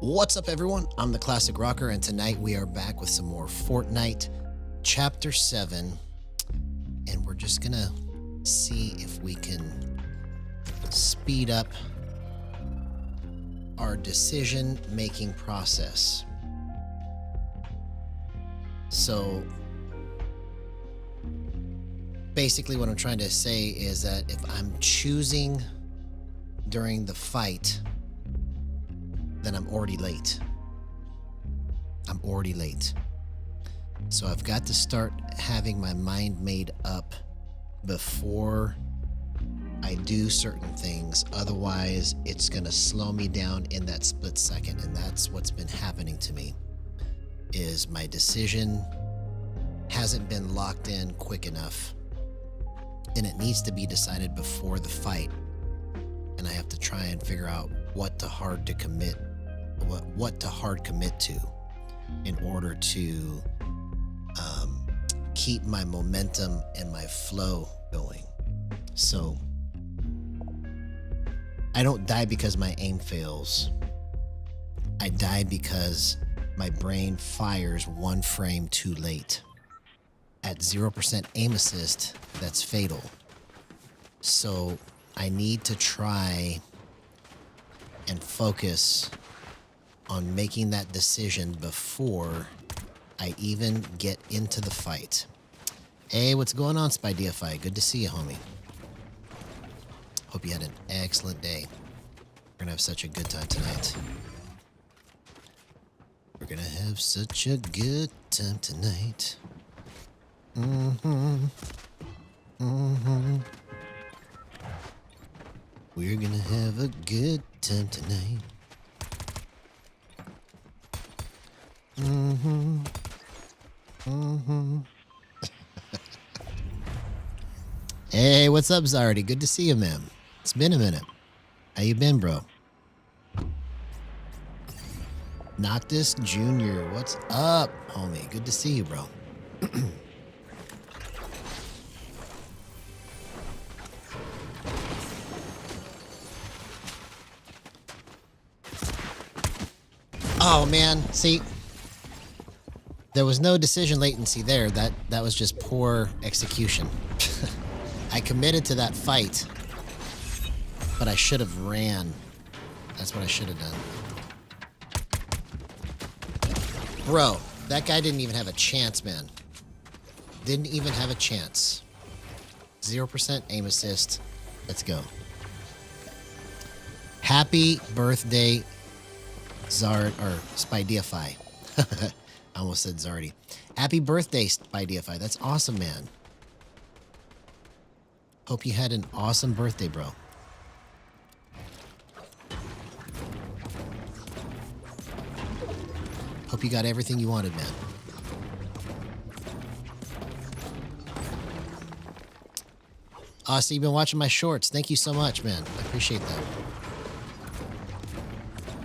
What's up, everyone? I'm the Classic Rocker, and tonight we are back with some more Fortnite Chapter 7. And we're just gonna see if we can speed up our decision-making process. So, basically what I'm trying to say is that if I'm choosing during the fight, then I'm already late. I'm already late. So I've got to start having my mind made up before I do certain things. Otherwise, it's going to slow me down in that split second. And that's what's been happening to me, is my decision hasn't been locked in quick enough. And it needs to be decided before the fight. And I have to try and figure out what to hard commit to in order to keep my momentum and my flow going. So I don't die because my aim fails. I die because my brain fires one frame too late. At 0% aim assist, that's fatal. So I need to try and focus on making that decision before I even get into the fight. Hey, what's going on, Spy DFI? Good to see you, homie. Hope you had an excellent day. We're gonna have such a good time tonight. We're gonna have such a good time tonight. We're gonna have a good time tonight. Hey, what's up, Zardy? Good to see you, man. It's been a minute. How you been, bro? Noctis Jr., what's up, homie? Good to see you, bro. Oh, man. See, there was no decision latency there. That was just poor execution. I committed to that fight, but I should have ran. That's what I should have done. Bro, that guy didn't even have a chance, man. Didn't even have a chance. 0% aim assist. Let's go. Happy birthday, Zard, or Spy DFI. I almost said Zardy. Happy birthday, Spy DFI. That's awesome, man. Hope you had an awesome birthday, bro. Hope you got everything you wanted, man. So you've been watching my shorts. Thank you so much, man. I appreciate that.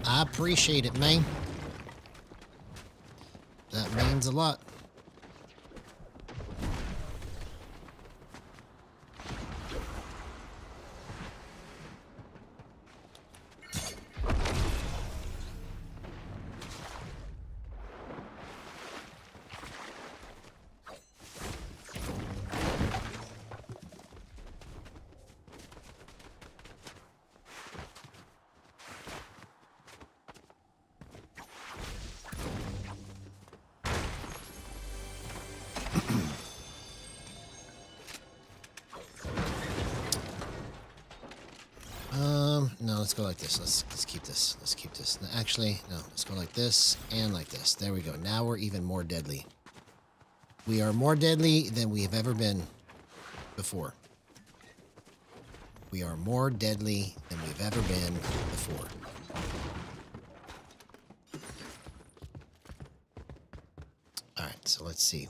I appreciate it, man. That means a lot. No, let's go like this. Let's keep this. Let's keep this. No, actually, no, let's go like this and like this. There we go. Now we're even more deadly. We are more deadly than we have ever been before. We are more deadly than we've ever been before. All right, so let's see.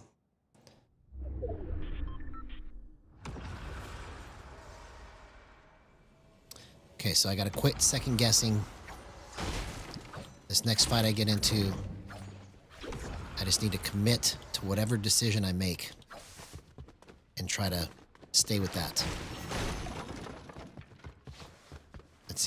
Okay, so I gotta quit second guessing. This next fight I get into, I just need to commit to whatever decision I make and try to stay with that. Let's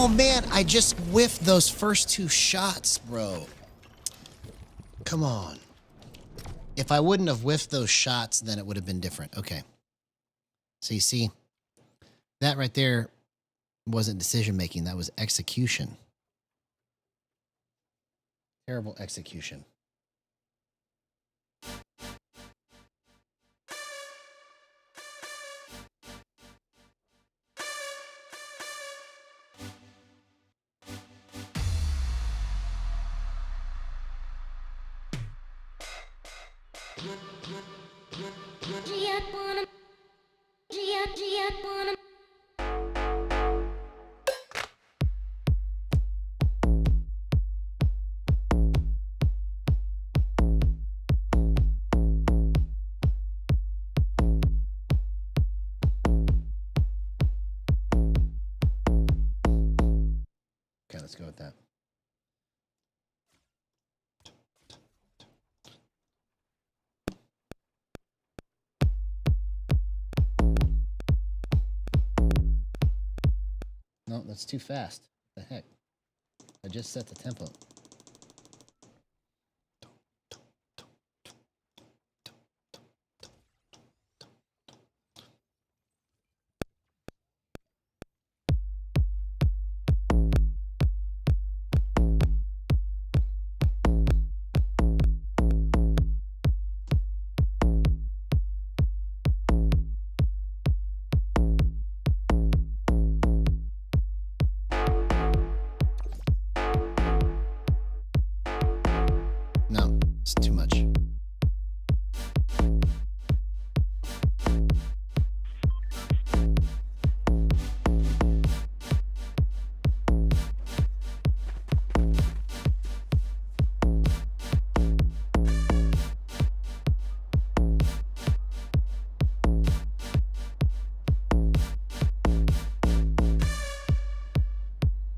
Oh, man, I just whiffed those first two shots, bro. Come on. If I wouldn't have whiffed those shots, then it would have been different. Okay. So you see, that right there wasn't decision-making. That was execution. Terrible execution. Okay, let's go with that. No, that's too fast. What the heck? I just set the tempo. No, it's too much.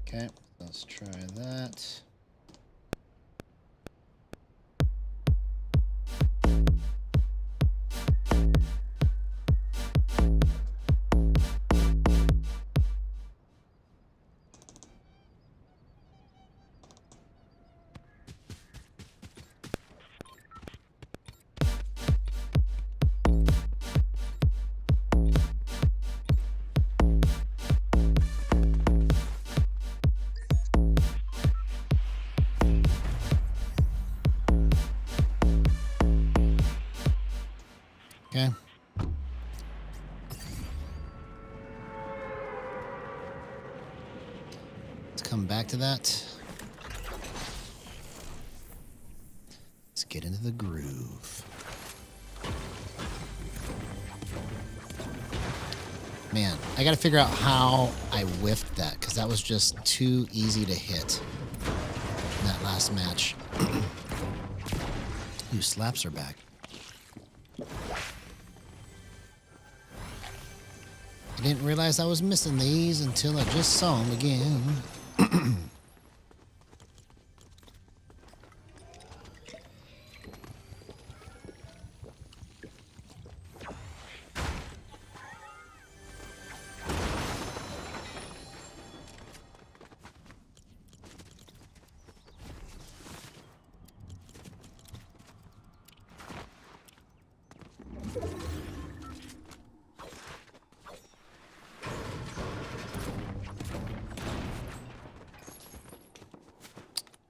Okay, let's try that. Okay. Let's come back to that. Let's get into the groove. Man, I got to figure out how I whiffed that because that was just too easy to hit in that last match. Ooh, slaps are back. I didn't realize I was missing these until I just saw them again.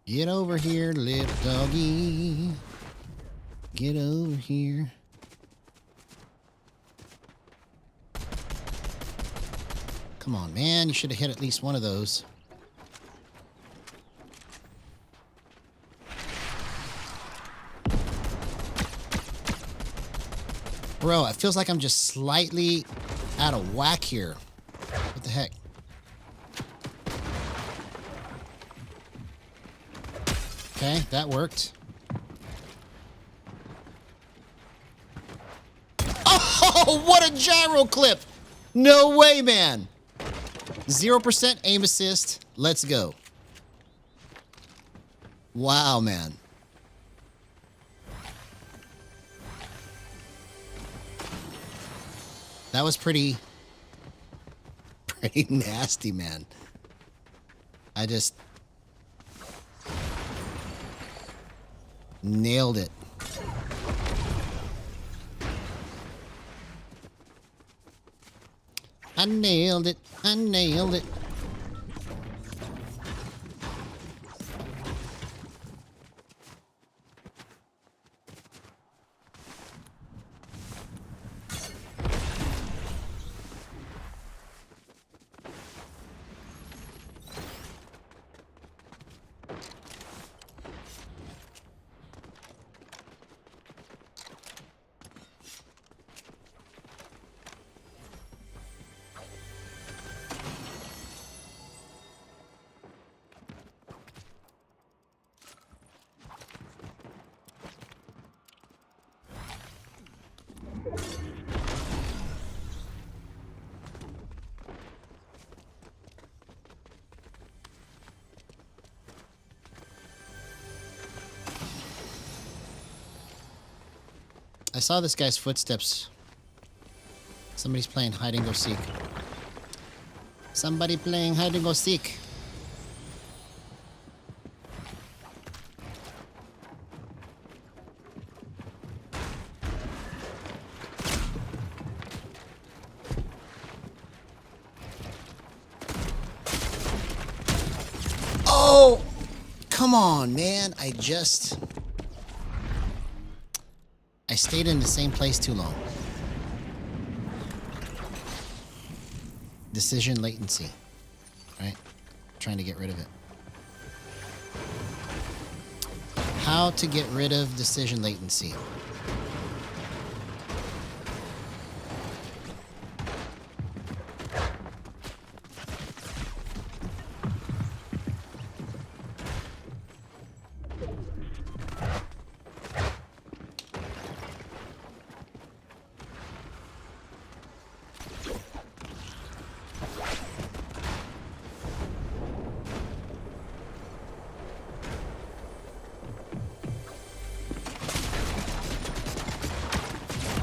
Get over here, little doggy. Get over here. Come on, man. You should have hit at least one of those. Bro, it feels like I'm just slightly out of whack here. What the heck? Okay, that worked. Oh, what a gyro clip! No way, man. 0% aim assist. Let's go. Wow, man. That was pretty nasty, man. I just nailed it. I nailed it. I nailed it. I saw this guy's footsteps. Somebody's playing hide and go seek. Somebody playing hide and go seek. Oh, come on, man. I stayed in the same place too long. Decision latency, right? Trying to get rid of it. How to get rid of decision latency.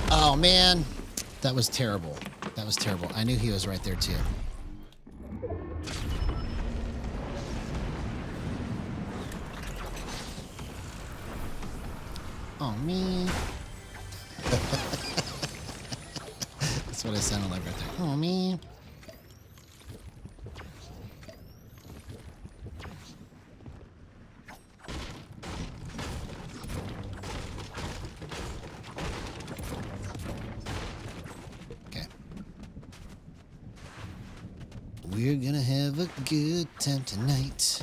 Oh, man. That was terrible. That was terrible. I knew he was right there, too. Oh, man. That's what it sounded like right there. Oh, man. We're gonna have a good time tonight.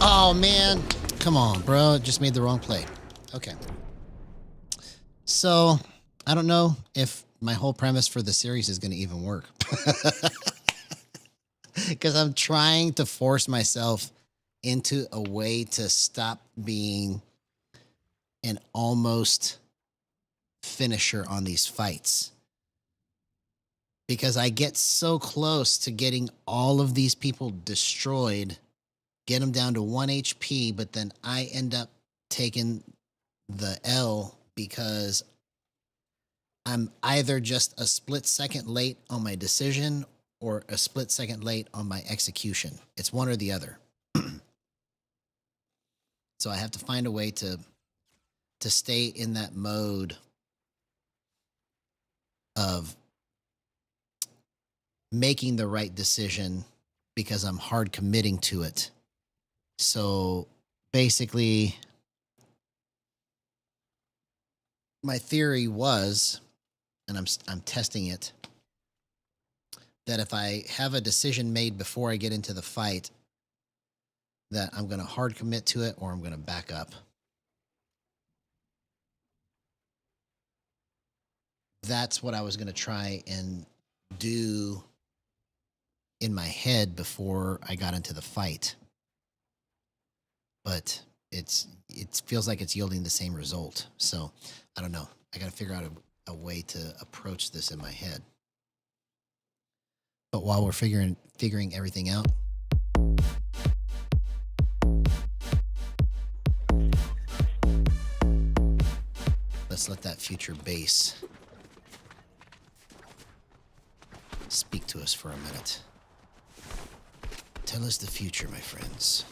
Oh, man. Come on, bro. Just made the wrong play. Okay. So, I don't know if my whole premise for the series is going to even work. Because I'm trying to force myself into a way to stop being an almost finisher on these fights. Because I get so close to getting all of these people destroyed, get them down to 1 HP, but then I end up taking the L because I'm either just a split second late on my decision or a split second late on my execution. It's one or the other. So I have to find a way to stay in that mode of making the right decision, because I'm hard committing to it. So basically, my theory was, and I'm testing it, that if I have a decision made before I get into the fight, that I'm going to hard commit to it or I'm going to back up. That's what I was going to try and do in my head before I got into the fight. But it feels like it's yielding the same result. So I don't know. I got to figure out a way to approach this in my head. But while we're figuring everything out, let's let that future bass speak to us for a minute. Tell us the future, my friends.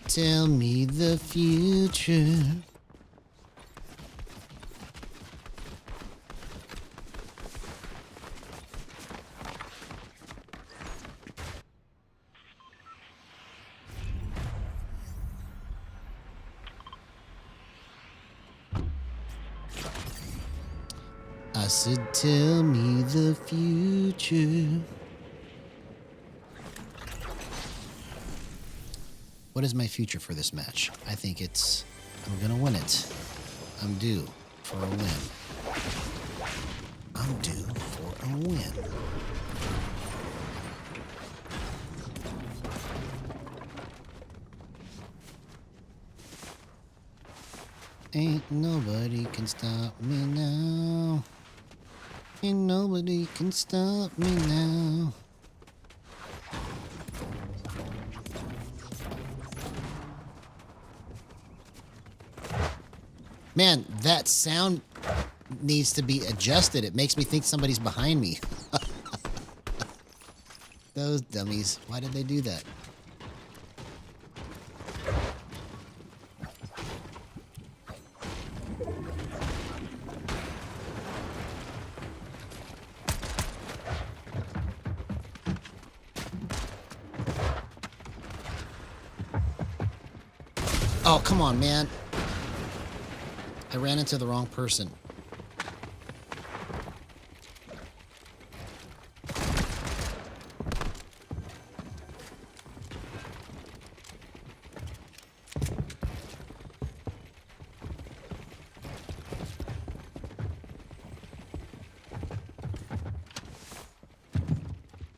Tell me the future. I said, tell me the future. What is my future for this match? I think I'm gonna win it. I'm due for a win. I'm due for a win. Ain't nobody can stop me now. Ain't nobody can stop me now. Man, that sound needs to be adjusted. It makes me think somebody's behind me. Those dummies. Why did they do that? Oh, come on, man. I ran into the wrong person.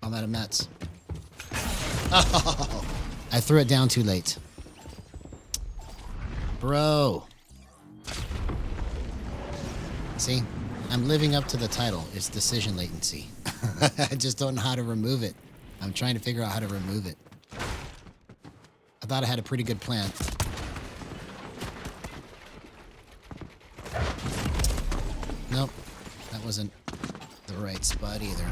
I'm out of mats. Oh, I threw it down too late. Bro. See, I'm living up to the title. It's decision latency. I just don't know how to remove it. I'm trying to figure out how to remove it. I thought I had a pretty good plan. Nope, that wasn't the right spot either.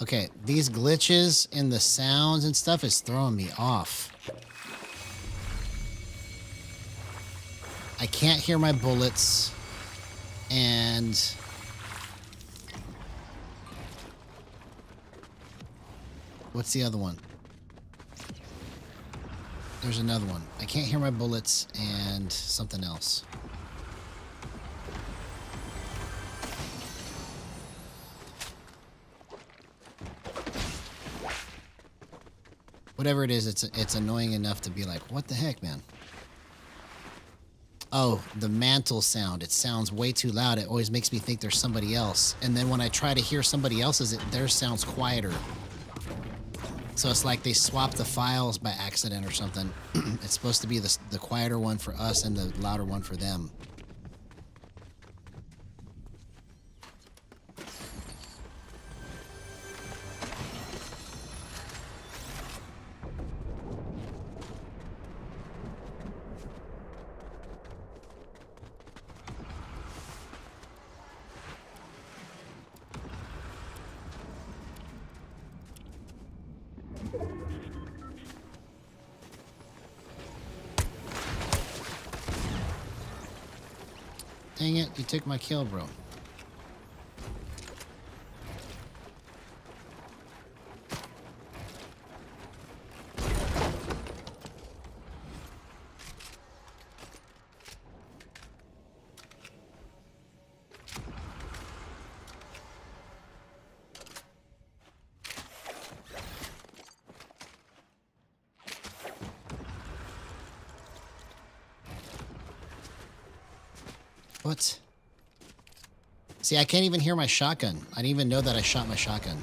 Okay, these glitches and the sounds and stuff is throwing me off. I can't hear my bullets. And what's the other one? There's another one. I can't hear my bullets and something else. Whatever it is, it's annoying enough to be like, what the heck, man? Oh, the mantle sound. It sounds way too loud. It always makes me think there's somebody else. And then when I try to hear somebody else's, theirs sounds quieter. So it's like they swapped the files by accident or something. It's supposed to be the quieter one for us and the louder one for them. Dang it, you took my kill, bro. What? See, I can't even hear my shotgun. I didn't even know that I shot my shotgun.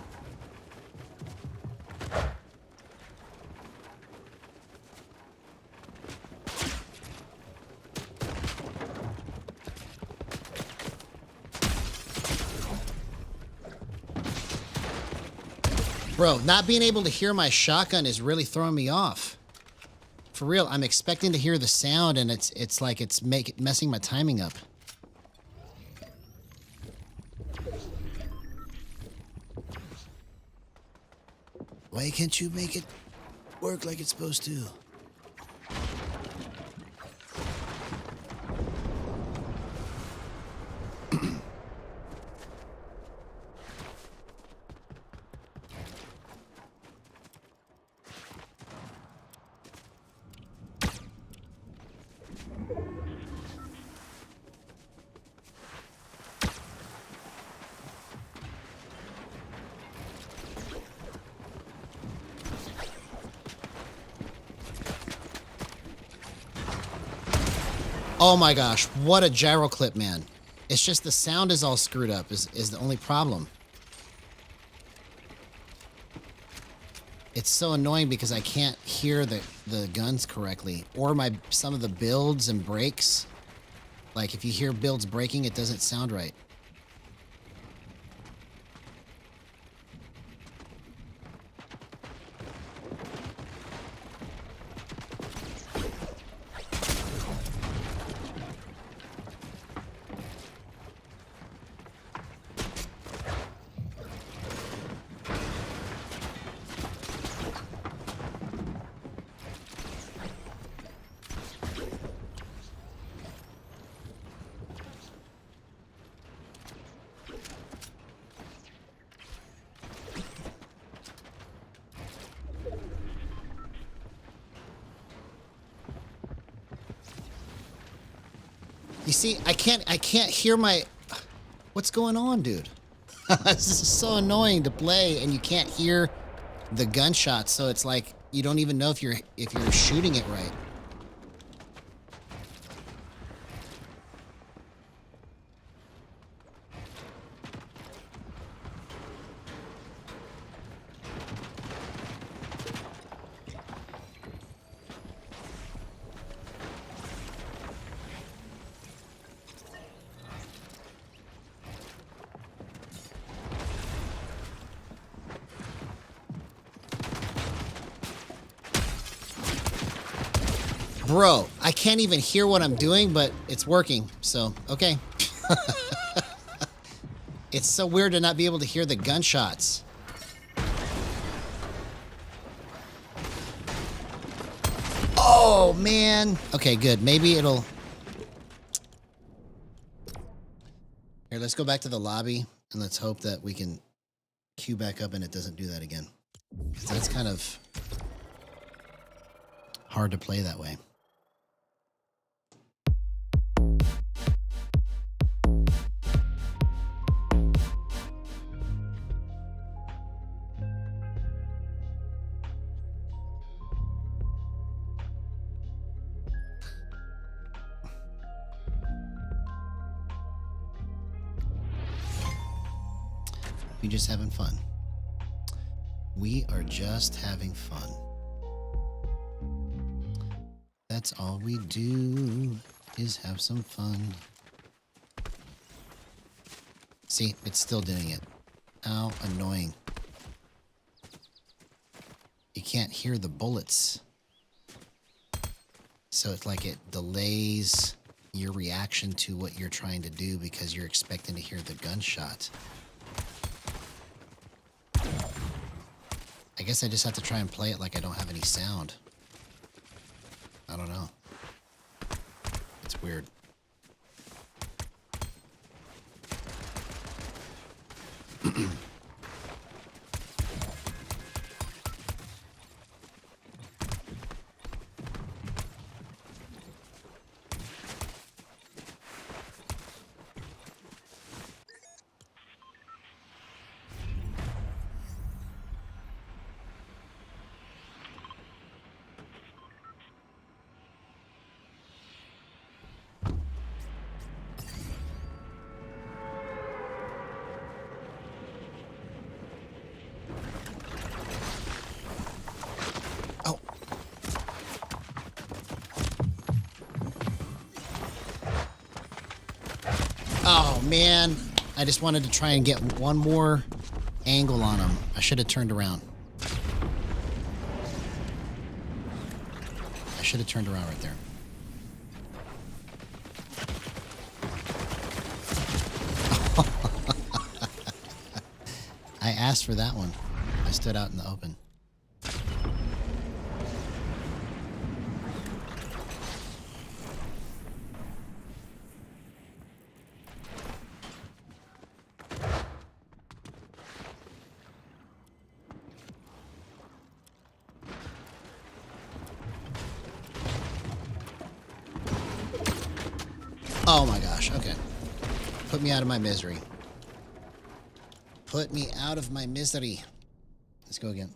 Bro, not being able to hear my shotgun is really throwing me off. For real, I'm expecting to hear the sound and it's like it's messing my timing up. Why can't you make it work like it's supposed to? Oh my gosh, what a gyro clip, man. It's just the sound is all screwed up is the only problem. It's so annoying because I can't hear the guns correctly. Or some of the builds and breaks. Like if you hear builds breaking, it doesn't sound right. You see, I can't hear my... What's going on, dude? This is so annoying to play, and you can't hear the gunshots, so it's like you don't even know if you're shooting it right. Bro, I can't even hear what I'm doing, but it's working, so, okay. It's so weird to not be able to hear the gunshots. Oh, man. Okay, good. Maybe it'll Let's go back to the lobby and let's hope that we can queue back up and it doesn't do that again. Because that's kind of hard to play that way. We just having fun. We are just having fun. That's all we do is have some fun. See, it's still doing it. How annoying. You can't hear the bullets. So it's like it delays your reaction to what you're trying to do because you're expecting to hear the gunshot. I guess I just have to try and play it like I don't have any sound. I don't know. It's weird. Oh, man. I just wanted to try and get one more angle on him. I should have turned around. I should have turned around right there. I asked for that one. I stood out in the open. Oh my gosh, okay. Put me out of my misery. Put me out of my misery. Let's go again.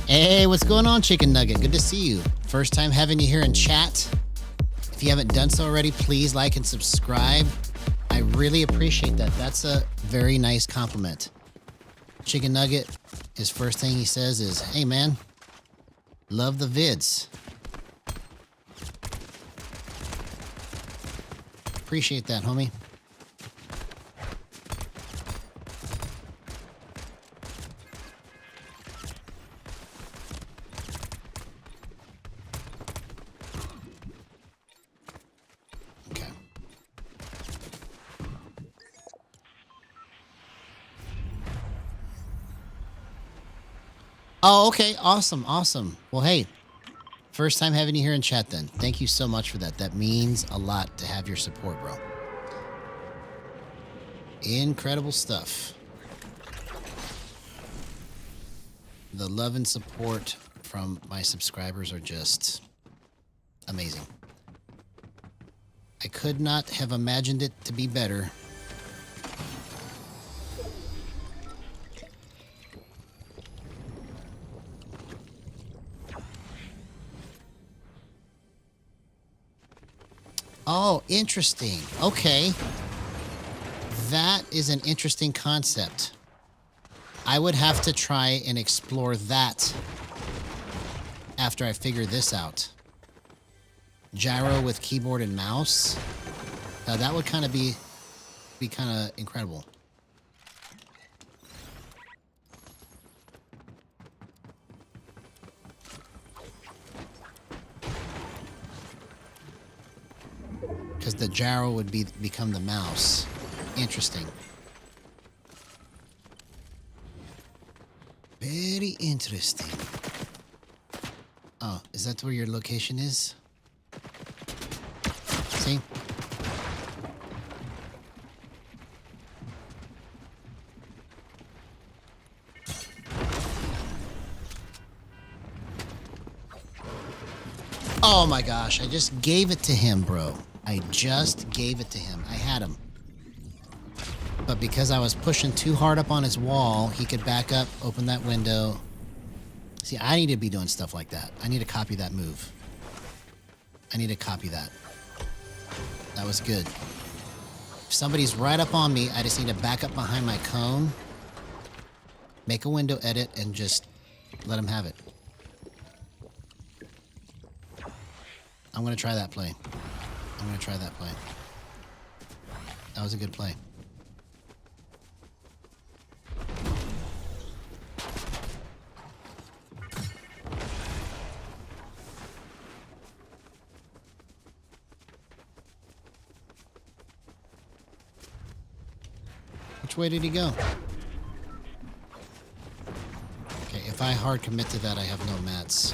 Hey, what's going on, Chicken Nugget? Good to see you. First time having you here in chat. If you haven't done so already, please like and subscribe. I really appreciate that. That's a very nice compliment. Chicken Nugget, his first thing he says is, hey man, love the vids. Appreciate that, homie. Oh, okay. Awesome. Awesome. Well, hey, first time having you here in chat then. Thank you so much for that. That means a lot to have your support, bro. Incredible stuff. The love and support from my subscribers are just amazing. I could not have imagined it to be better. Oh, interesting. Okay. That is an interesting concept. I would have to try and explore that after I figure this out. Gyro with keyboard and mouse. Now that would kind of be kind of incredible. Because the gyro would become the mouse. Interesting. Very interesting. Oh, is that where your location is? See? Oh my gosh, I just gave it to him, bro. I just gave it to him. I had him. But because I was pushing too hard up on his wall, he could back up, open that window. See, I need to be doing stuff like that. I need to copy that move. I need to copy that. That was good. If somebody's right up on me, I just need to back up behind my cone, make a window edit, and just let him have it. I'm going to try that play. I'm going to try that play. That was a good play. Which way did he go? Okay, if I hard commit to that, I have no mats.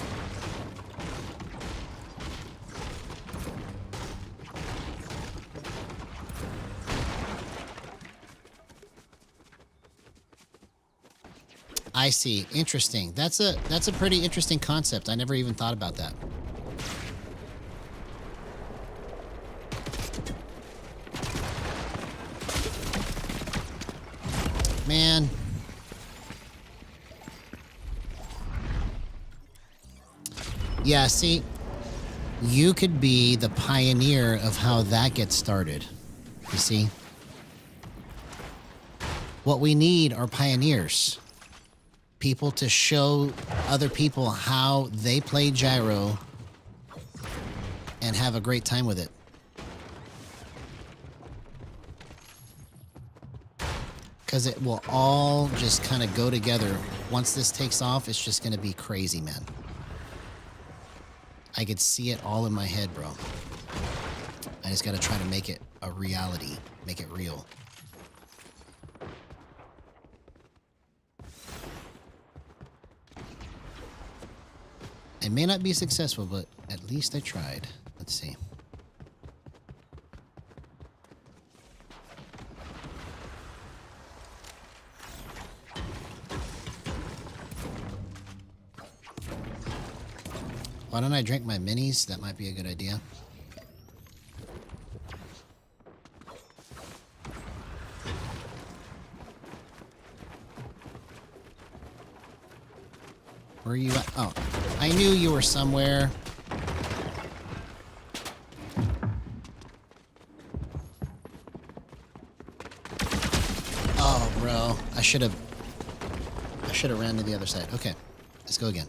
I see. Interesting. That's a pretty interesting concept. I never even thought about that. Man. Yeah, see, you could be the pioneer of how that gets started. You see? What we need are pioneers. People to show other people how they play gyro and have a great time with it. Because it will all just kind of go together. Once this takes off, it's just going to be crazy, man. I could see it all in my head, bro. I just got to try to make it a reality. Make it real. I may not be successful, but at least I tried. Let's see. Why don't I drink my minis? That might be a good idea. Where are you at? Oh, I knew you were somewhere. Oh, bro. I should have ran to the other side. Okay, let's go again.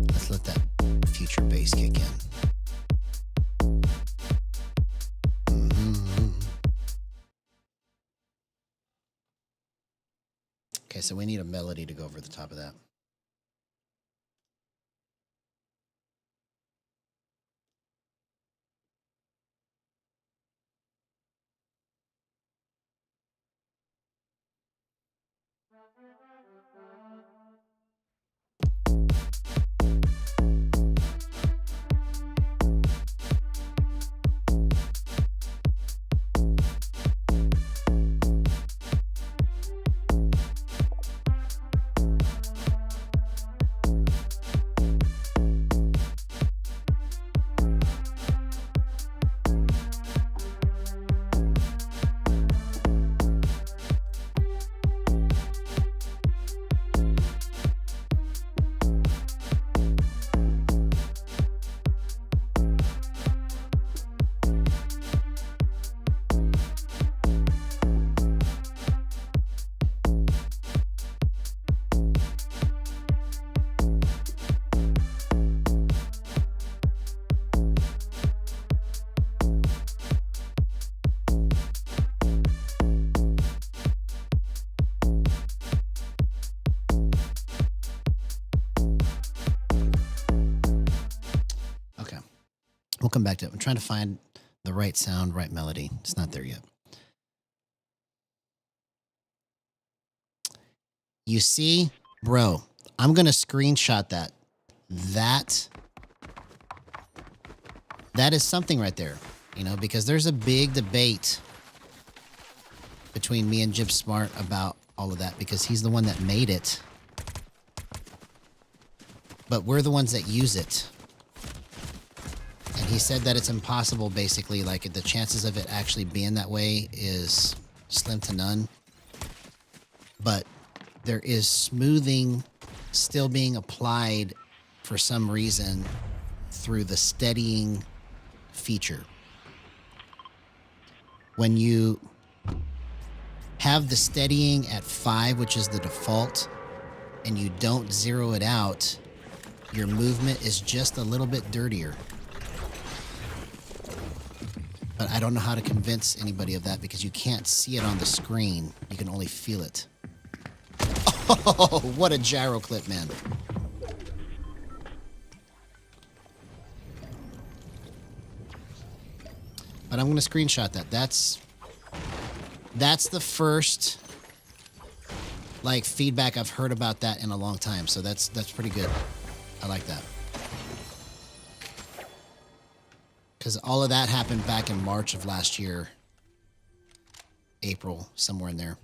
Let's let that future bass kick in. Okay, so we need a melody to go over the top of that. come back to it. I'm trying to find the right sound, right melody. It's not there yet. You see, bro, I'm going to screenshot that. That is something right there, you know, because there's a big debate between me and Jib Smart about all of that because he's the one that made it. But we're the ones that use it. And he said that it's impossible, basically, like the chances of it actually being that way is slim to none. But there is smoothing still being applied for some reason through the steadying feature. When you have the steadying at 5, which is the default, and you don't zero it out, your movement is just a little bit dirtier. But I don't know how to convince anybody of that because you can't see it on the screen. You can only feel it. Oh, what a gyro clip, man. But I'm going to screenshot that. That's the first like feedback I've heard about that in a long time. So that's pretty good. I like that. Because all of that happened back in March of last year. April, somewhere in there.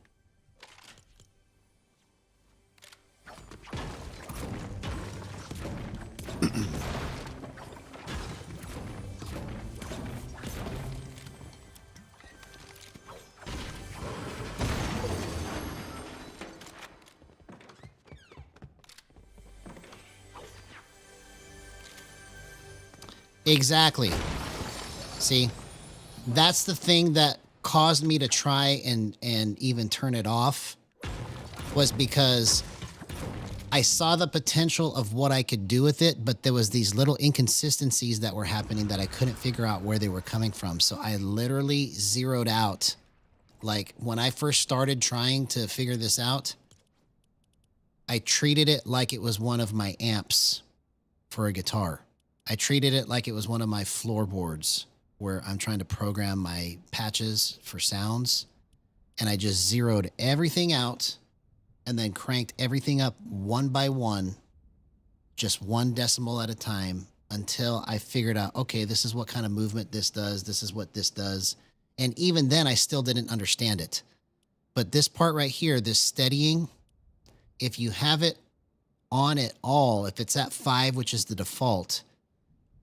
Exactly. See, that's the thing that caused me to try and even turn it off, was because I saw the potential of what I could do with it, but there was these little inconsistencies that were happening that I couldn't figure out where they were coming from. So I literally zeroed out. Like when I first started trying to figure this out, I treated it like it was one of my amps for a guitar. I treated it like it was one of my floorboards where I'm trying to program my patches for sounds. And I just zeroed everything out and then cranked everything up one by one, just 1 decimal at a time, until I figured out, okay, this is what kind of movement this does. This is what this does. And even then I still didn't understand it. But this part right here, this steadying, if you have it on at all, if it's at 5, which is the default,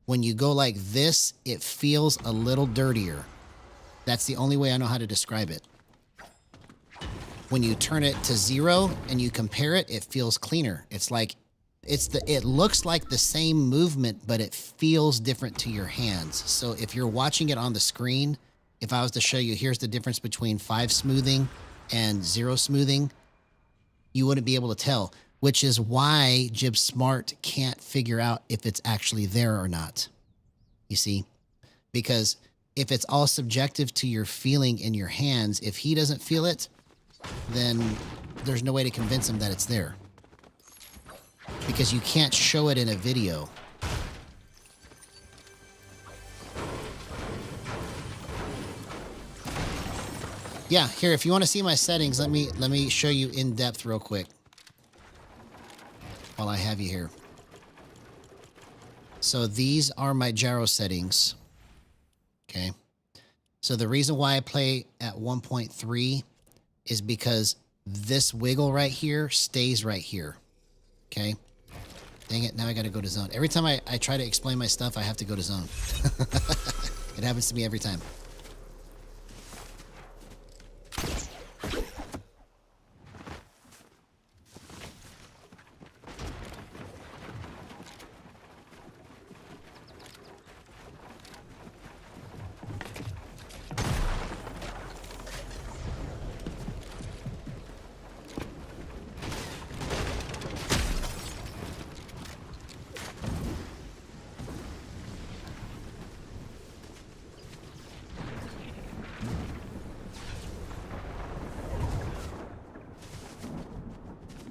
when you go like this, it feels a little dirtier. That's the only way I know how to describe it. When you turn it to 0 and you compare it, it feels cleaner. It's like, it looks like the same movement, but it feels different to your hands. So if you're watching it on the screen, if I was to show you, here's the difference between 5 smoothing and 0 smoothing, you wouldn't be able to tell. Which is why Jib Smart can't figure out if it's actually there or not. You see? Because if it's all subjective to your feeling in your hands, if he doesn't feel it, then there's no way to convince him that it's there. Because you can't show it in a video. Yeah, here, if you want to see my settings, let me show you in depth real quick. While I have you here. So these are my gyro settings. Okay. So the reason why I play at 1.3 is because this wiggle right here stays right here. Okay. Dang it. Now I got to go to zone. Every time I try to explain my stuff, I have to go to zone. It happens to me every time.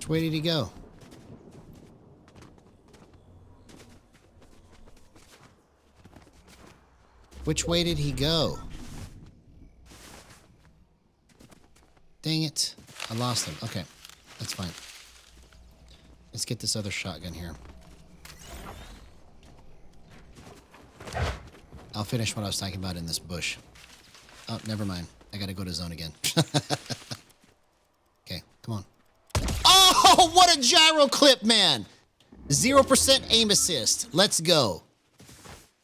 Which way did he go? Which way did he go? Dang it. I lost him. Okay. That's fine. Let's get this other shotgun here. I'll finish what I was talking about in this bush. Oh, never mind. I gotta go to zone again. Okay, come on. Oh, what a gyro clip, man! 0% aim assist. Let's go.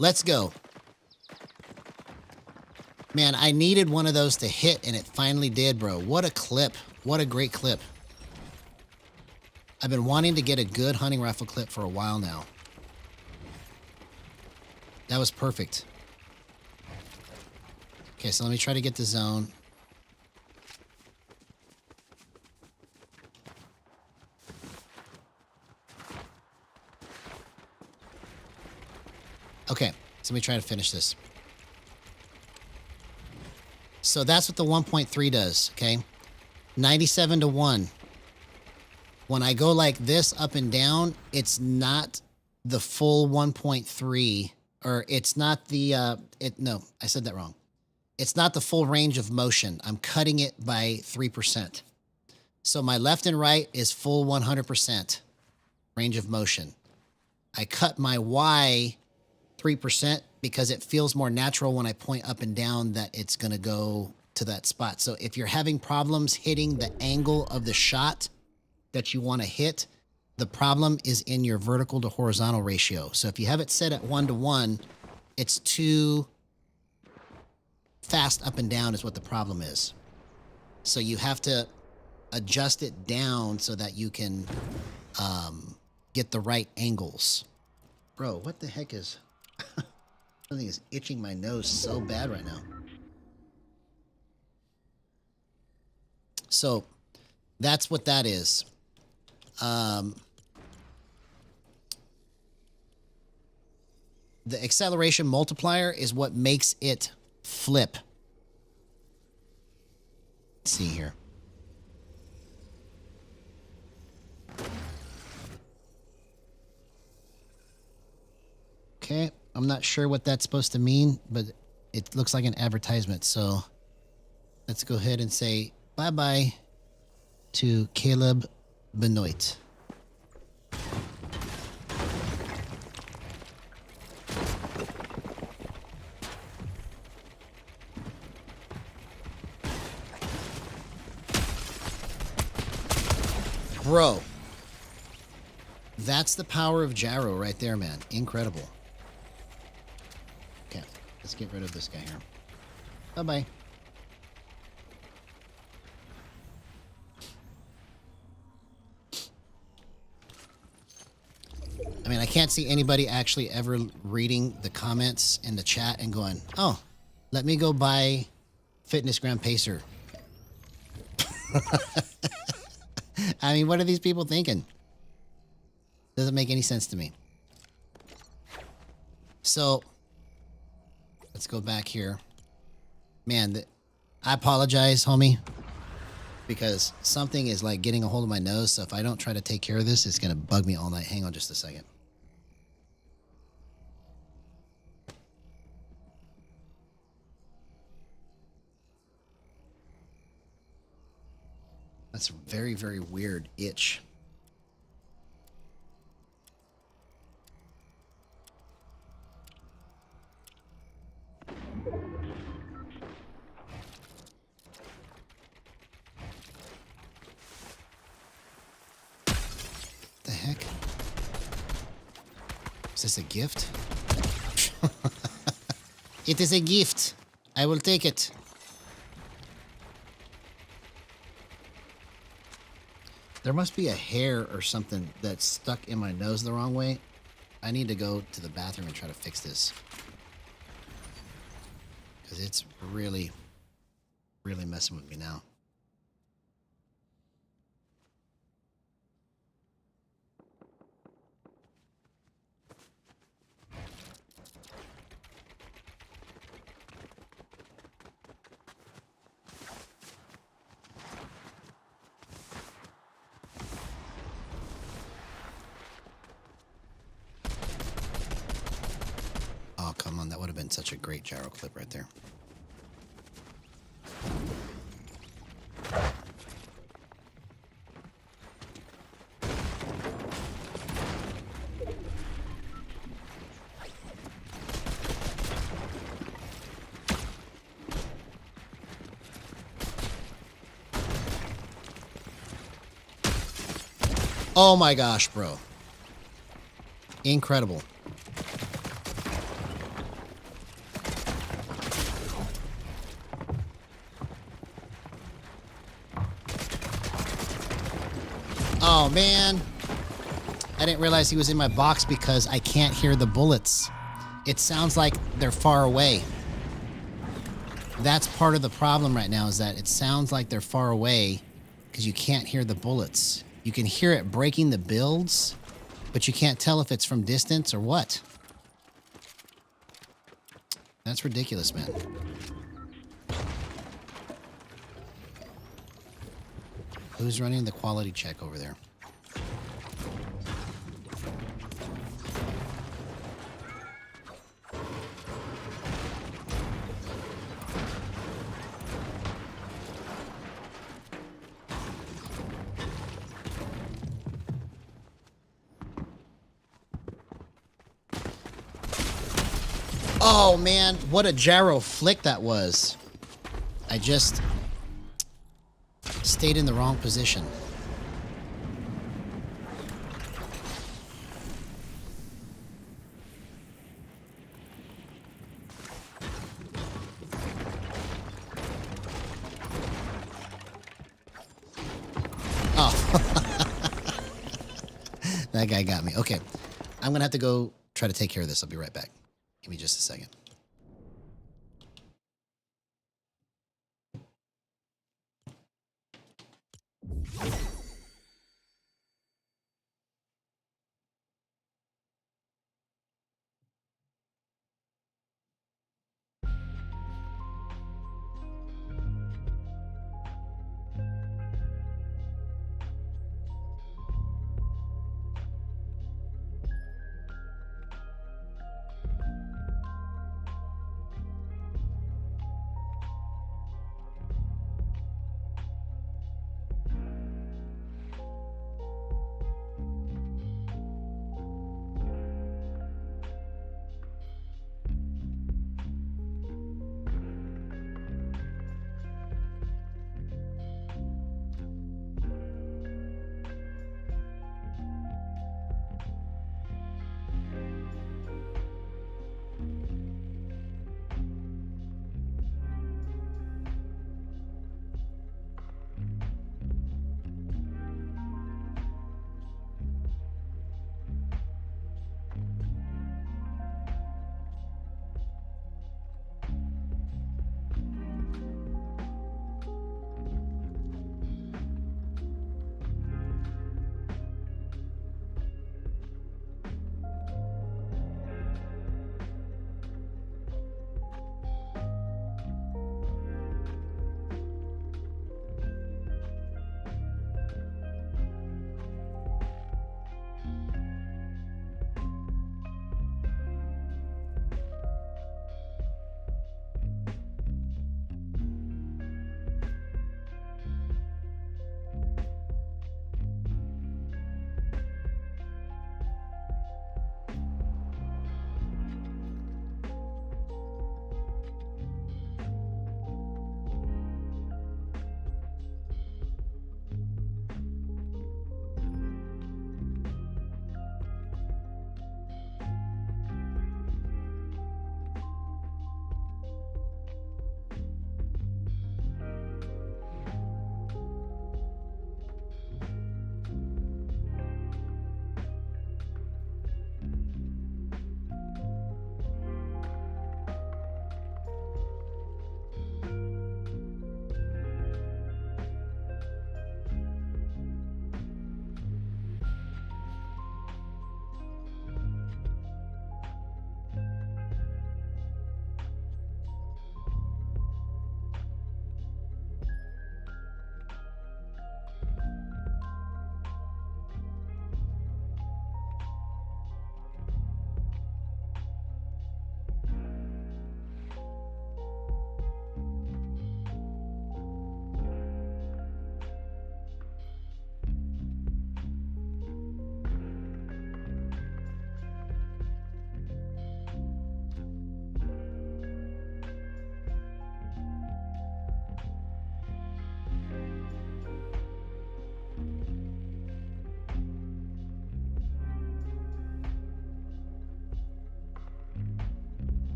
Let's go. Man, I needed one of those to hit, and it finally did, bro. What a clip. What a great clip. I've been wanting to get a good hunting rifle clip for a while now. That was perfect. Okay, so let me try to get the zone. Okay, so let me try to finish this. So that's what the 1.3 does, okay? 97 to 1. When I go like this up and down, it's not the full 1.3, or it's not the, no, I said that wrong. It's not the full range of motion. I'm cutting it by 3%. So my left and right is full 100% range of motion. I cut my Y 3% because it feels more natural when I point up and down that it's going to go to that spot. So if you're having problems hitting the angle of the shot that you want to hit, the problem is in your vertical to horizontal ratio. So if you have it set at 1:1, it's too fast up and down is what the problem is. So you have to adjust it down so that you can get the right angles. Bro, what the heck is... Something is itching my nose so bad right now. So that's what that is. The acceleration multiplier is what makes it flip. Let's see here. Okay, I'm not sure what that's supposed to mean, but it looks like an advertisement. So let's go ahead and say bye-bye to Caleb Benoit. Bro, that's the power of gyro right there, man. Incredible. Okay, let's get rid of this guy here. Bye-bye. I mean, I can't see anybody actually ever reading the comments in the chat and going, oh, let me go buy Fitnessgram Pacer. I mean, what are these people thinking? Doesn't make any sense to me. So, let's go back here. Man, I apologize, homie, because something is like getting a hold of my nose. So if I don't try to take care of this, it's going to bug me all night. Hang on just a second. That's a very, very weird itch. The heck? Is this a gift? It is a gift. I will take it. There must be a hair or something that's stuck in my nose the wrong way. I need to go to the bathroom and try to fix this. Because it's really, really messing with me now. come on. That would have been such a great gyro clip right there. Oh my gosh, bro. Incredible. Oh man. I didn't realize he was in my box because I can't hear the bullets. It sounds like they're far away. That's part of the problem right now, is that it sounds like they're far away because you can't hear the bullets. You can hear it breaking the builds, but you can't tell if it's from distance or what. That's ridiculous, man. Who's running the quality check over there? Oh man, what a gyro flick that was. I just stayed in the wrong position. Oh. That guy got me. Okay. I'm going to have to go try to take care of this. I'll be right back. Give me just a second.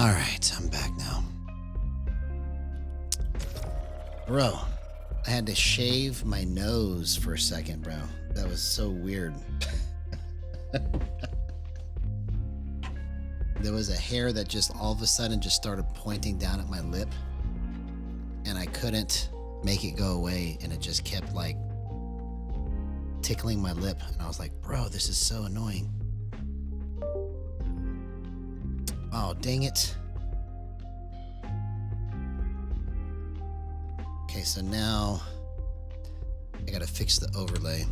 All right, I'm back now. Bro, I had to shave my nose for a second, bro. That was so weird. There was a hair that just all of a sudden just started pointing down at my lip, and I couldn't make it go away, and it just kept like tickling my lip, and I was like, bro, this is so annoying. Oh, dang it. Okay, so now I gotta fix the overlay.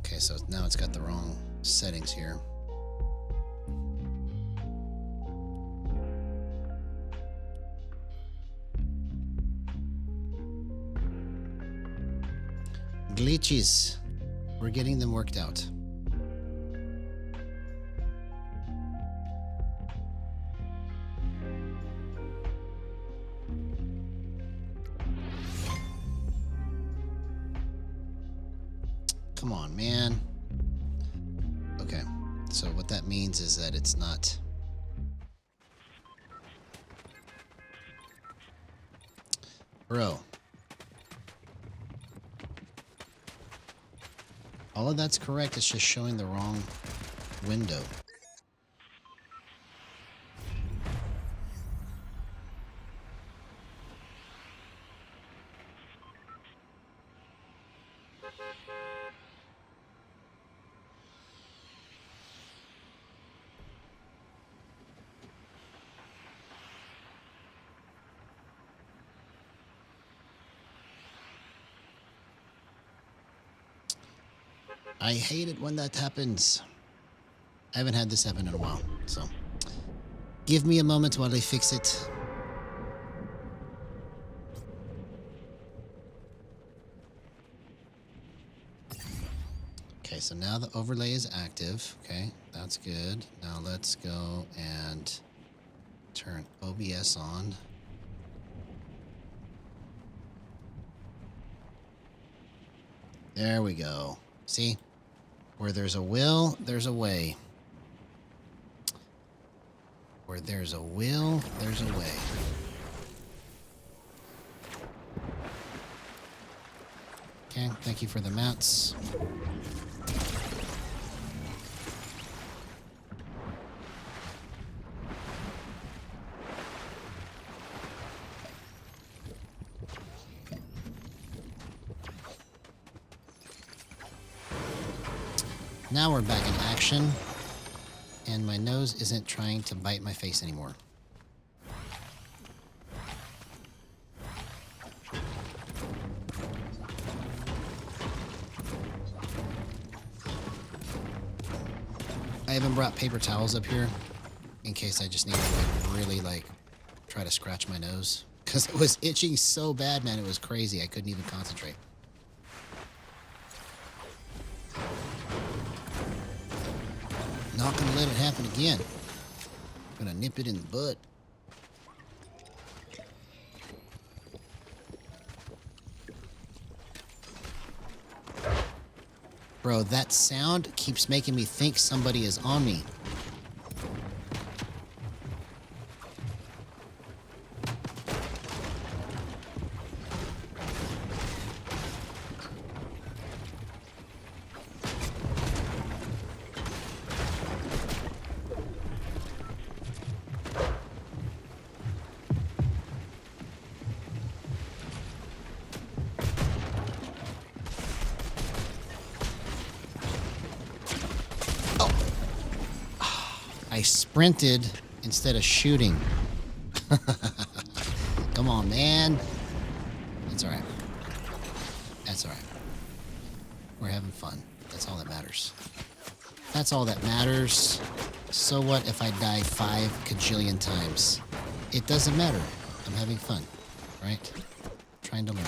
Okay, so now it's got the wrong settings here. Glitches. We're getting them worked out. Come on, man. Okay, so what that means is that it's not... Bro. All of that's correct, it's just showing the wrong window. I hate it when that happens. I haven't had this happen in a while, so give me a moment while I fix it. Okay, so now the overlay is active. Okay, that's good. Now let's go and turn OBS on. There we go. See? Where there's a will, there's a way. Where there's a will, there's a way. Okay, thank you for the mats. Now we're back in action, and my nose isn't trying to bite my face anymore. I haven't brought paper towels up here in case I just need to like really like try to scratch my nose, because it was itching so bad, man. It was crazy. I couldn't even concentrate. Not gonna let it happen again. Gonna nip it in the butt. Bro, that sound keeps making me think somebody is on me. I sprinted instead of shooting. Come on, man. That's all right. We're having fun. That's all that matters. That's all that matters. So what if I die 5 kajillion times? It doesn't matter. I'm having fun, right? Trying to learn.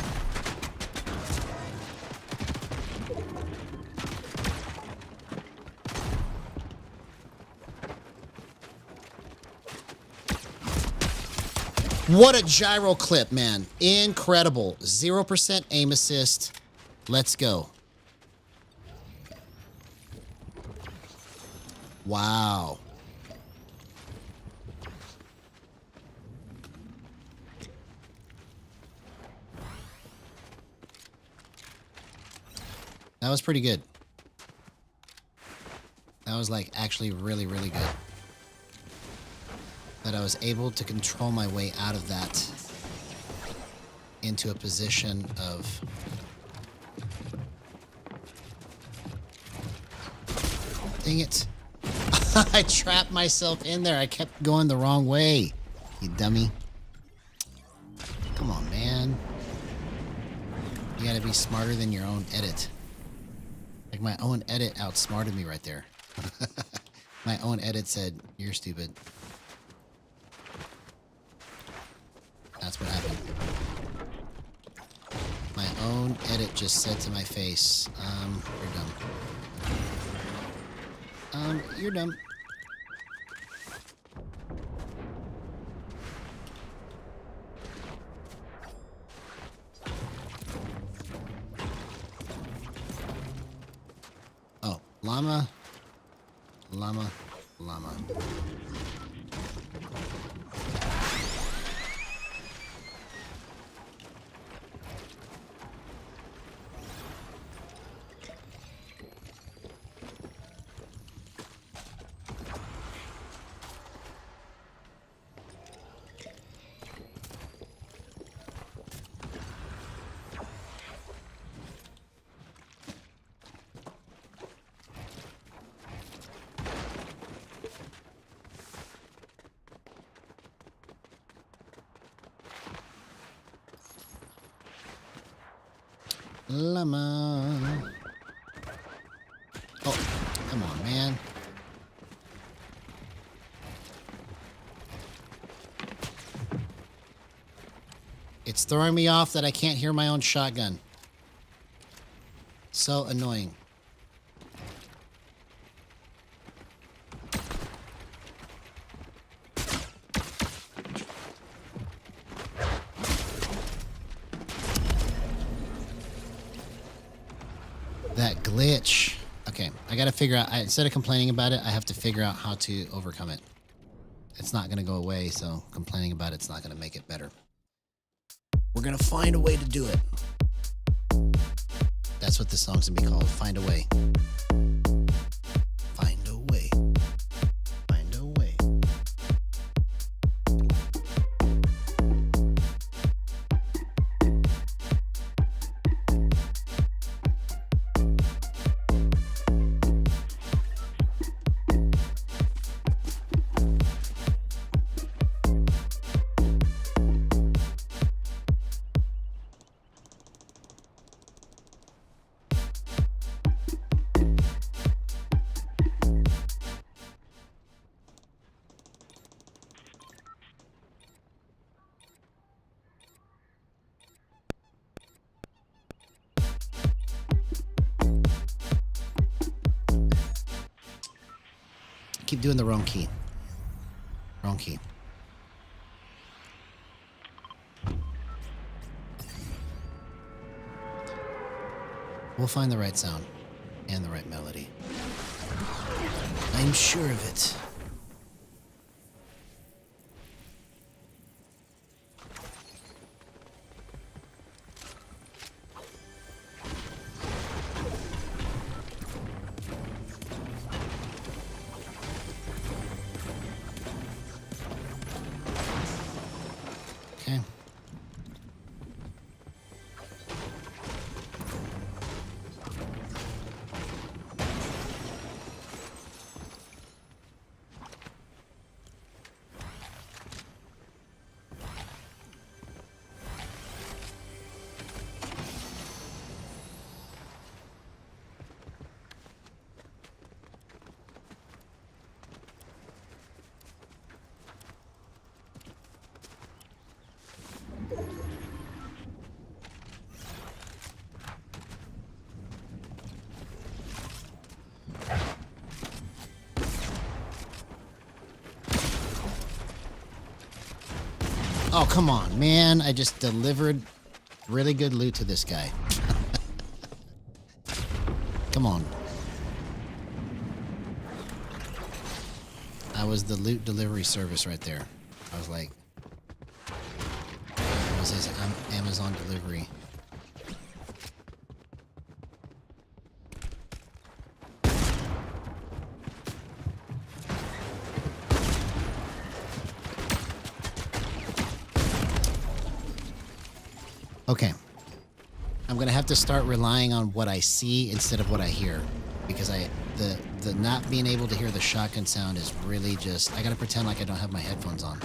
What a gyro clip, man. Incredible. 0% aim assist. Let's go. Wow. That was pretty good. That was like actually really, really good. That I was able to control my way out of that into a position of dang it. I trapped myself in there. I kept going the wrong way. You dummy. Come on, man. You gotta be smarter than your own edit. Like my own edit outsmarted me right there. My own edit said, "You're stupid." That's what happened. My own edit just said to my face, you're dumb. You're dumb. Oh, llama, llama, llama. Llama. Oh, come on, man. It's throwing me off that I can't hear my own shotgun. So annoying. That glitch. Okay, I gotta figure out, instead of complaining about it, I have to figure out how to overcome it. It's not gonna go away, so complaining about it's not gonna make it better. We're gonna find a way to do it. That's what this song's gonna be called, Find a Way. Find a way. Find a way. Keep doing the wrong key. Wrong key. We'll find the right sound and the right melody. I'm sure of it. Okay. Oh, come on, man. I just delivered really good loot to this guy. Come on. I was the loot delivery service right there. I was like, it was his Amazon delivery. Okay. I'm going to have to start relying on what I see instead of what I hear. Because the not being able to hear the shotgun sound is really just... I got to pretend like I don't have my headphones on.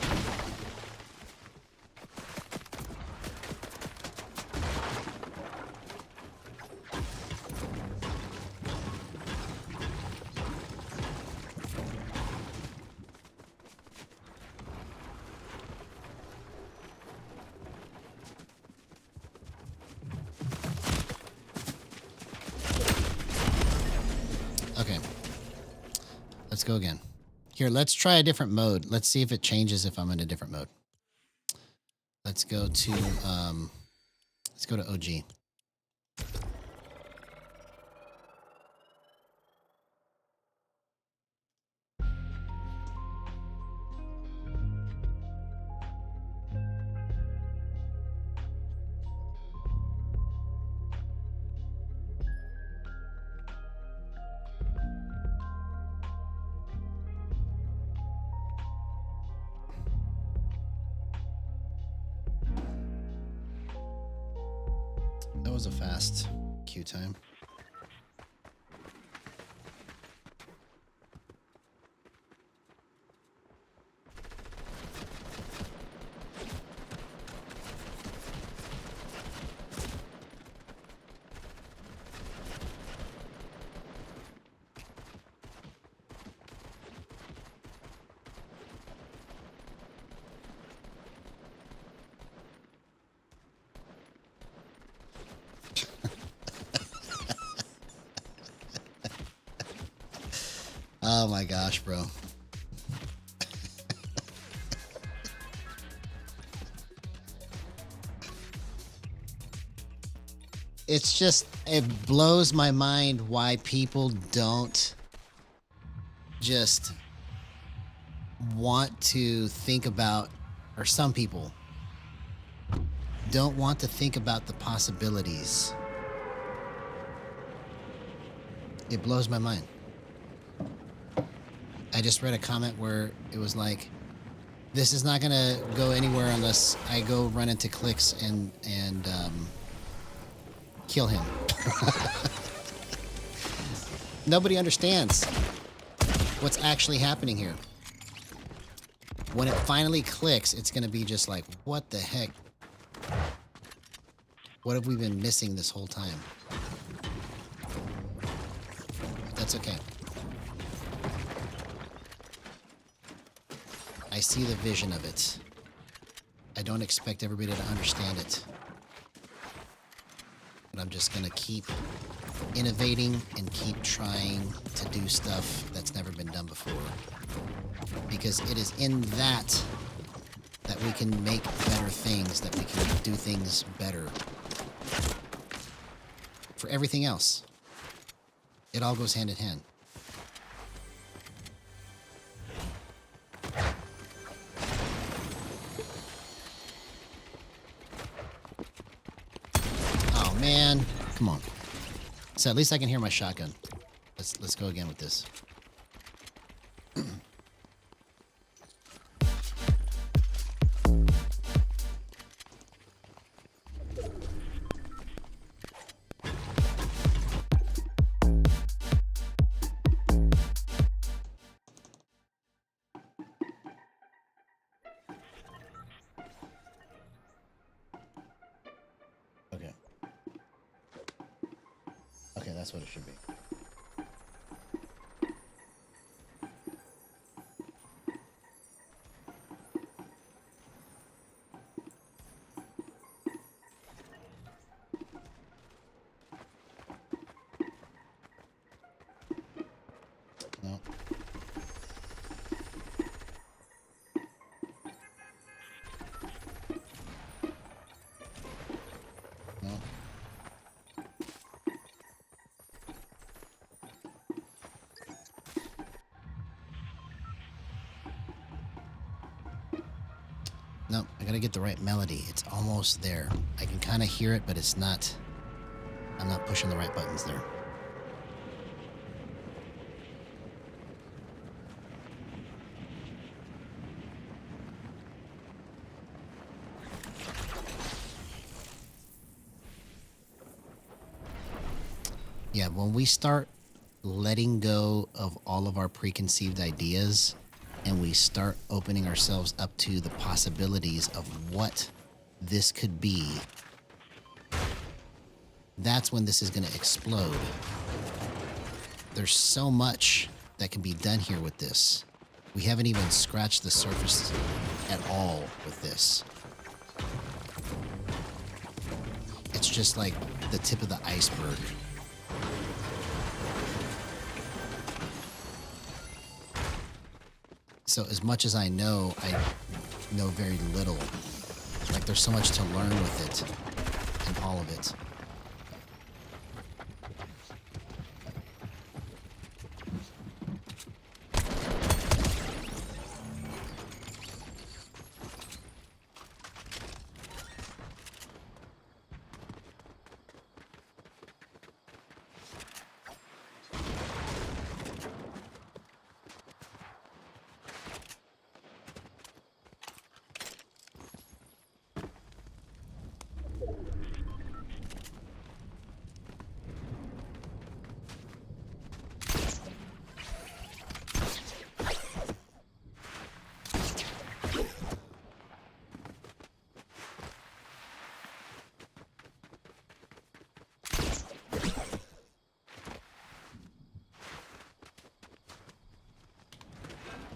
Okay. Let's go again. Here, let's try a different mode. Let's see if it changes if I'm in a different mode. Let's go to OG. That was a fast queue time. Oh my gosh, bro. It's just, it blows my mind why people don't just want to think about, or some people don't want to think about the possibilities. It blows my mind. I just read a comment where it was like, this is not going to go anywhere unless I go run into Clicks and kill him. Nobody understands what's actually happening here. When it finally clicks, it's going to be just like, what the heck? What have we been missing this whole time? That's okay. I see the vision of it. I don't expect everybody to understand it. But I'm just gonna keep innovating and keep trying to do stuff that's never been done before. Because it is in that we can make better things, that we can do things better. For everything else, it all goes hand in hand. Man, come on. So at least I can hear my shotgun. Let's go again with this. Okay. Okay, that's what it should be. No. Nope, I gotta get the right melody. It's almost there. I can kind of hear it, but it's not... I'm not pushing the right buttons there. Yeah, when we start letting go of all of our preconceived ideas and we start opening ourselves up to the possibilities of what this could be, that's when this is going to explode. There's so much that can be done here with this. We haven't even scratched the surface at all with this. It's just like the tip of the iceberg. So as much as I know very little. Like there's so much to learn with it and all of it.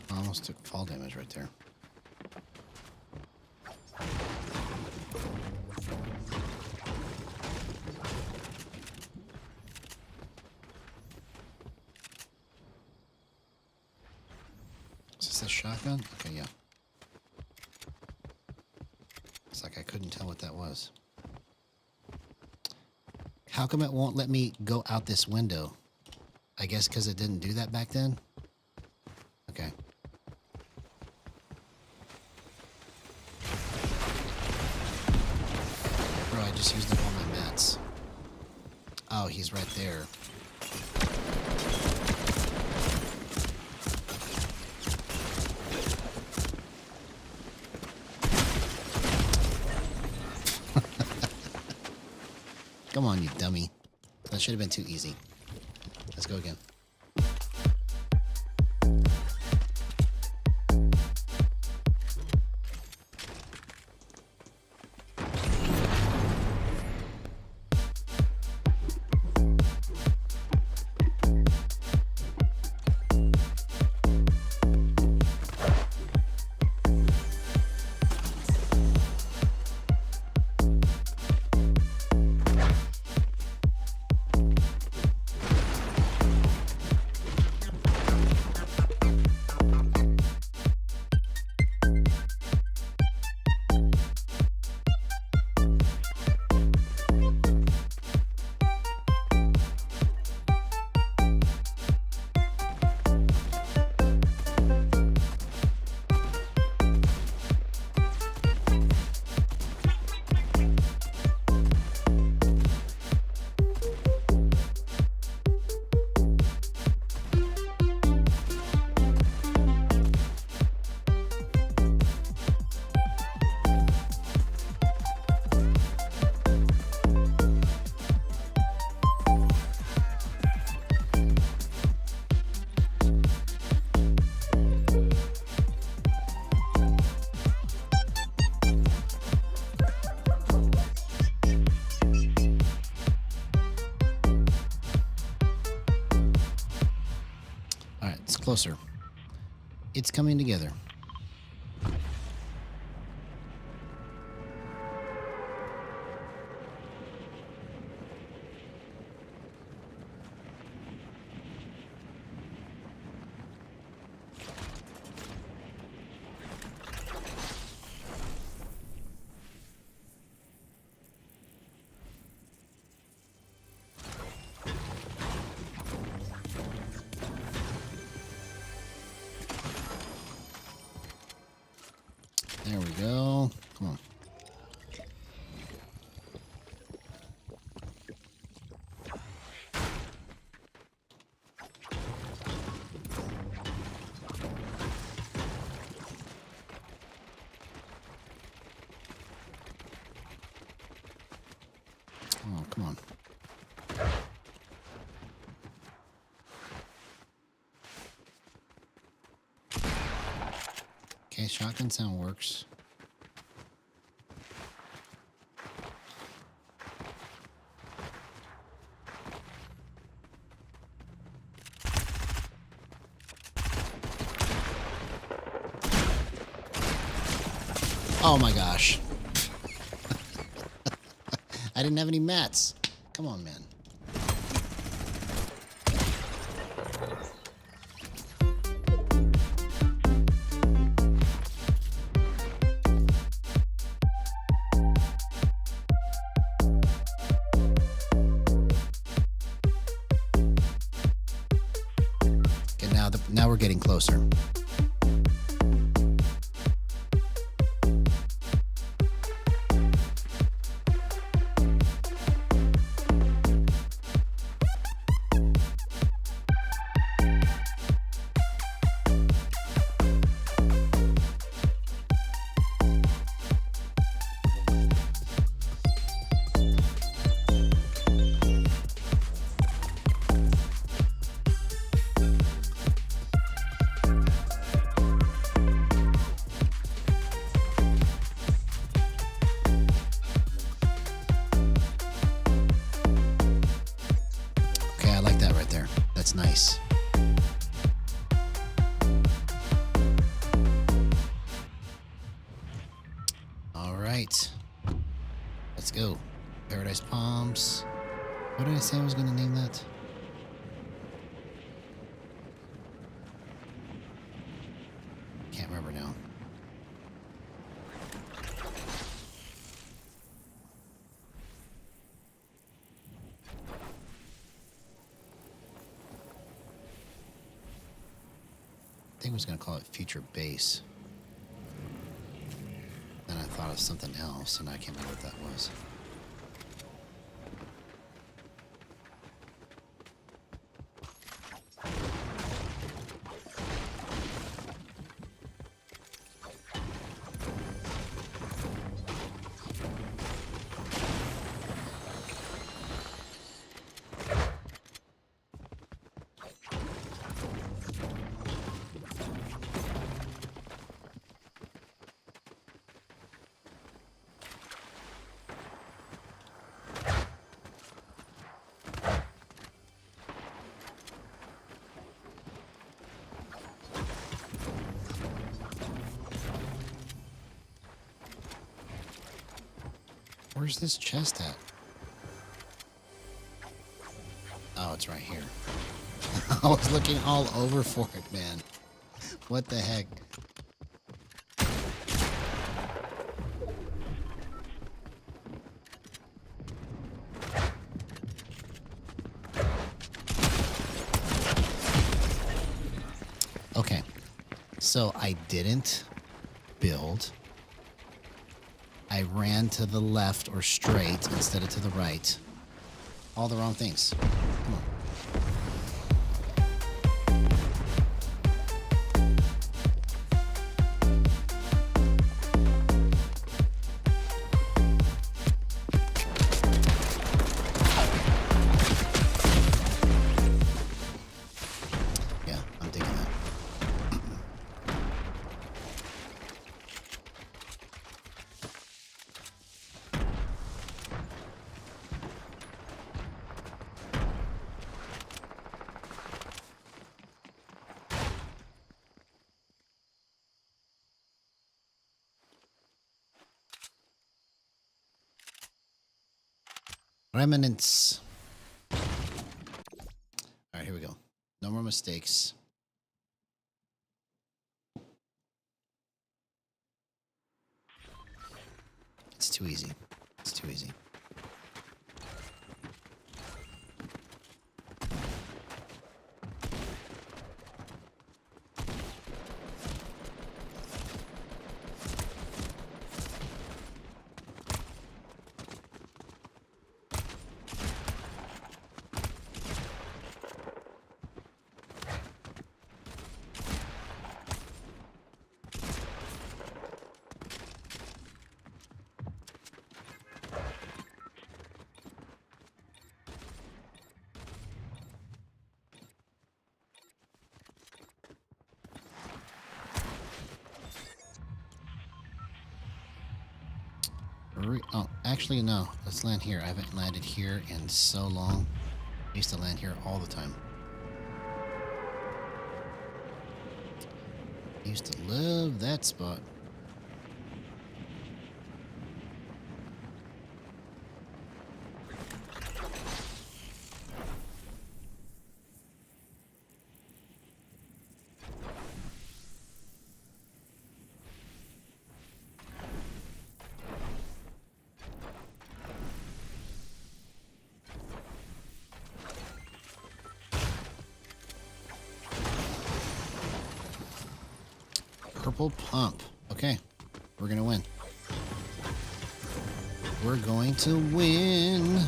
Almost took fall damage right there. Is this a shotgun? Okay, yeah. It's like I couldn't tell what that was. How come it won't let me go out this window? I guess because it didn't do that back then? Okay. Bro, I just used up all my mats. Oh, he's right there. Come on, you dummy. That should have been too easy. Let's go again. Closer. It's coming together. Okay, shotgun sound works. Oh my gosh. I didn't have any mats. Come on, man. Okay, now we're getting closer. That's nice. All right. Let's go. Paradise Palms. What did I say I was going to name that? Can't remember now. I think I was going to call it Future Base. Then I thought of something else, and I can't remember what that was. Where's this chest at? Oh, it's right here. I was looking all over for it, man. What the heck? Okay, so I didn't build. I ran to the left or straight instead of to the right. All the wrong things. Come on. Yeah, I'm digging that. Remnants. All right, here we go. No more mistakes. It's too easy. It's too easy. Oh, actually, no. Let's land here. I haven't landed here in so long. I used to land here all the time. I used to love that spot. Purple pump. Okay, we're gonna win. We're going to win.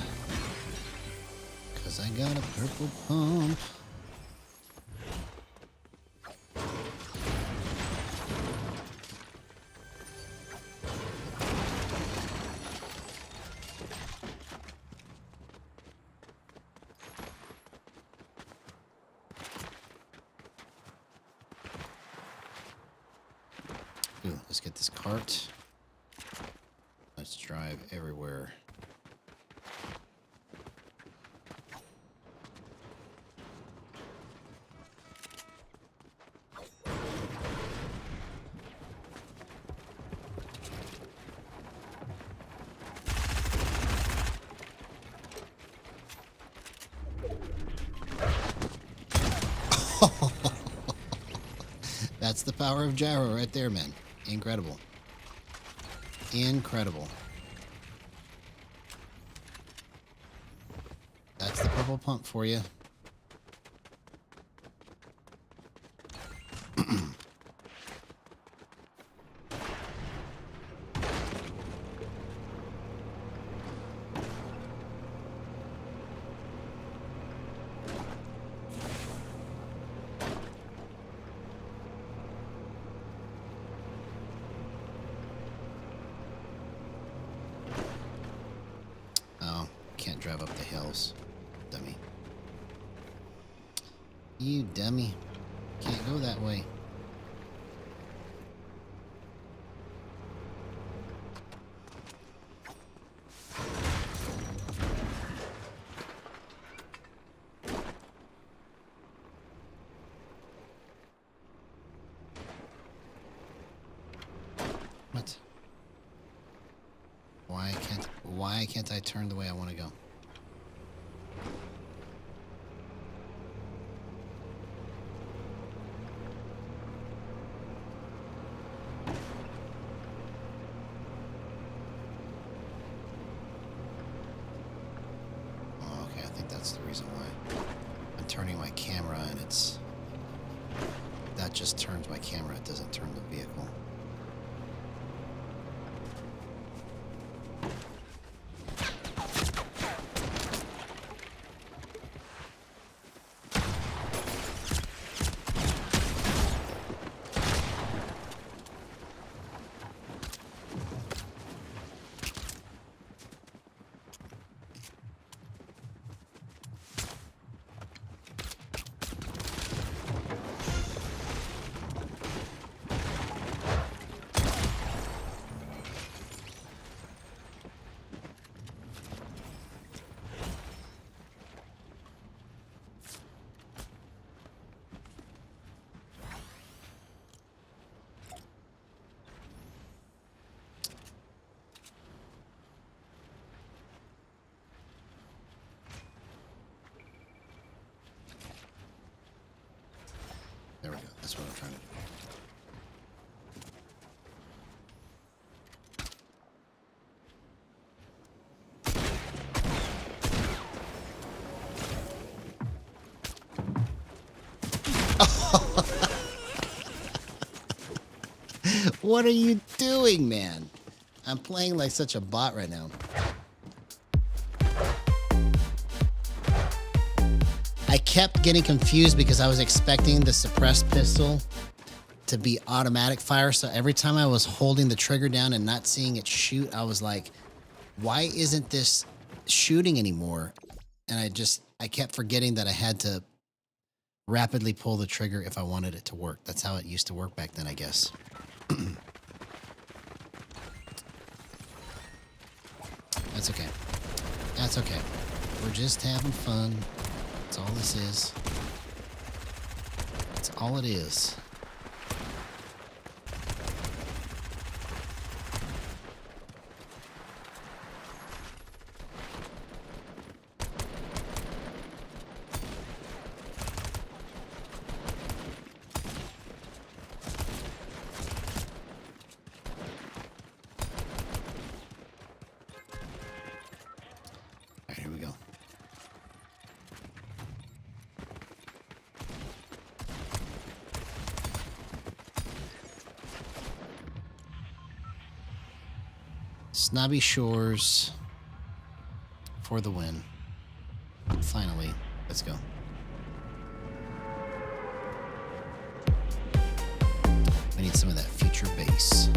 Because I got a purple pump. Ooh, let's get this cart. Let's drive everywhere. That's the power of Gyro right there, man. Incredible. Incredible. That's the purple pump for you. Oh, can't drive up the hills. Dummy. You dummy. Can't go that way. What? Why can't I turn the way I want to go? Oh, okay, I think that's the reason why. I'm turning my camera and that just turns my camera, it doesn't turn the vehicle. There we go. That's what I'm trying to do. What are you doing, man? I'm playing like such a bot right now. I kept getting confused because I was expecting the suppressed pistol to be automatic fire. So every time I was holding the trigger down and not seeing it shoot, I was like, why isn't this shooting anymore? And I kept forgetting that I had to rapidly pull the trigger if I wanted it to work. That's how it used to work back then, I guess. That's okay. We're just having fun. That's all this is. That's all it is. Here we go. Snobby Shores for the win. Finally, let's go. We need some of that future bass.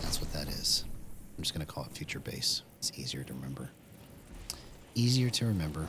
That's what that is. I'm just going to call it future bass. It's easier to remember. Easier to remember.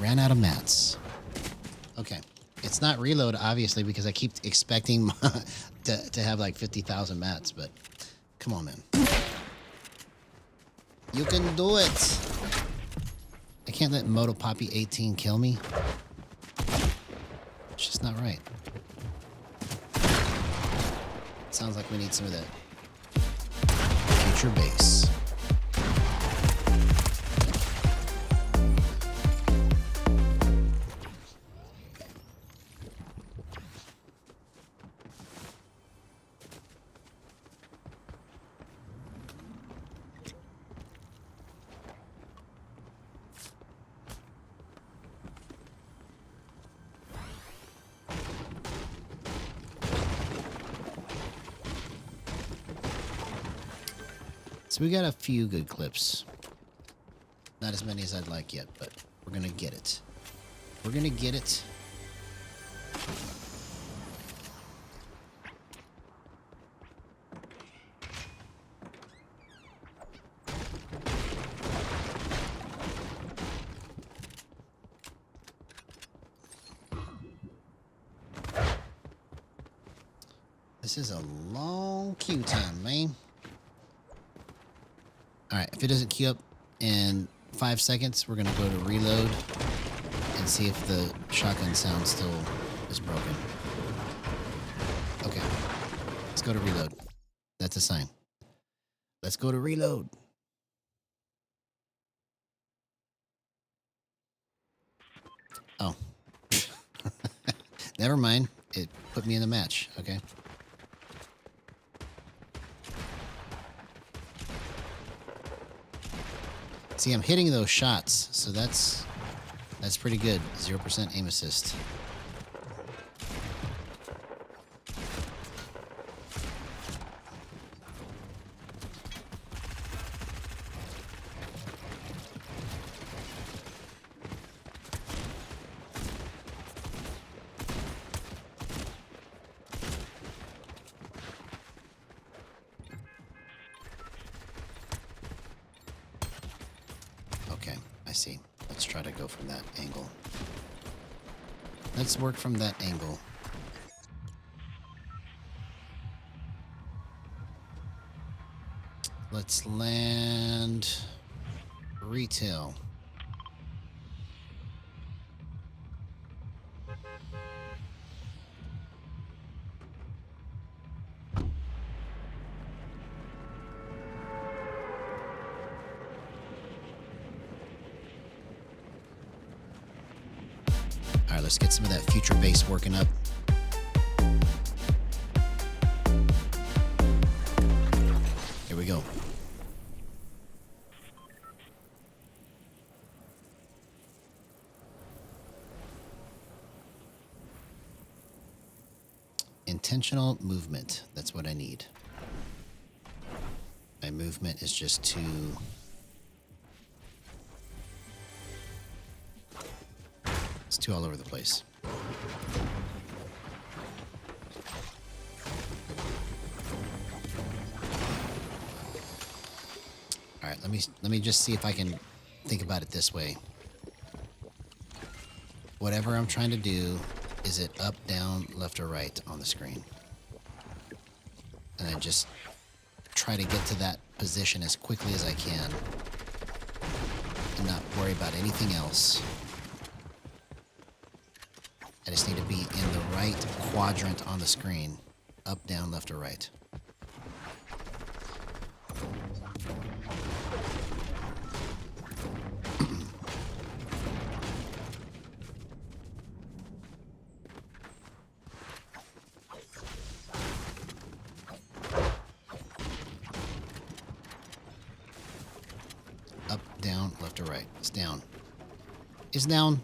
Ran out of mats. Okay. It's not reload, obviously, because I keep expecting to have like 50,000 mats, but come on, man. You can do it. I can't let Moto Poppy 18 kill me. It's just not right. Sounds like we need some of that future bass. So we got a few good clips. Not as many as I'd like yet, but we're gonna get it. We're gonna get it. This is a long queue time, man. Alright, if it doesn't queue up in 5 seconds, we're going to go to reload and see if the shotgun sound still is broken. Okay, let's go to reload. That's a sign. Let's go to reload. Oh. Never mind. It put me in the match. Okay. See, I'm hitting those shots, so that's pretty good. 0% aim assist. Okay, I see. Let's try to go from that angle. Let's work from that angle. Let's land retail. All right, let's get some of that future base working up. Here we go. Intentional movement. That's what I need. My movement is just to it's too all over the place. All right, let me just see if I can think about it this way. Whatever I'm trying to do, is it up, down, left, or right on the screen? And I just try to get to that position as quickly as I can and not worry about anything else. I just need to be in the right quadrant on the screen. Up, down, left, or right. Up, down, left, or right. It's down. It's down.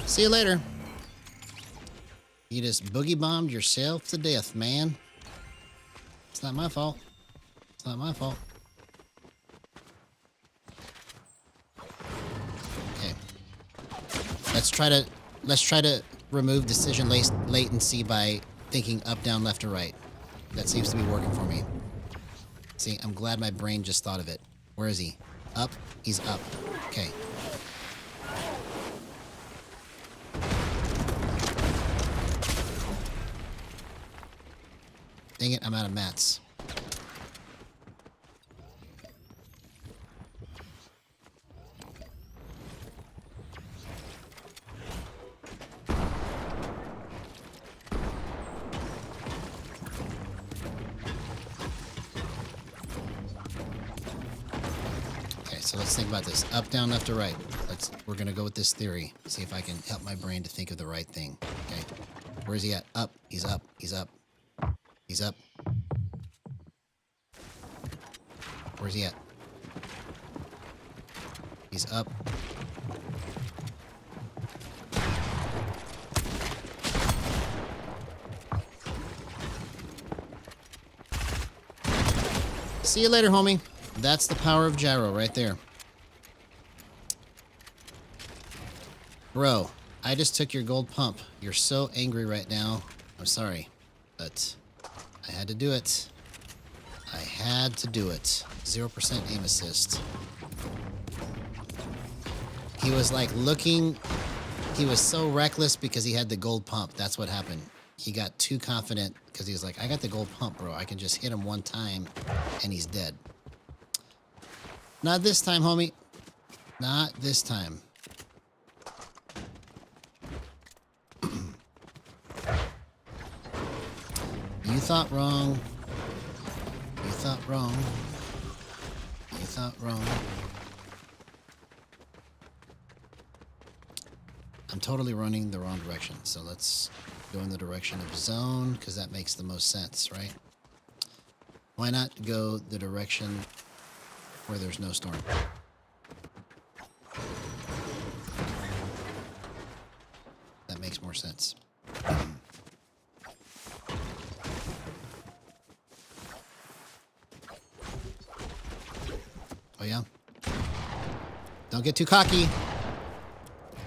See you later. You just boogie bombed yourself to death, man. It's not my fault. It's not my fault. Okay. Let's try to remove decision latency by thinking up, down, left, or right. That seems to be working for me. See, I'm glad my brain just thought of it. Where is he? Up? He's up. Okay. Dang it, I'm out of mats. Okay, so let's think about this. Up, down, left, or right. We're gonna go with this theory. See if I can help my brain to think of the right thing. Okay. Where's he at? Up. He's up. He's up. He's up. Where's he at? He's up. See you later, homie. That's the power of Gyro right there. Bro, I just took your gold pump. You're so angry right now. I'm sorry, but I had to do it. I had to do it. 0% aim assist. He was like looking... He was so reckless because he had the gold pump. That's what happened. He got too confident because he was like, I got the gold pump, bro. I can just hit him one time and he's dead. Not this time, homie. Not this time. You thought wrong. You thought wrong. You thought wrong. I'm totally running the wrong direction. So let's go in the direction of zone because that makes the most sense, right? Why not go the direction where there's no storm? That makes more sense. Oh yeah? Don't get too cocky.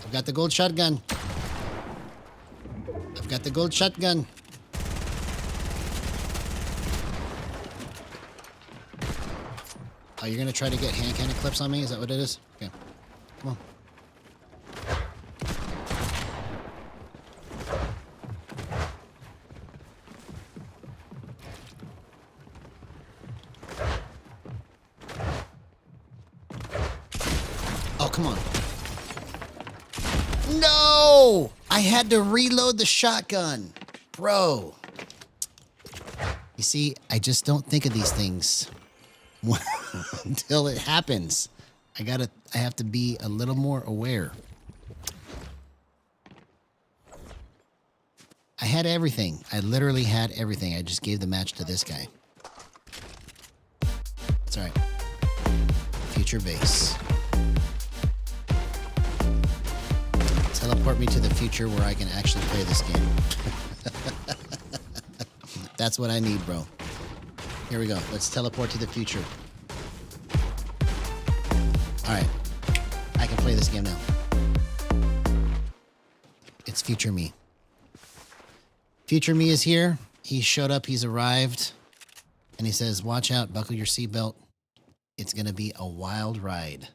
I've got the gold shotgun. I've got the gold shotgun. Oh, you're gonna try to get hand cannon clips on me? Is that what it is? Okay. Come on. Oh, come on. No! I had to reload the shotgun. Bro. You see, I just don't think of these things until it happens. I have to be a little more aware. I had everything. I literally had everything. I just gave the match to this guy. It's all right. Future base. Teleport me to the future where I can actually play this game. That's what I need, bro. Here we go. Let's teleport to the future. All right. I can play this game now. It's future me. Future me is here. He showed up. He's arrived. And he says, watch out. Buckle your seatbelt. It's going to be a wild ride.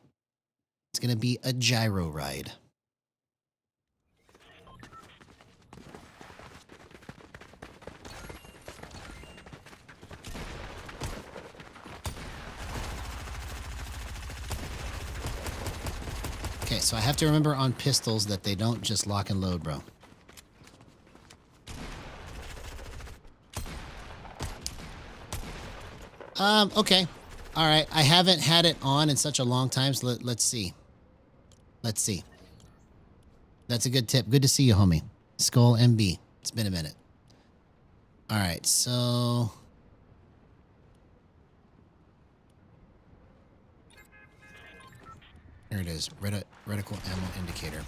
It's going to be a gyro ride. Okay, so I have to remember on pistols that they don't just lock and load, bro. Okay. All right. I haven't had it on in such a long time, so let's see. Let's see. That's a good tip. Good to see you, homie. Skull MB. It's been a minute. All right, so... Here it is. Reticle ammo indicator.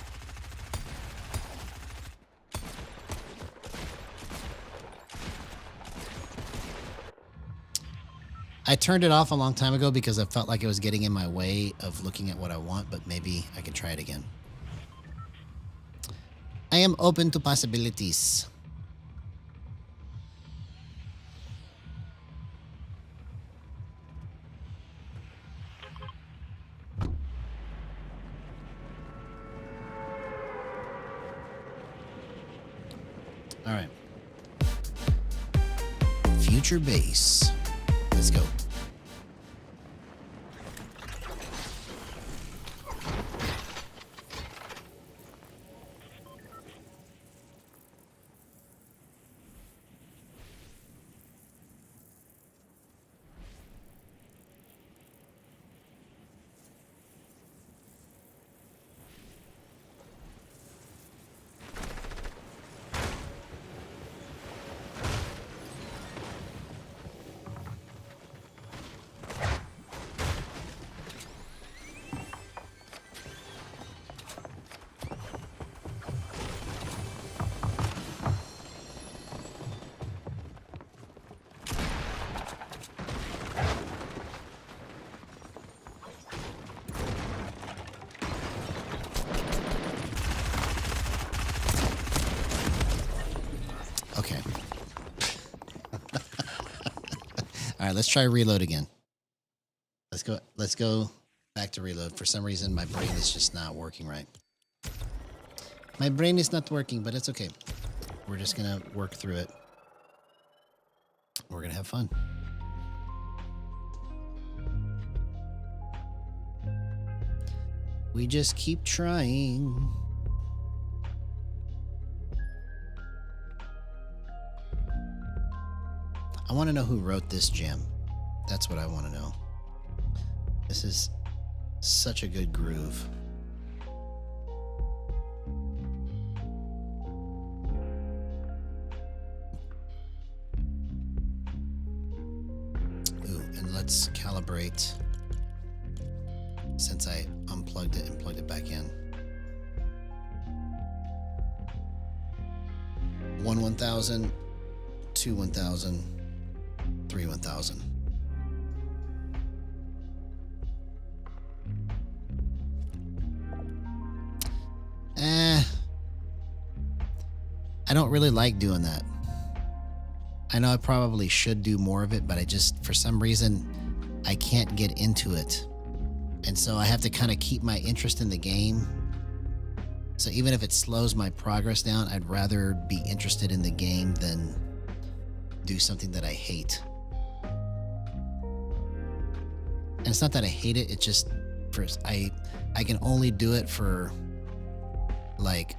I turned it off a long time ago because I felt like it was getting in my way of looking at what I want, but maybe I could try it again. I am open to possibilities. All right. Future base. Let's go. Okay. All right, let's try reload again. Let's go back to reload. For some reason, my brain is just not working right. My brain is not working, but it's okay. We're just going to work through it. We're going to have fun. We just keep trying. I want to know who wrote this gem. That's what I want to know. This is such a good groove. Ooh, and let's calibrate since I unplugged it and plugged it back in. 1,000, 2 1,000, 3 1,000. I don't really like doing that. I know I probably should do more of it, but I just, for some reason, I can't get into it. And so I have to kind of keep my interest in the game. So even if it slows my progress down, I'd rather be interested in the game than do something that I hate. And it's not that I hate it, it's just I can only do it for like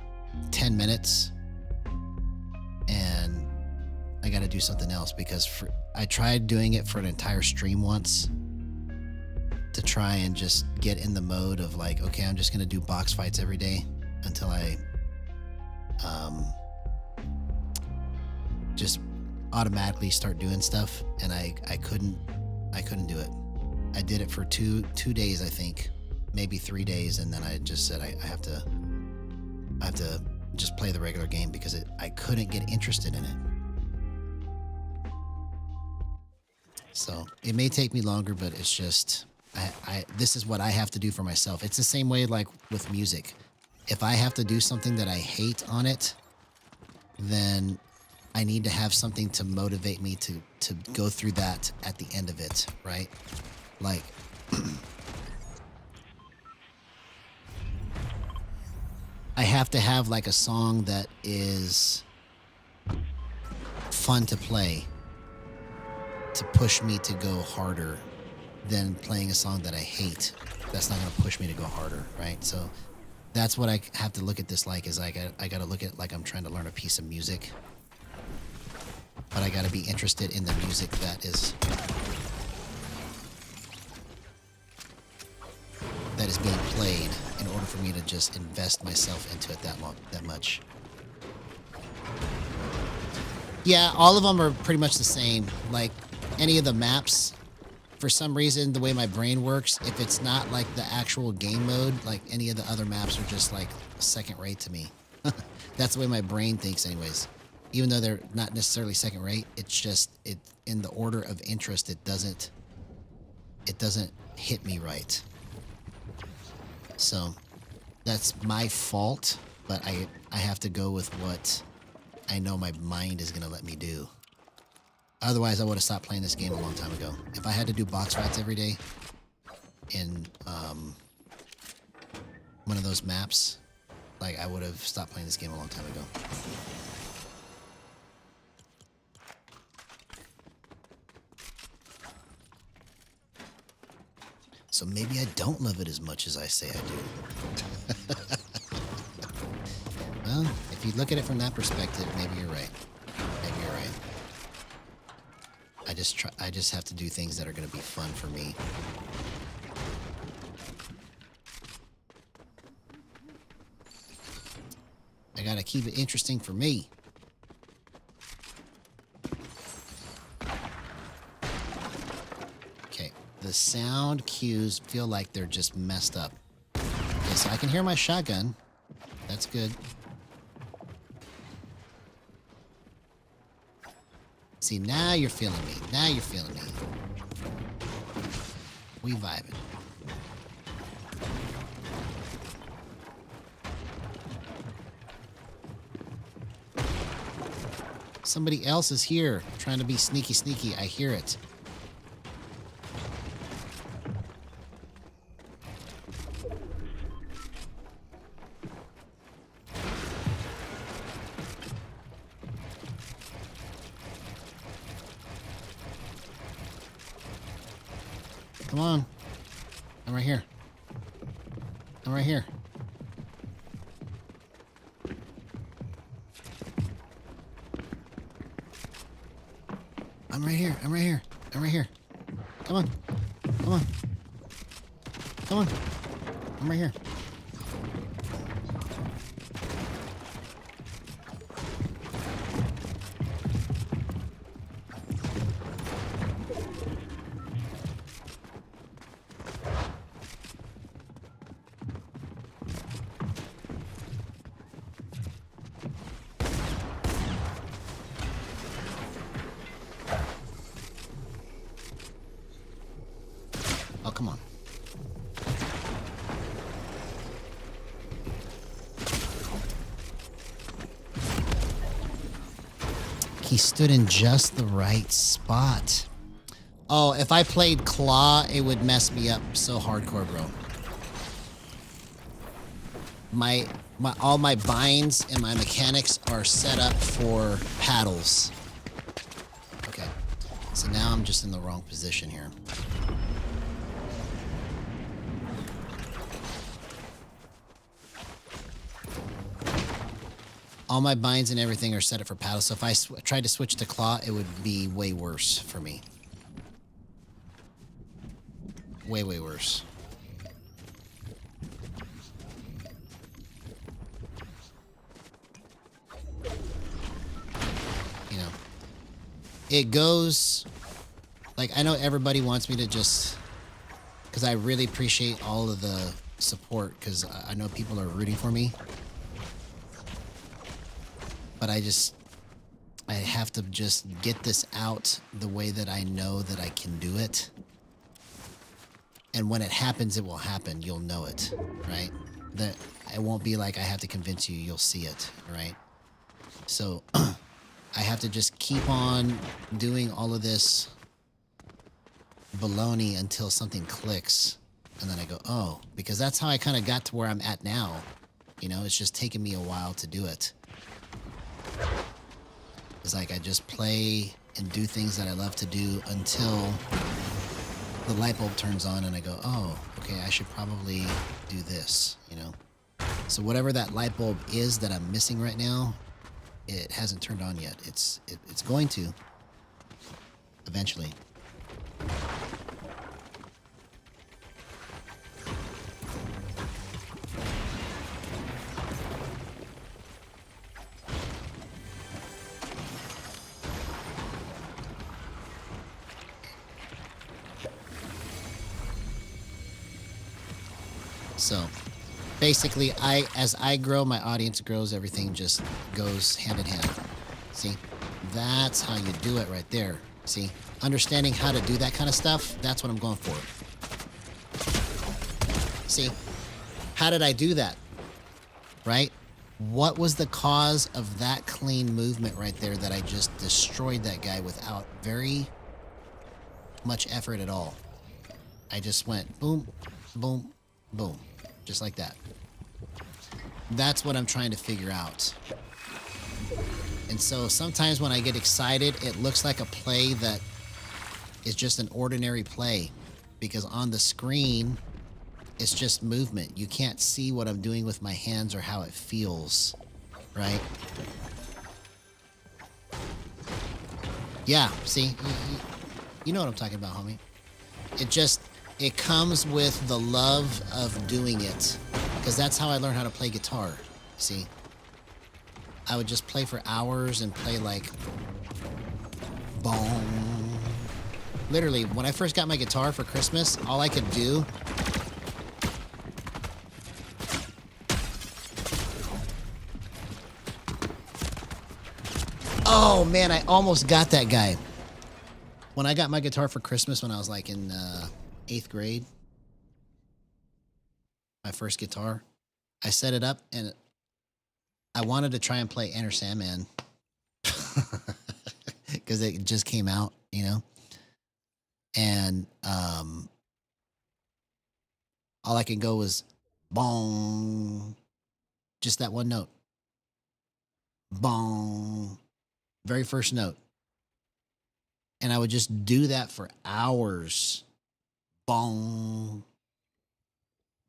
10 minutes and I got to do something else because I tried doing it for an entire stream once to try and just get in the mode of like, okay, I'm just going to do box fights every day until I just automatically start doing stuff, and I couldn't do it. I did it for two days, I think, maybe 3 days, and then I just said I have to just play the regular game because I couldn't get interested in it. So it may take me longer, but it's just this is what I have to do for myself. It's the same way like with music. If I have to do something that I hate on it, then I need to have something to motivate me to go through that at the end of it, right? Like I have to have like a song that is fun to play to push me to go harder than playing a song that I hate. That's not going to push me to go harder, right? So that's what I have to look at this like, is I got to look at like I'm trying to learn a piece of music, but I got to be interested in the music that is being played in order for me to just invest myself into it that much. Yeah, all of them are pretty much the same. Like any of the maps, for some reason, the way my brain works, if it's not like the actual game mode, like any of the other maps are just like second rate to me. That's the way my brain thinks anyways. Even though they're not necessarily second rate, it's just in the order of interest, it doesn't hit me right. So that's my fault, but I have to go with what I know my mind is going to let me do. Otherwise, I would have stopped playing this game a long time ago. If I had to do box fights every day in one of those maps, like I would have stopped playing this game a long time ago. So maybe I don't love it as much as I say I do. Well, if you look at it from that perspective, maybe you're right. Maybe you're right. I just have to do things that are going to be fun for me. I got to keep it interesting for me. Okay, the sound cues feel like they're just messed up. Okay, so I can hear my shotgun. That's good. See, now you're feeling me. Now you're feeling me. We vibing. Somebody else is here trying to be sneaky sneaky. I hear it. Come on. I'm right here. I'm right here. I'm right here. I'm right here. I'm right here. Come on. Come on. Come on. I'm right here. Oh, come on. He stood in just the right spot. Oh, if I played claw, it would mess me up so hardcore, bro. All my binds and my mechanics are set up for paddles. Okay. So now I'm just in the wrong position here. All my binds and everything are set up for paddles. So if I tried to switch to claw, it would be way worse for me. Way, way worse. You know, it goes like, I know everybody wants me to just, because I really appreciate all of the support, because I know people are rooting for me. But I have to just get this out the way that I know that I can do it. And when it happens, it will happen. You'll know it, right? That it won't be like I have to convince you. You'll see it, right? So I have to just keep on doing all of this baloney until something clicks. And then I go, oh, because that's how I kind of got to where I'm at now. You know, it's just taken me a while to do it. It's like I just play and do things that I love to do until the light bulb turns on and I go, oh, okay, I should probably do this, you know? So whatever that light bulb is that I'm missing right now, it hasn't turned on yet. It's going to eventually. So basically, as I grow, my audience grows, everything just goes hand in hand. See, that's how you do it right there. See, understanding how to do that kind of stuff, that's what I'm going for. See, how did I do that? Right? What was the cause of that clean movement right there that I just destroyed that guy without very much effort at all? I just went boom, boom, boom, just like that. That's what I'm trying to figure out. And so sometimes when I get excited, it looks like a play that is just an ordinary play, because on the screen, it's just movement. You can't see what I'm doing with my hands or how it feels, right? Yeah, see? You know what I'm talking about, homie. It comes with the love of doing it, because that's how I learned how to play guitar, see? I would just play for hours and play like, boom. Literally, when I first got my guitar for Christmas, all I could do oh man, I almost got that guy. When I got my guitar for Christmas when I was like in 8th grade, my first guitar, I set it up and I wanted to try and play Enter Sandman because it just came out, you know? And all I could go was bong, just that one note. Bong, very first note. And I would just do that for hours. Bong,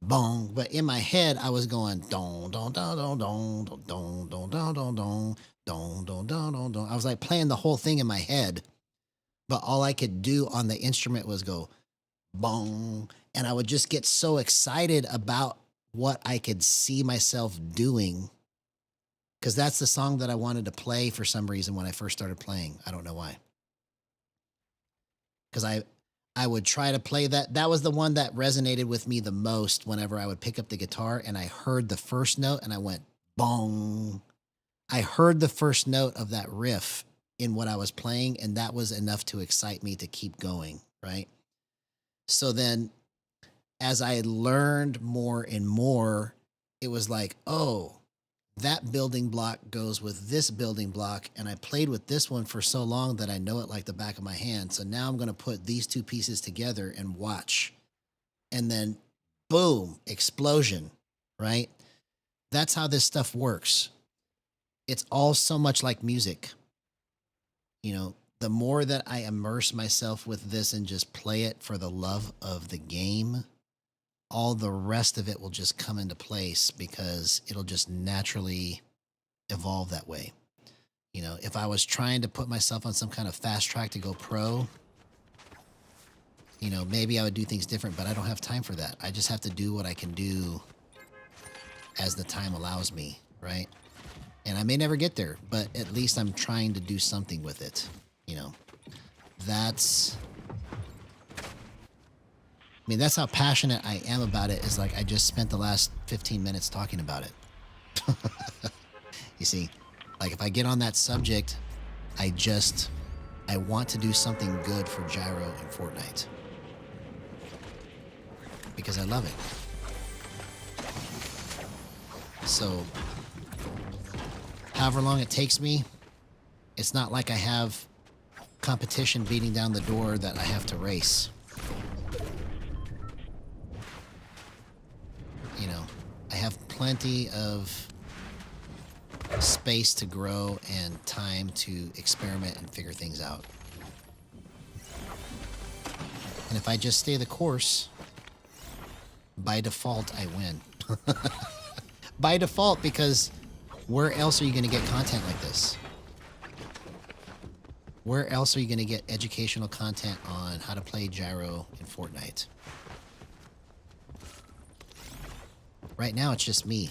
bong. But in my head, I was going don don don don don don don don don don don don don don don. I was like playing the whole thing in my head, but all I could do on the instrument was go bong, and I would just get so excited about what I could see myself doing, because that's the song that I wanted to play for some reason when I first started playing. I don't know why. Because I would try to play that. That was the one that resonated with me the most whenever I would pick up the guitar and I heard the first note and I went bong. I heard the first note of that riff in what I was playing, and that was enough to excite me to keep going, right? So then as I learned more and more, it was like, oh, that building block goes with this building block, and I played with this one for so long that I know it like the back of my hand. So now I'm going to put these two pieces together and watch. And then boom, explosion, right? That's how this stuff works. It's all so much like music. You know, the more that I immerse myself with this and just play it for the love of the game, all the rest of it will just come into place because it'll just naturally evolve that way. You know, if I was trying to put myself on some kind of fast track to go pro, you know, maybe I would do things different, but I don't have time for that. I just have to do what I can do as the time allows me, right? And I may never get there, but at least I'm trying to do something with it. You know, that's how passionate I am about it. Is like I just spent the last 15 minutes talking about it. You see, like if I get on that subject, I want to do something good for Gyro in Fortnite. Because I love it. So, however long it takes me, it's not like I have competition beating down the door that I have to race. You know, I have plenty of space to grow and time to experiment and figure things out. And if I just stay the course, by default, I win. By default, because where else are you going to get content like this? Where else are you going to get educational content on how to play Gyro in Fortnite? Right now, it's just me.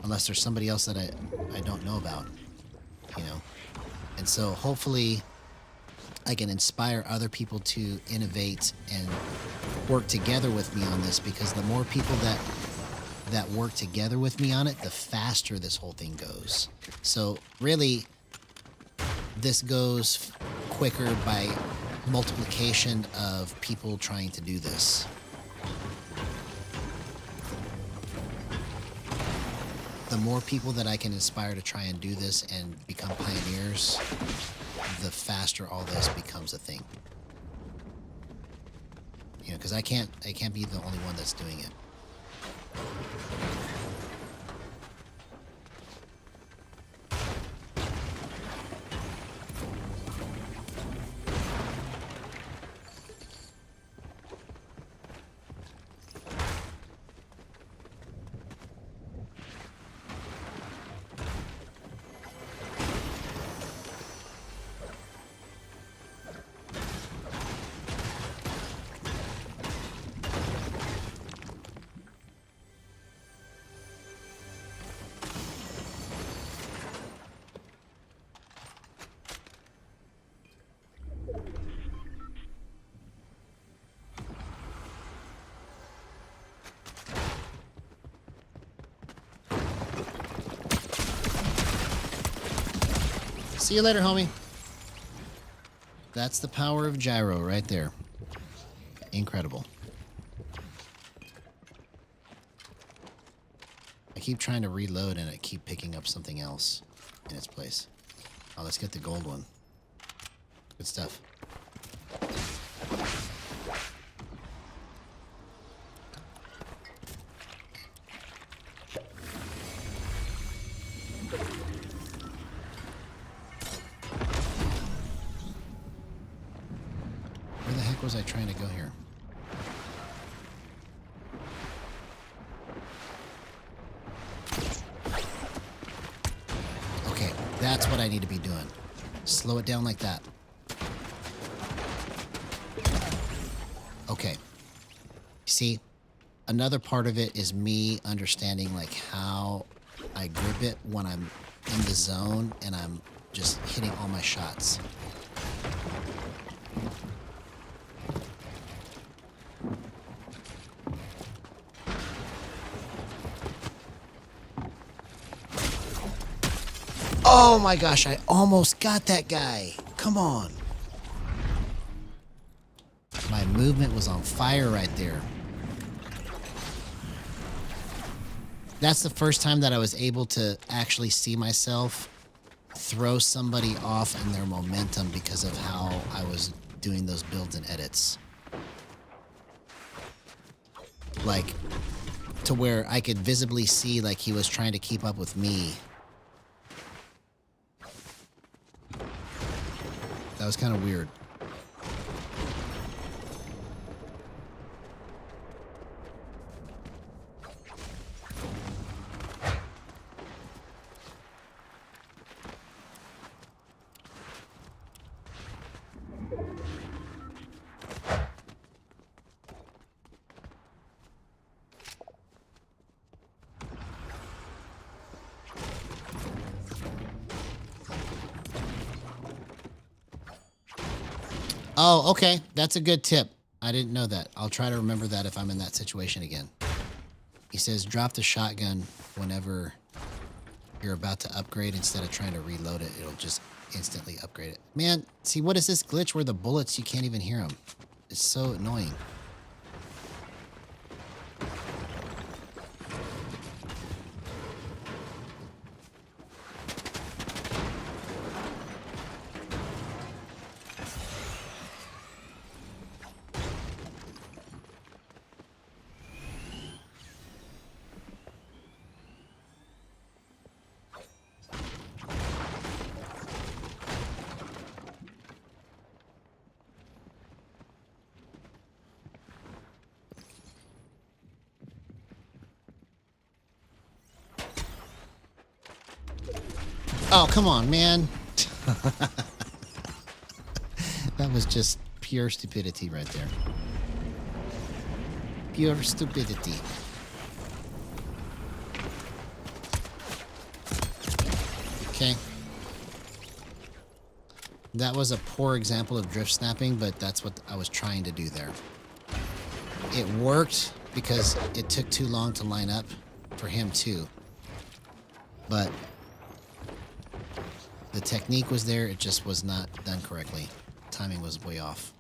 Unless there's somebody else that I don't know about, you know? And so hopefully I can inspire other people to innovate and work together with me on this, because the more people that work together with me on it, the faster this whole thing goes. So really, this goes quicker by multiplication of people trying to do this. The more people that I can inspire to try and do this and become pioneers, the faster all this becomes a thing. You know, because I can't be the only one that's doing it. See you later, homie. That's the power of Gyro right there. Incredible. I keep trying to reload and I keep picking up something else in its place. Oh, let's get the gold one. Good stuff. Where the heck was I trying to go here? Okay, that's what I need to be doing. Slow it down like that. Okay. See, another part of it is me understanding like how I grip it when I'm in the zone and I'm just hitting all my shots. Oh my gosh, I almost got that guy. Come on. My movement was on fire right there. That's the first time that I was able to actually see myself throw somebody off in their momentum because of how I was doing those builds and edits. Like, to where I could visibly see like he was trying to keep up with me. That was kind of weird. Oh, okay. That's a good tip. I didn't know that. I'll try to remember that if I'm in that situation again. He says drop the shotgun whenever you're about to upgrade instead of trying to reload it. It'll just instantly upgrade it. Man, see, what is this glitch where the bullets, you can't even hear them? It's so annoying. Oh, come on, man. That was just pure stupidity right there. Pure stupidity. Okay. That was a poor example of drift snapping, but that's what I was trying to do there. It worked because it took too long to line up for him too. But the technique was there, it just was not done correctly. Timing was way off.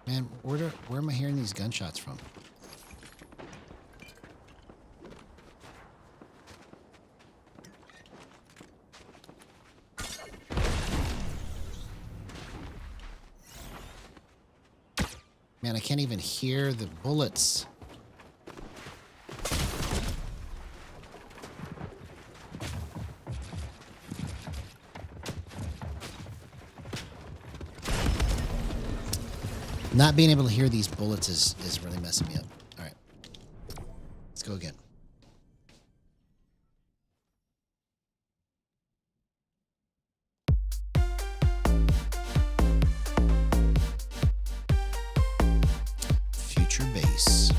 Man, where am I hearing these gunshots from? Man, I can't even hear the bullets. Not being able to hear these bullets is really messing me up. All right. Let's go again. Future base.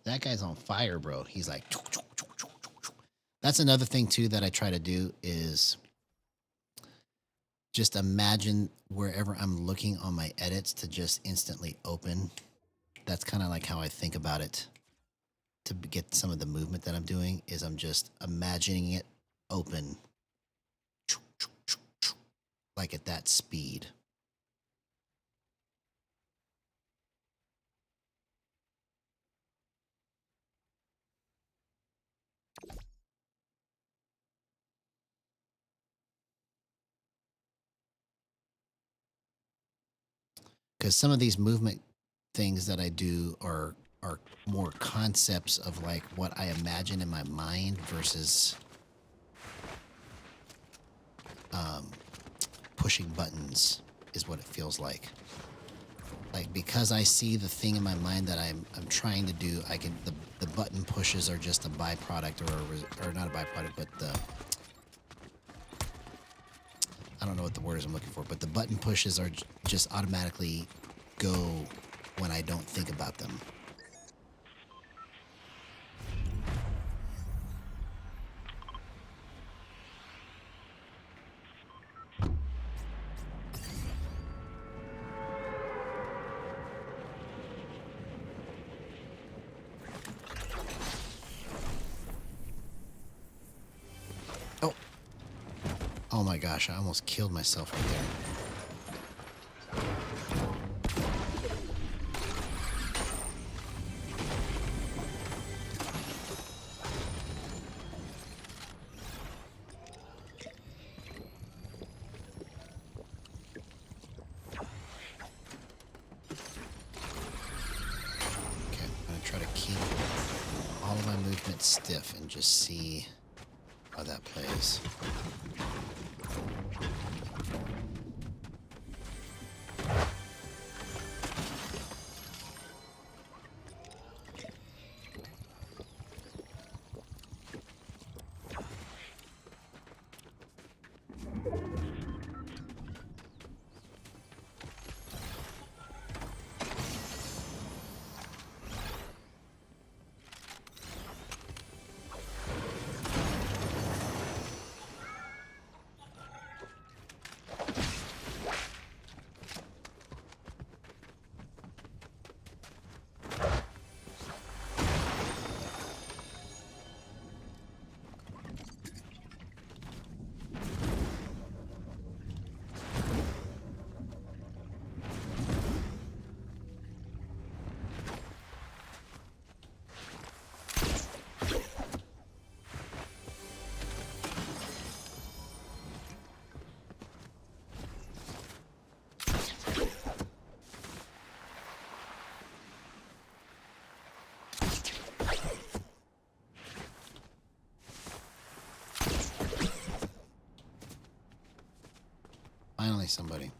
That guy's on fire, bro. He's like... That's another thing, too, that I try to do is just imagine wherever I'm looking on my edits to just instantly open. That's kind of like how I think about it to get some of the movement that I'm doing is I'm just imagining it open like at that speed. Because some of these movement things that I do are more concepts of like what I imagine in my mind versus pushing buttons is what it feels like. Like, because I see the thing in my mind that I'm trying to do, I can the button pushes are just a byproduct or not a byproduct, but I don't know what the word is I'm looking for, but the button pushes are just automatically go when I don't think about them. Oh my gosh, I almost killed myself right there. Okay, I'm gonna try to keep all of my movement stiff and just see how that plays. Finally, somebody.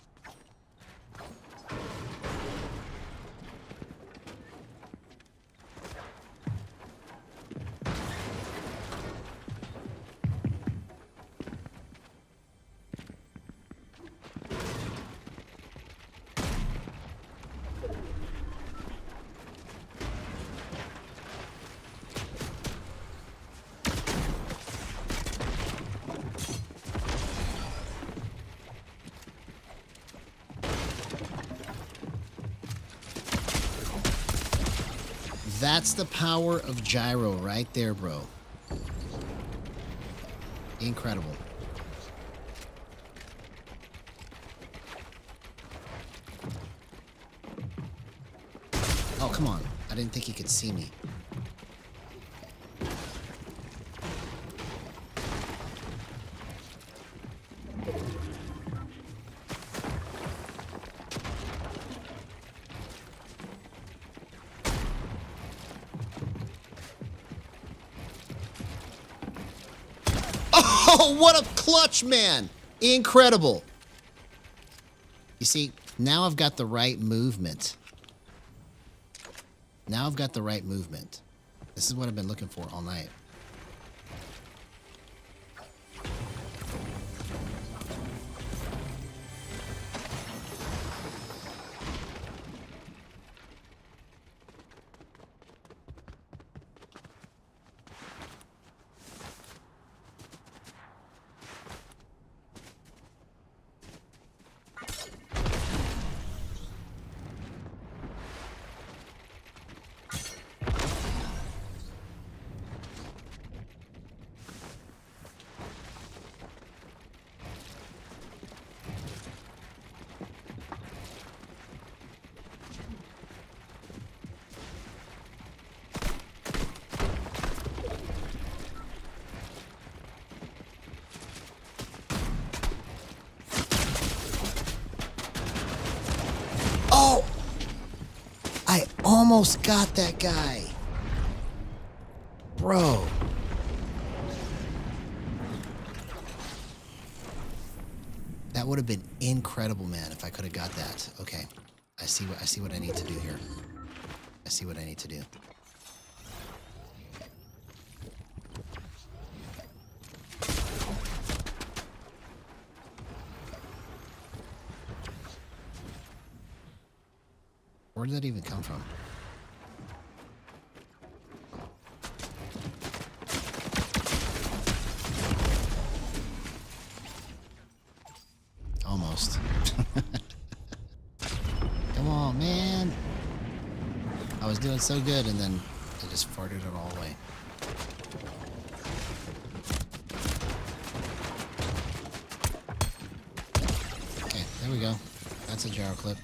That's the power of gyro right there, bro. Incredible. Oh, come on. I didn't think he could see me. Oh, what a clutch, man. Incredible. You see, now I've got the right movement. Now I've got the right movement. This is what I've been looking for all night. Oh! I almost got that guy. Bro. That would have been incredible, man, if I could have got that. Okay. I see what I need to do here. I see what I need to do. Where did that even come from? Almost. Come on, man. I was doing so good and then I just farted it all away. Okay, there we go. That's a gyro clip.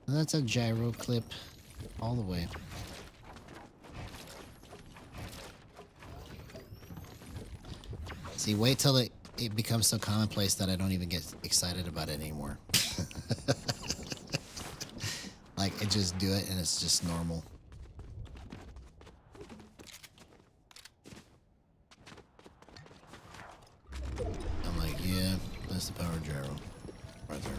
And that's a gyro clip all the way. See, wait till it becomes so commonplace that I don't even get excited about it anymore. Like, I just do it and it's just normal. I'm like, yeah, that's the power gyro right there.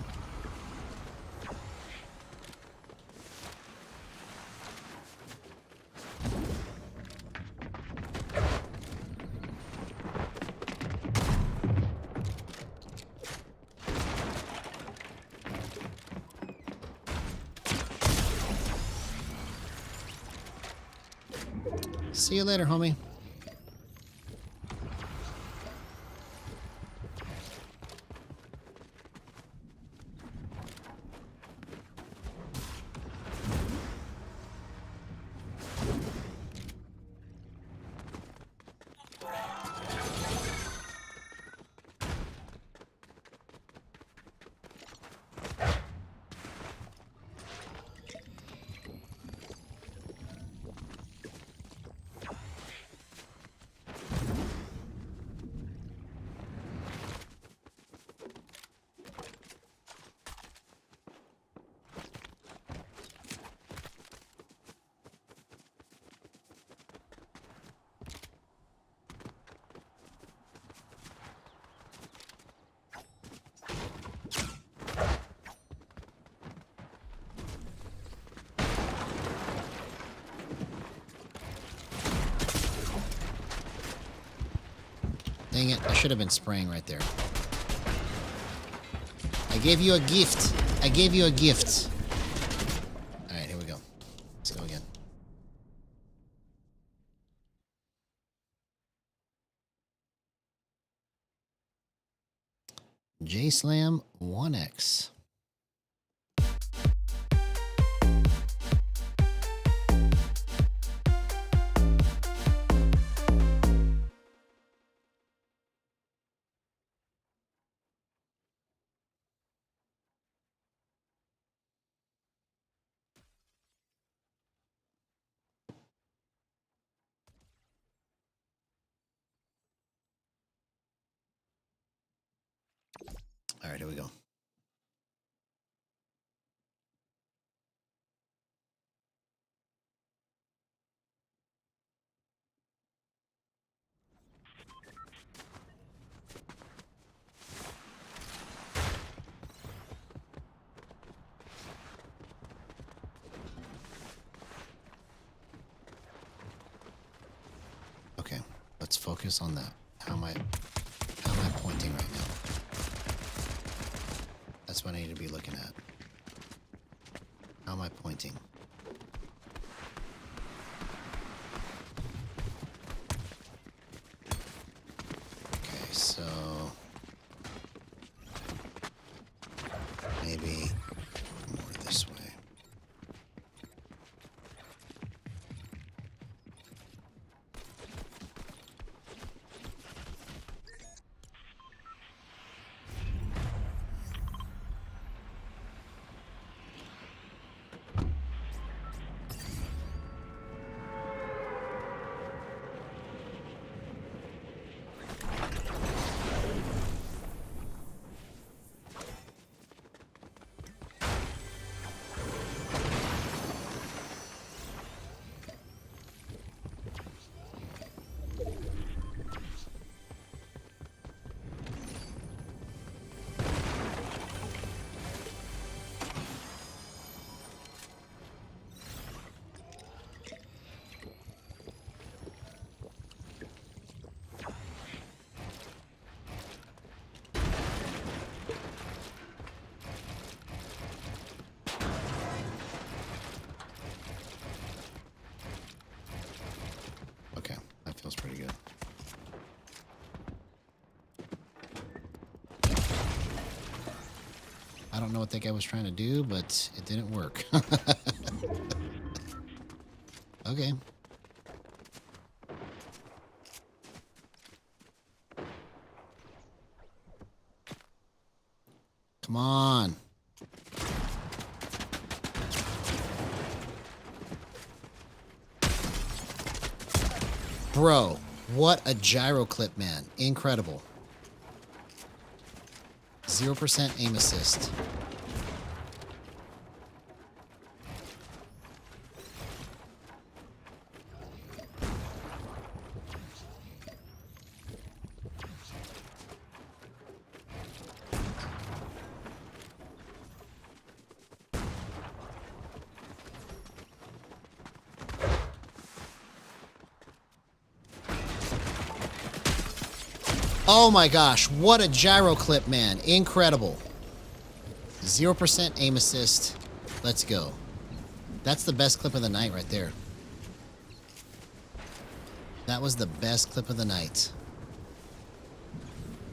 See you later, homie. Dang it, I should have been spraying right there. I gave you a gift. I gave you a gift. Alright, here we go. Let's go again. J-Slam 1X. All right, here we go. Okay, let's focus on that. How am I pointing right now? That's what I need to be looking at. How am I pointing? Okay, so maybe more this way. don't know what that guy was trying to do, but it didn't work. Okay. Come on. Bro, what a gyro clip, man. Incredible. 0% aim assist. Oh my gosh, what a gyro clip, man. Incredible. 0% aim assist. Let's go. That's the best clip of the night right there. That was the best clip of the night.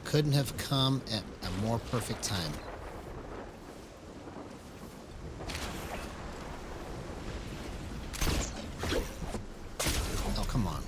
Couldn't have come at a more perfect time. Oh, come on.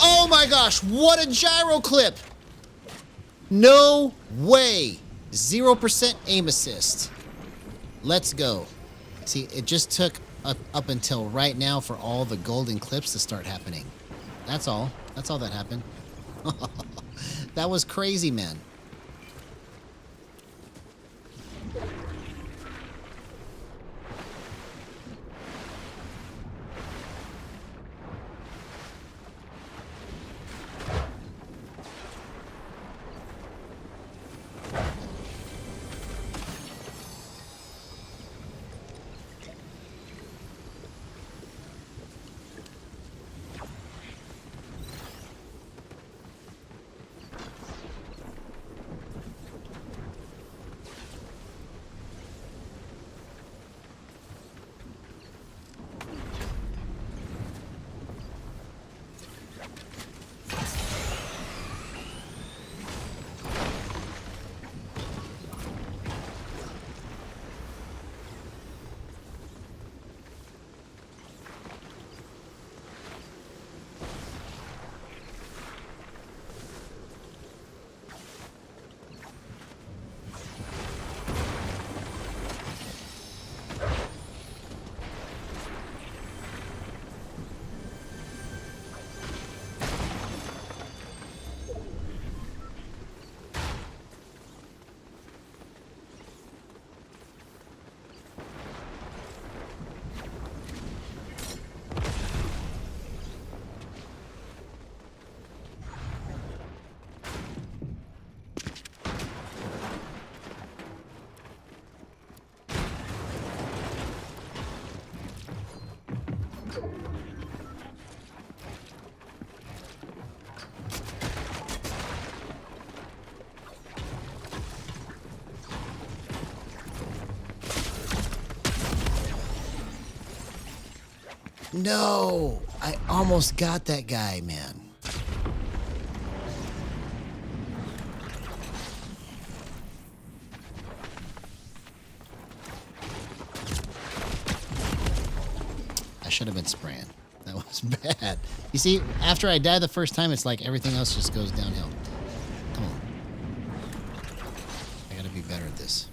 Oh my gosh, what a gyro clip! No way! 0% aim assist. Let's go. See, it just took up until right now for all the golden clips to start happening. That's all. That's all that happened. That was crazy, man. No, I almost got that guy, man. I should have been spraying. That was bad. You see, after I die the first time, it's like everything else just goes downhill. Come on. I gotta be better at this.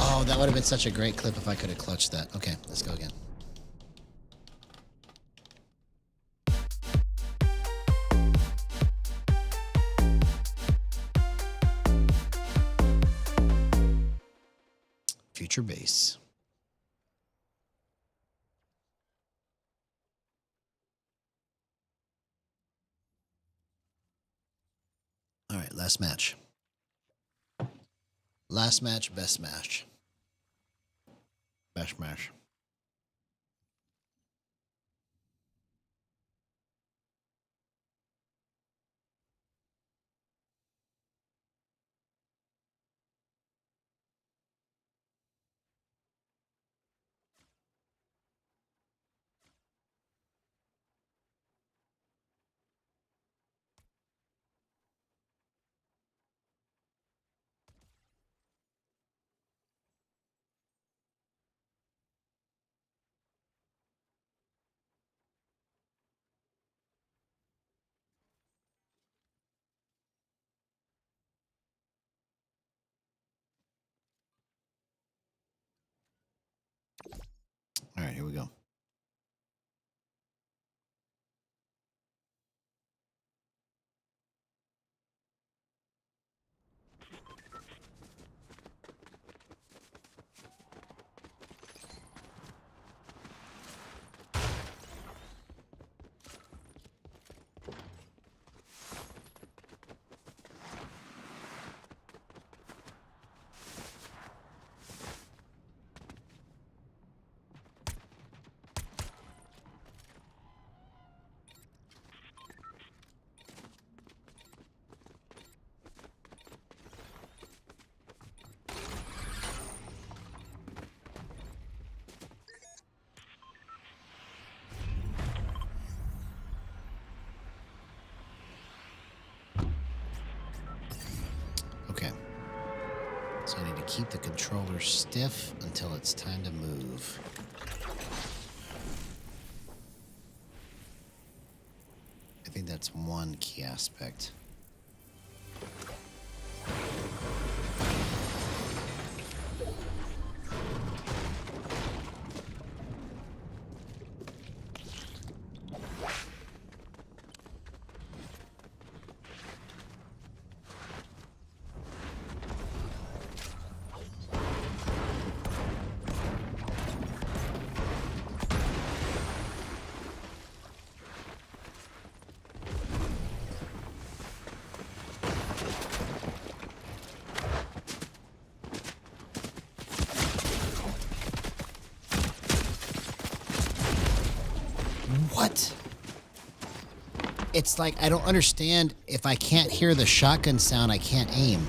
Oh, that would have been such a great clip if I could have clutched that. Okay, let's go again. Future at your base. All right, last match. Last match, best match. Best match. All right, here we go. Okay. So I need to keep the controller stiff until it's time to move. I think that's one key aspect. What? It's like I don't understand. If I can't hear the shotgun sound, I can't aim.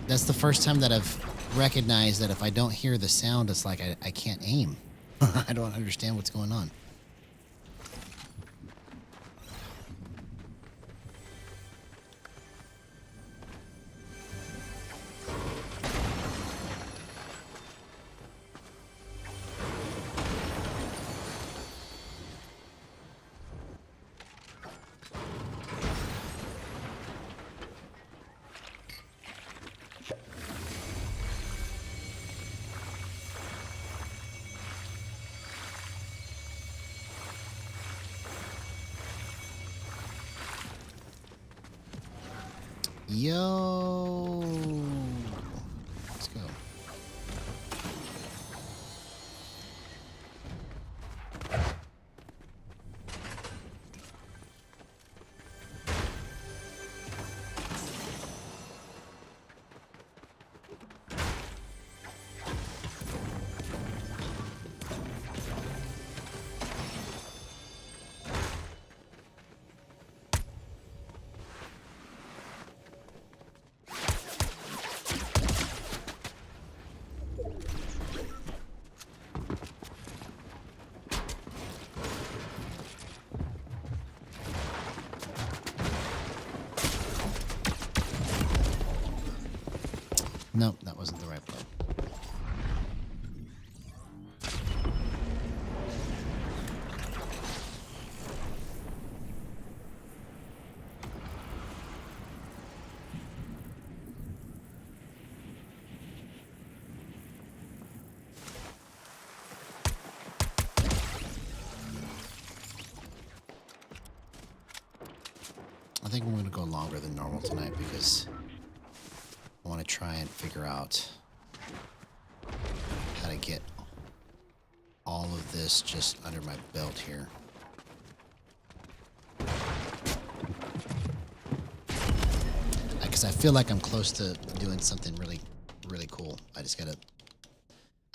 That's the first time that I've recognized that if I don't hear the sound, it's like I can't aim. I don't understand what's going on. Yo, let's go. No, that wasn't the right play. I think I'm going to go longer than normal tonight because I want to try and figure out how to get all of this just under my belt here. Because I feel like I'm close to doing something really, really cool.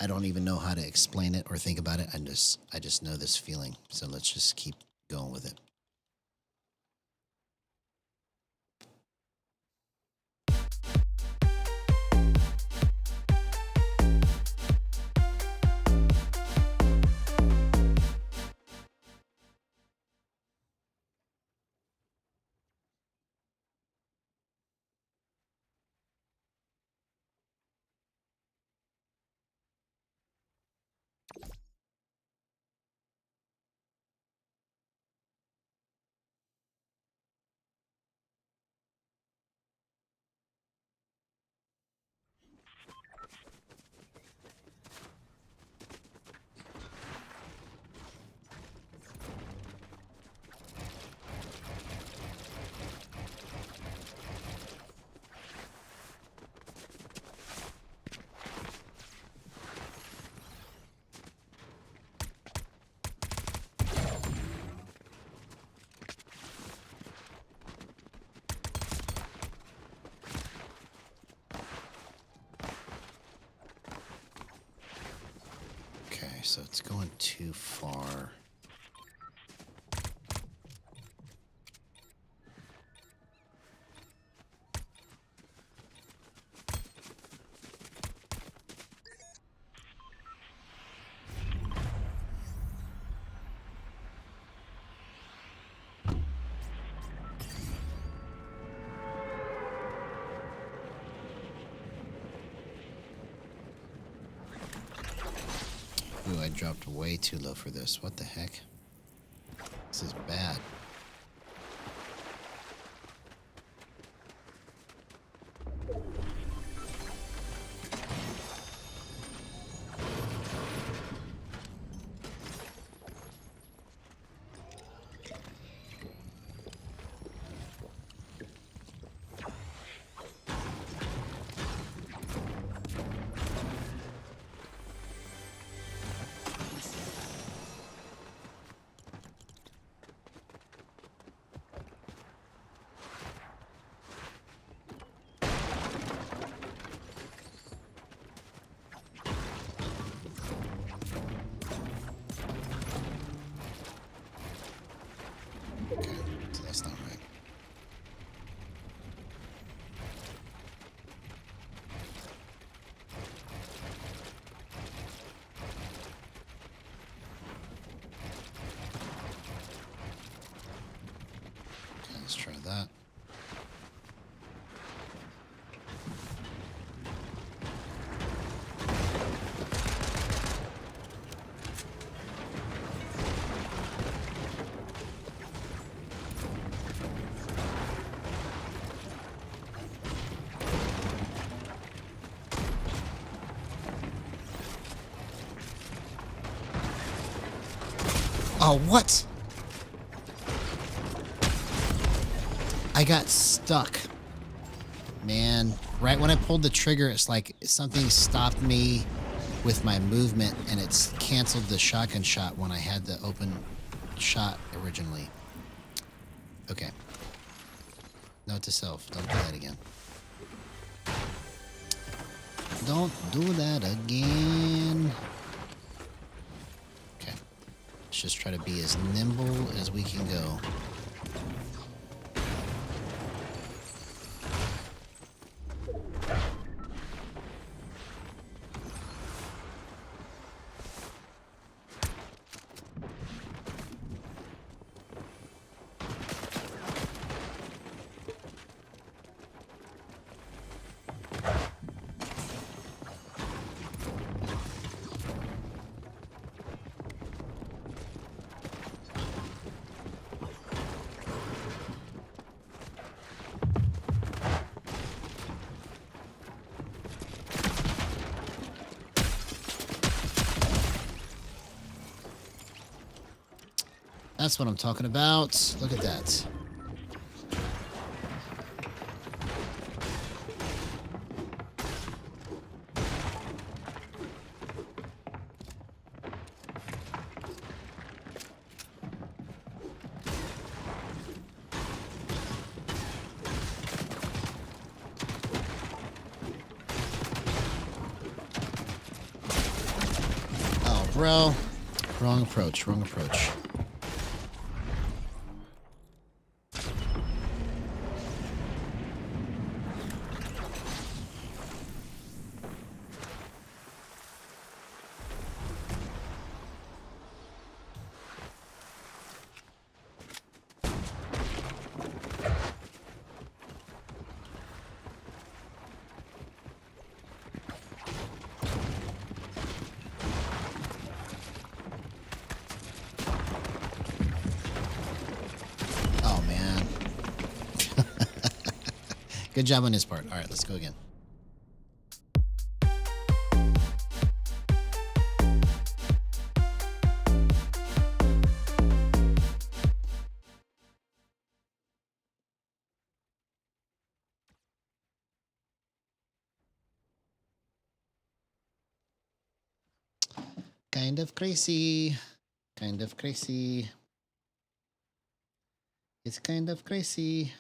I don't even know how to explain it or think about it. I just know this feeling. So let's just keep going with it. So it's going too far. Ooh, I dropped way too low for this. What the heck? This is bad. That's not right. Okay, let's try that. Oh, what? I got stuck. Man, right when I pulled the trigger, it's like something stopped me with my movement and it's canceled the shotgun shot when I had the open shot originally. Okay. Note to self, don't do that again. Don't do that again. Okay. Let's just try to be as nimble as we can go. That's what I'm talking about. Look at that. bro. Wrong approach, wrong approach. Oh, man. Good job on his part. All right, let's go again. Kind of crazy. Kind of crazy. It's kind of crazy.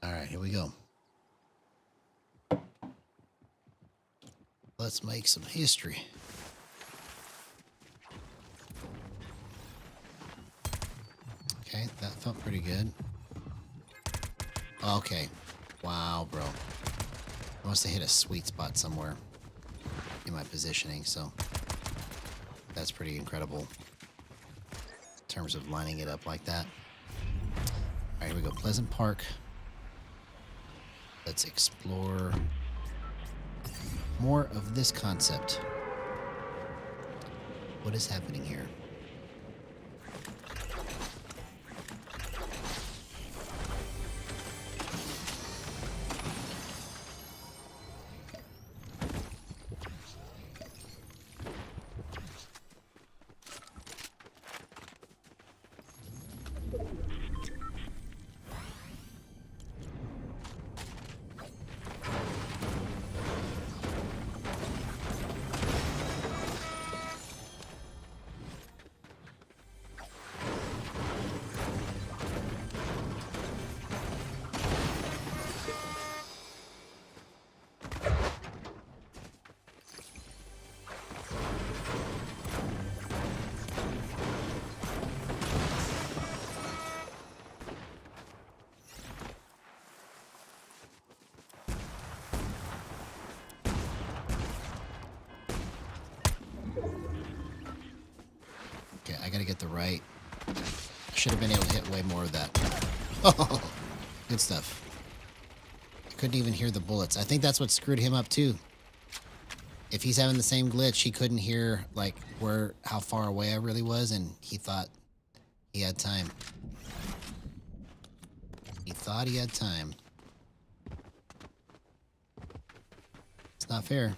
All right, here we go. Let's make some history. Okay, that felt pretty good. Okay. Wow, bro. I must have hit a sweet spot somewhere in my positioning, so that's pretty incredible in terms of lining it up like that. All right, here we go. Pleasant Park. Let's explore more of this concept. What is happening here? I gotta get the right. I should have been able to hit way more of that. Oh, good stuff. I couldn't even hear the bullets. I think that's what screwed him up too. If he's having the same glitch, he couldn't hear like how far away I really was, and he thought he had time. He thought he had time. It's not fair.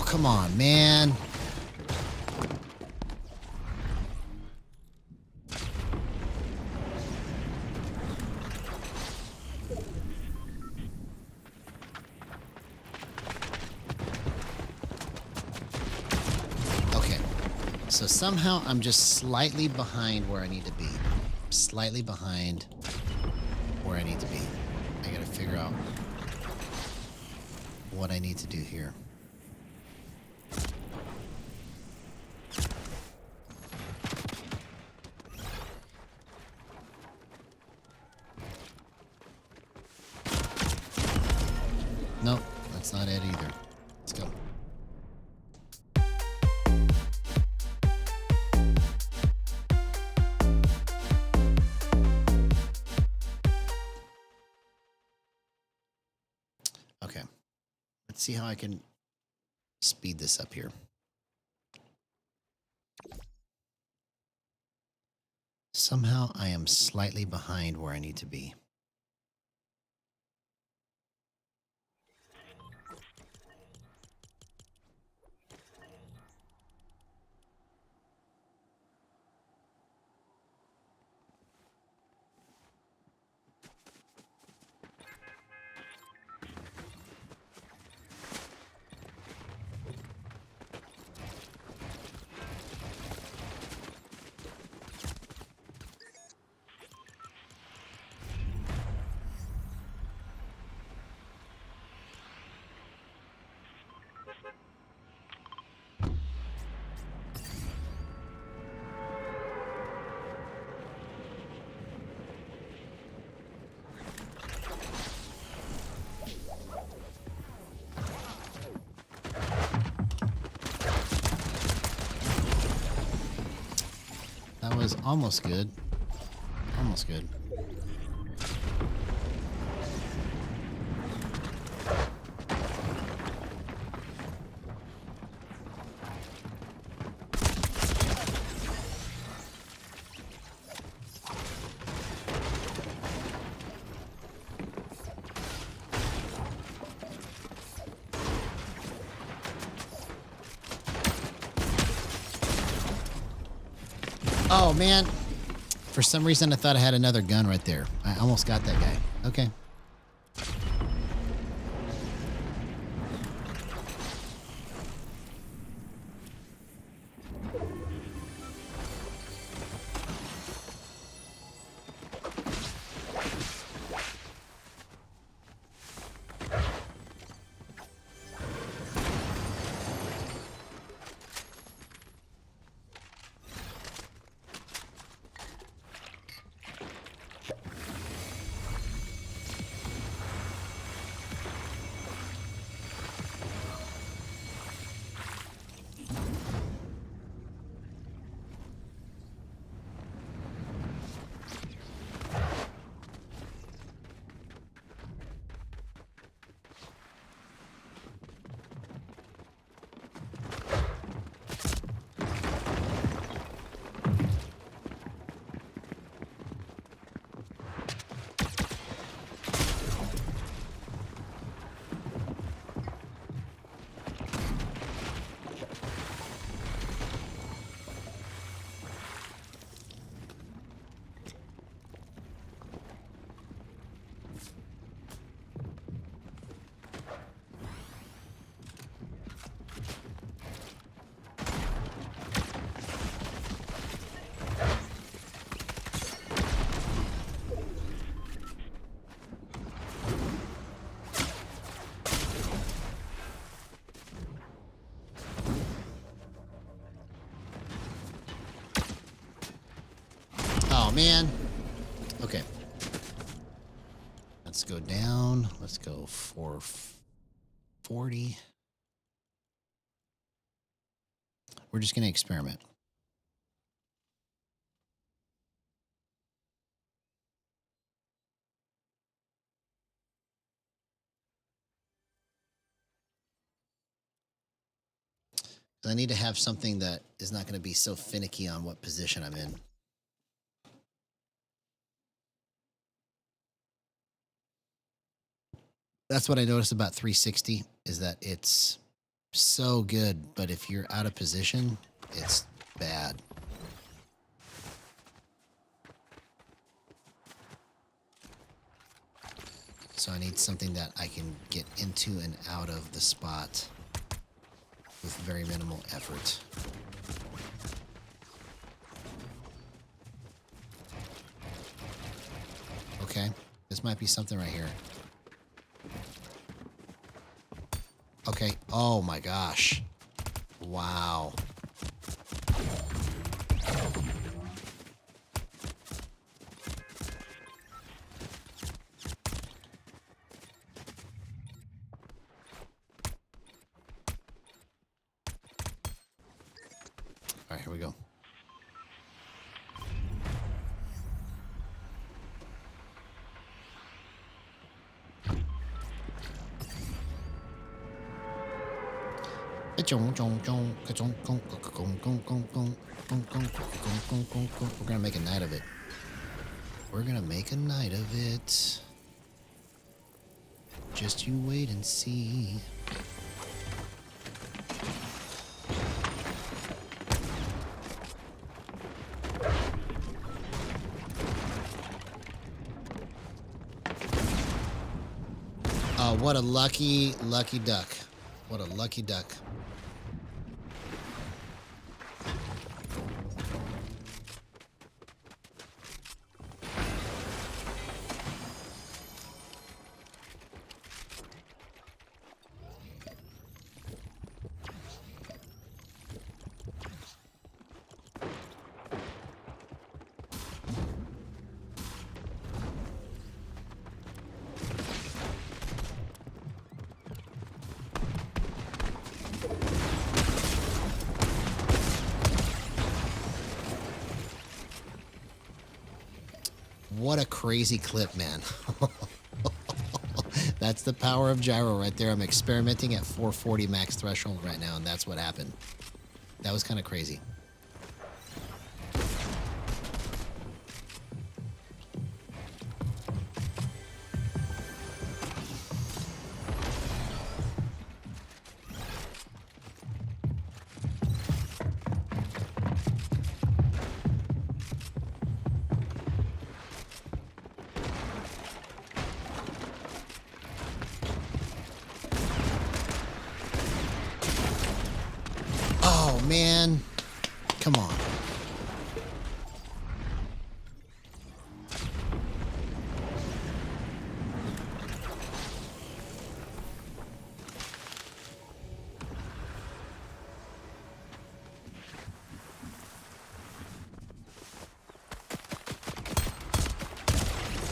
come on, man. Okay. So somehow I'm just slightly behind where I need to be. Slightly behind where I need to be. I gotta figure out what I need to do here. Nope, that's not it either. Let's go. Okay. Let's see how I can speed this up here. Somehow I am slightly behind where I need to be. That was almost good. Almost good. Oh, man. For some reason, I thought I had another gun right there. I almost got that guy. Okay. Oh, man. Okay. Let's go down. Let's go 440. We're just going to experiment. I need to have something that is not going to be so finicky on what position I'm in. That's what I noticed about 360 is that it's so good, but if you're out of position, it's bad. So I need something that I can get into and out of the spot with very minimal effort. Okay, this might be something right here. Okay, oh my gosh. Wow. All right, here we go. We're gonna make a night of it. We're gonna make a night of it. Just you wait and see. What a lucky duck. What a lucky duck. What a crazy clip, man. That's the power of Gyro right there. I'm experimenting at 440 max threshold right now, and that's what happened. That was kind of crazy. Oh, man. Come on.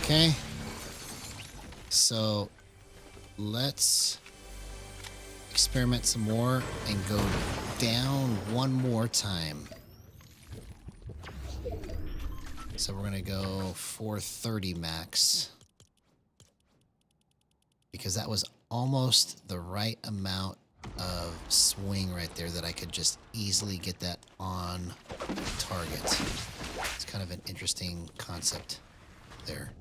Okay. So let's experiment some more and go down one more time. So we're going to go 430 max. Because that was almost the right amount of swing right there that I could just easily get that on target. It's kind of an interesting concept there.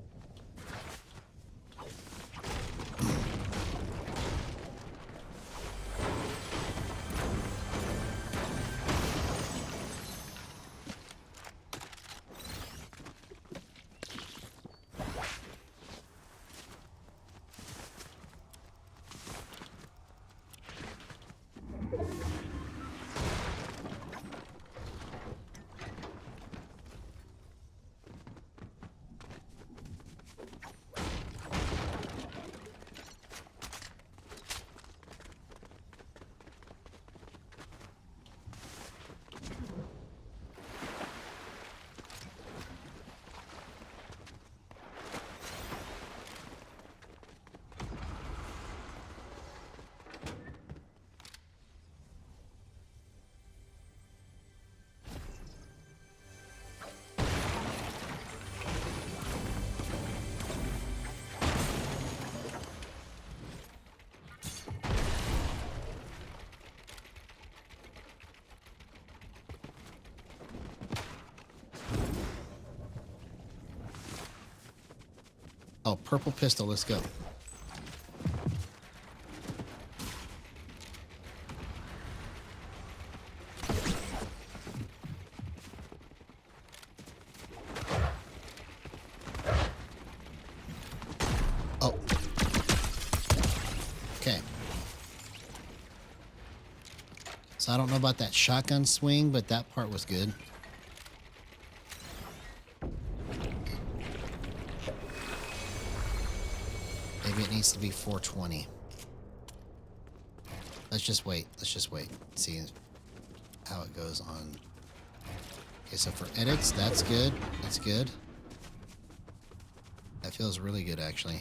Oh, purple pistol. Let's go. So I don't know about that shotgun swing, but that part was good. Maybe it needs to be 420. Let's just wait. Let's just wait. See how it goes on. Okay, so for edits, that's good. That's good. That feels really good, actually.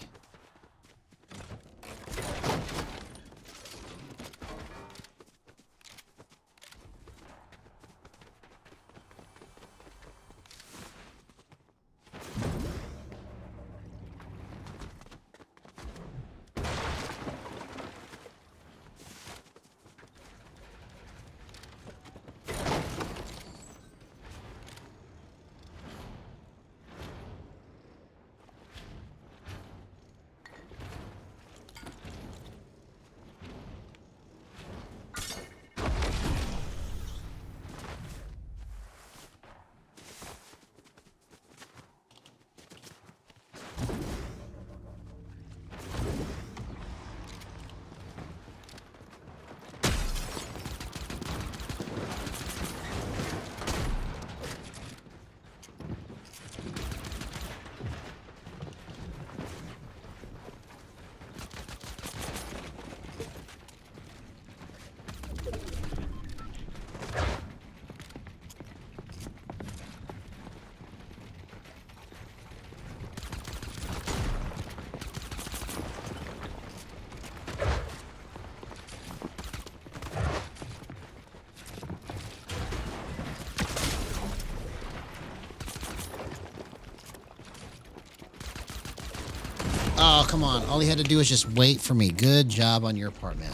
Oh, come on. All he had to do was just wait for me. Good job on your part, man.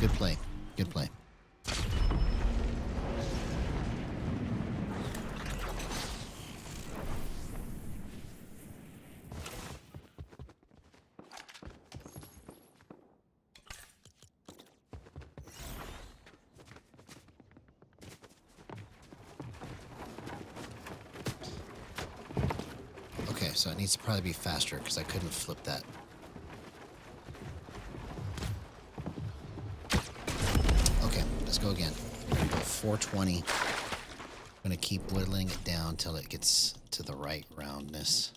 Good play. Good play. Okay, so it needs to probably be faster because I couldn't flip that. Okay, let's go again. 420. I'm going to keep whittling it down till it gets to the right roundness.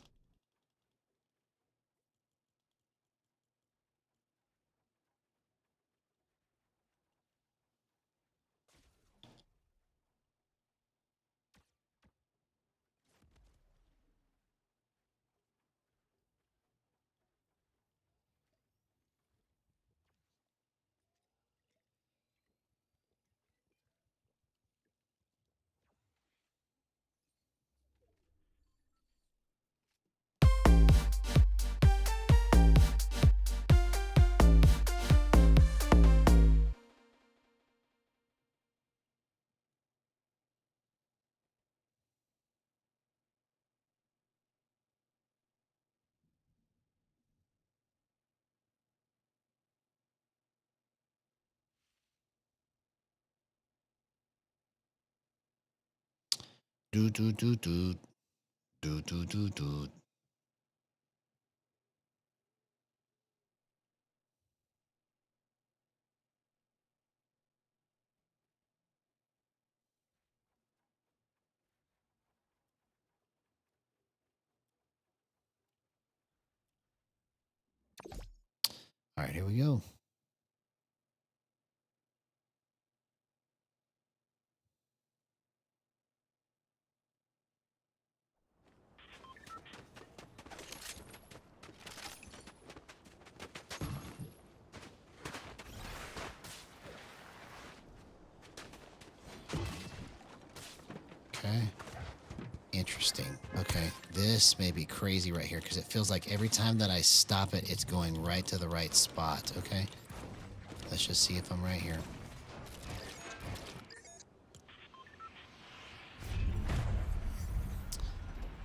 Do, do, do, do. Do, do, do, do. All right, here we go. Okay. Interesting. Okay, this may be crazy right here because it feels like every time that I stop it, it's going right to the right spot. Okay, let's just see if I'm right here.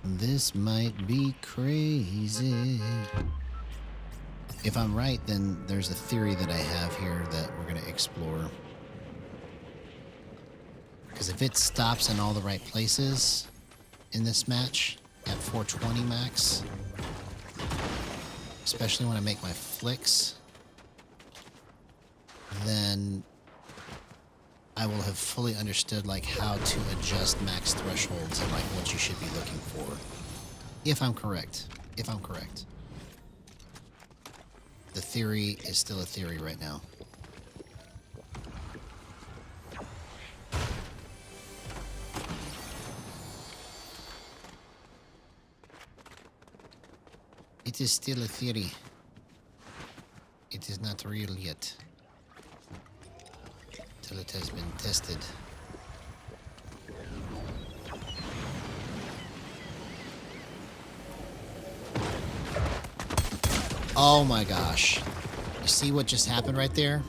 This might be crazy. If I'm right, then there's a theory that I have here that we're going to explore. Because if it stops in all the right places in this match at 420 max, especially when I make my flicks, then I will have fully understood like how to adjust max thresholds and like what you should be looking for. If I'm correct. If I'm correct. The theory is still a theory right now. It is still a theory. It is not real yet. Till it has been tested. Oh my gosh. You see what just happened right there?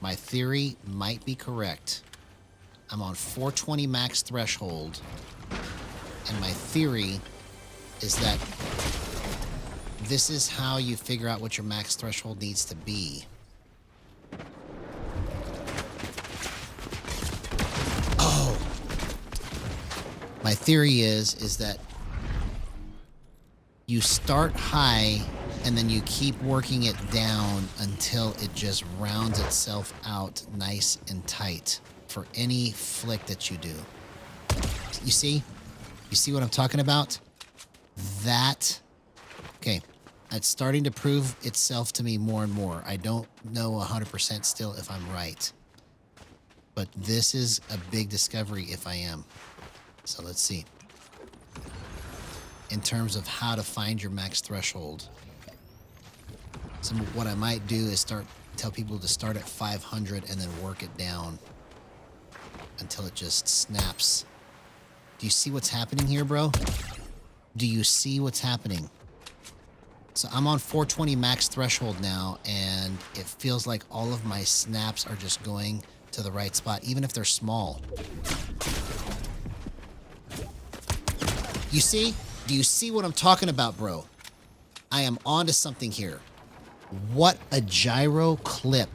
My theory might be correct. I'm on 420 max threshold. And my theory is that this is how you figure out what your max threshold needs to be. Oh. My theory is that you start high and then you keep working it down until it just rounds itself out nice and tight for any flick that you do. You see? You see what I'm talking about? That, okay, it's starting to prove itself to me more and more. I don't know 100% still if I'm right. But this is a big discovery if I am. So let's see. In terms of how to find your max threshold. Some of what I might do is tell people to start at 500 and then work it down until it just snaps. Do you see what's happening here, bro? Do you see what's happening? So I'm on 420 max threshold now, and it feels like all of my snaps are just going to the right spot, even if they're small. You see? Do you see what I'm talking about, bro? I am onto something here. What a gyro clip.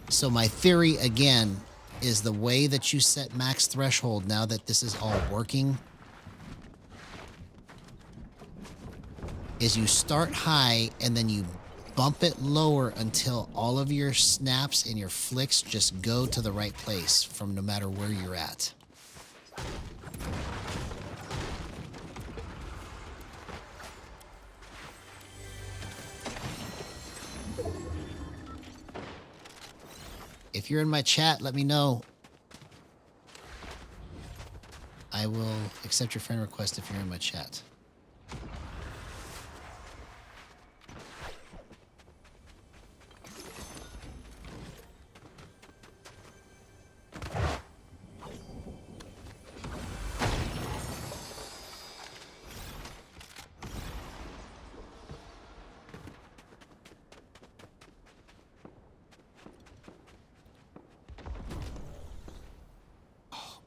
So my theory, again, is the way that you set max threshold now that this is all working is you start high and then you bump it lower until all of your snaps and your flicks just go to the right place from no matter where you're at. If you're in my chat, let me know. I will accept your friend request if you're in my chat.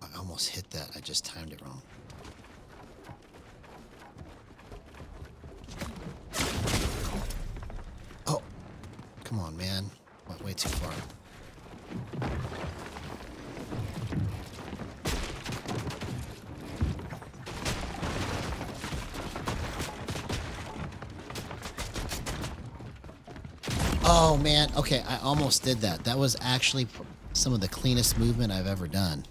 I almost hit that. I just timed it wrong. Oh, come on, man. Went way too far. Oh, man. Okay, I almost did that. That was actually some of the cleanest movement I've ever done.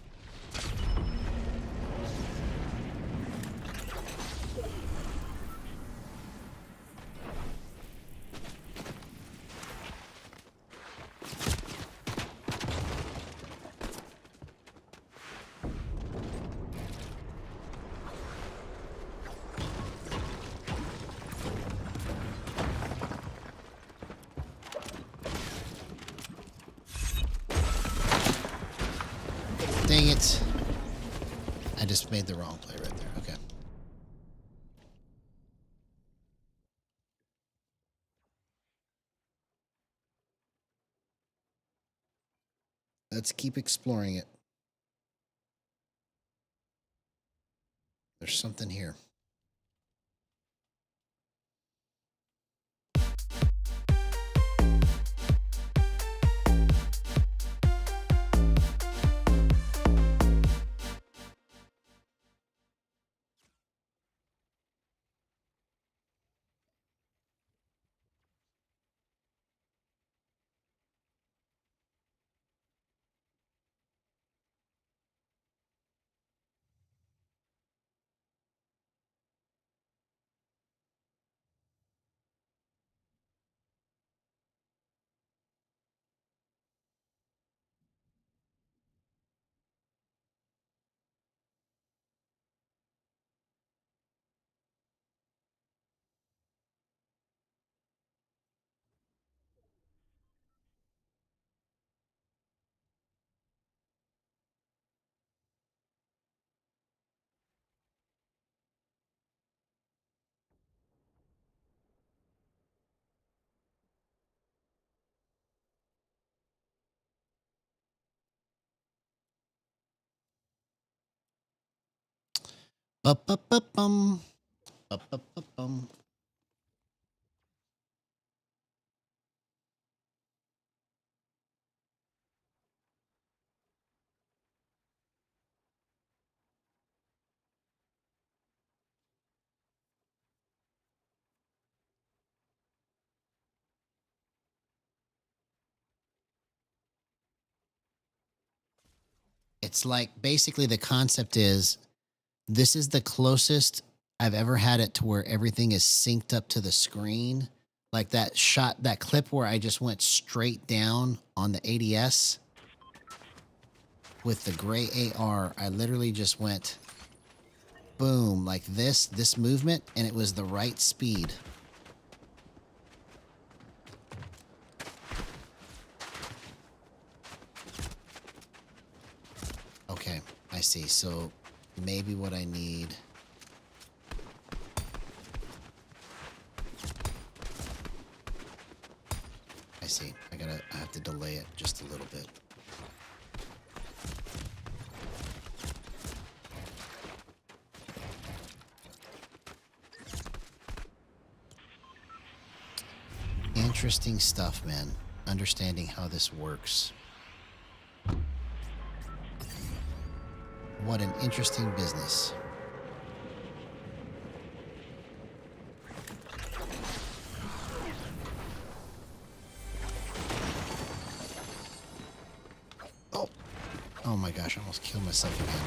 Dang it. I just made the wrong play right there. Okay. Let's keep exploring it. There's something here. Ba-ba-ba-bum. Ba-ba-ba-bum. It's like basically the concept is this is the closest I've ever had it to where everything is synced up to the screen. Like that shot, that clip where I just went straight down on the ADS with the gray AR. I literally just went boom, like this movement, and it was the right speed. Okay, I see. So maybe what I need. I see. I have to delay it just a little bit. Interesting stuff, man. Understanding how this works. What an interesting business. Oh. Oh my gosh, I almost killed myself again.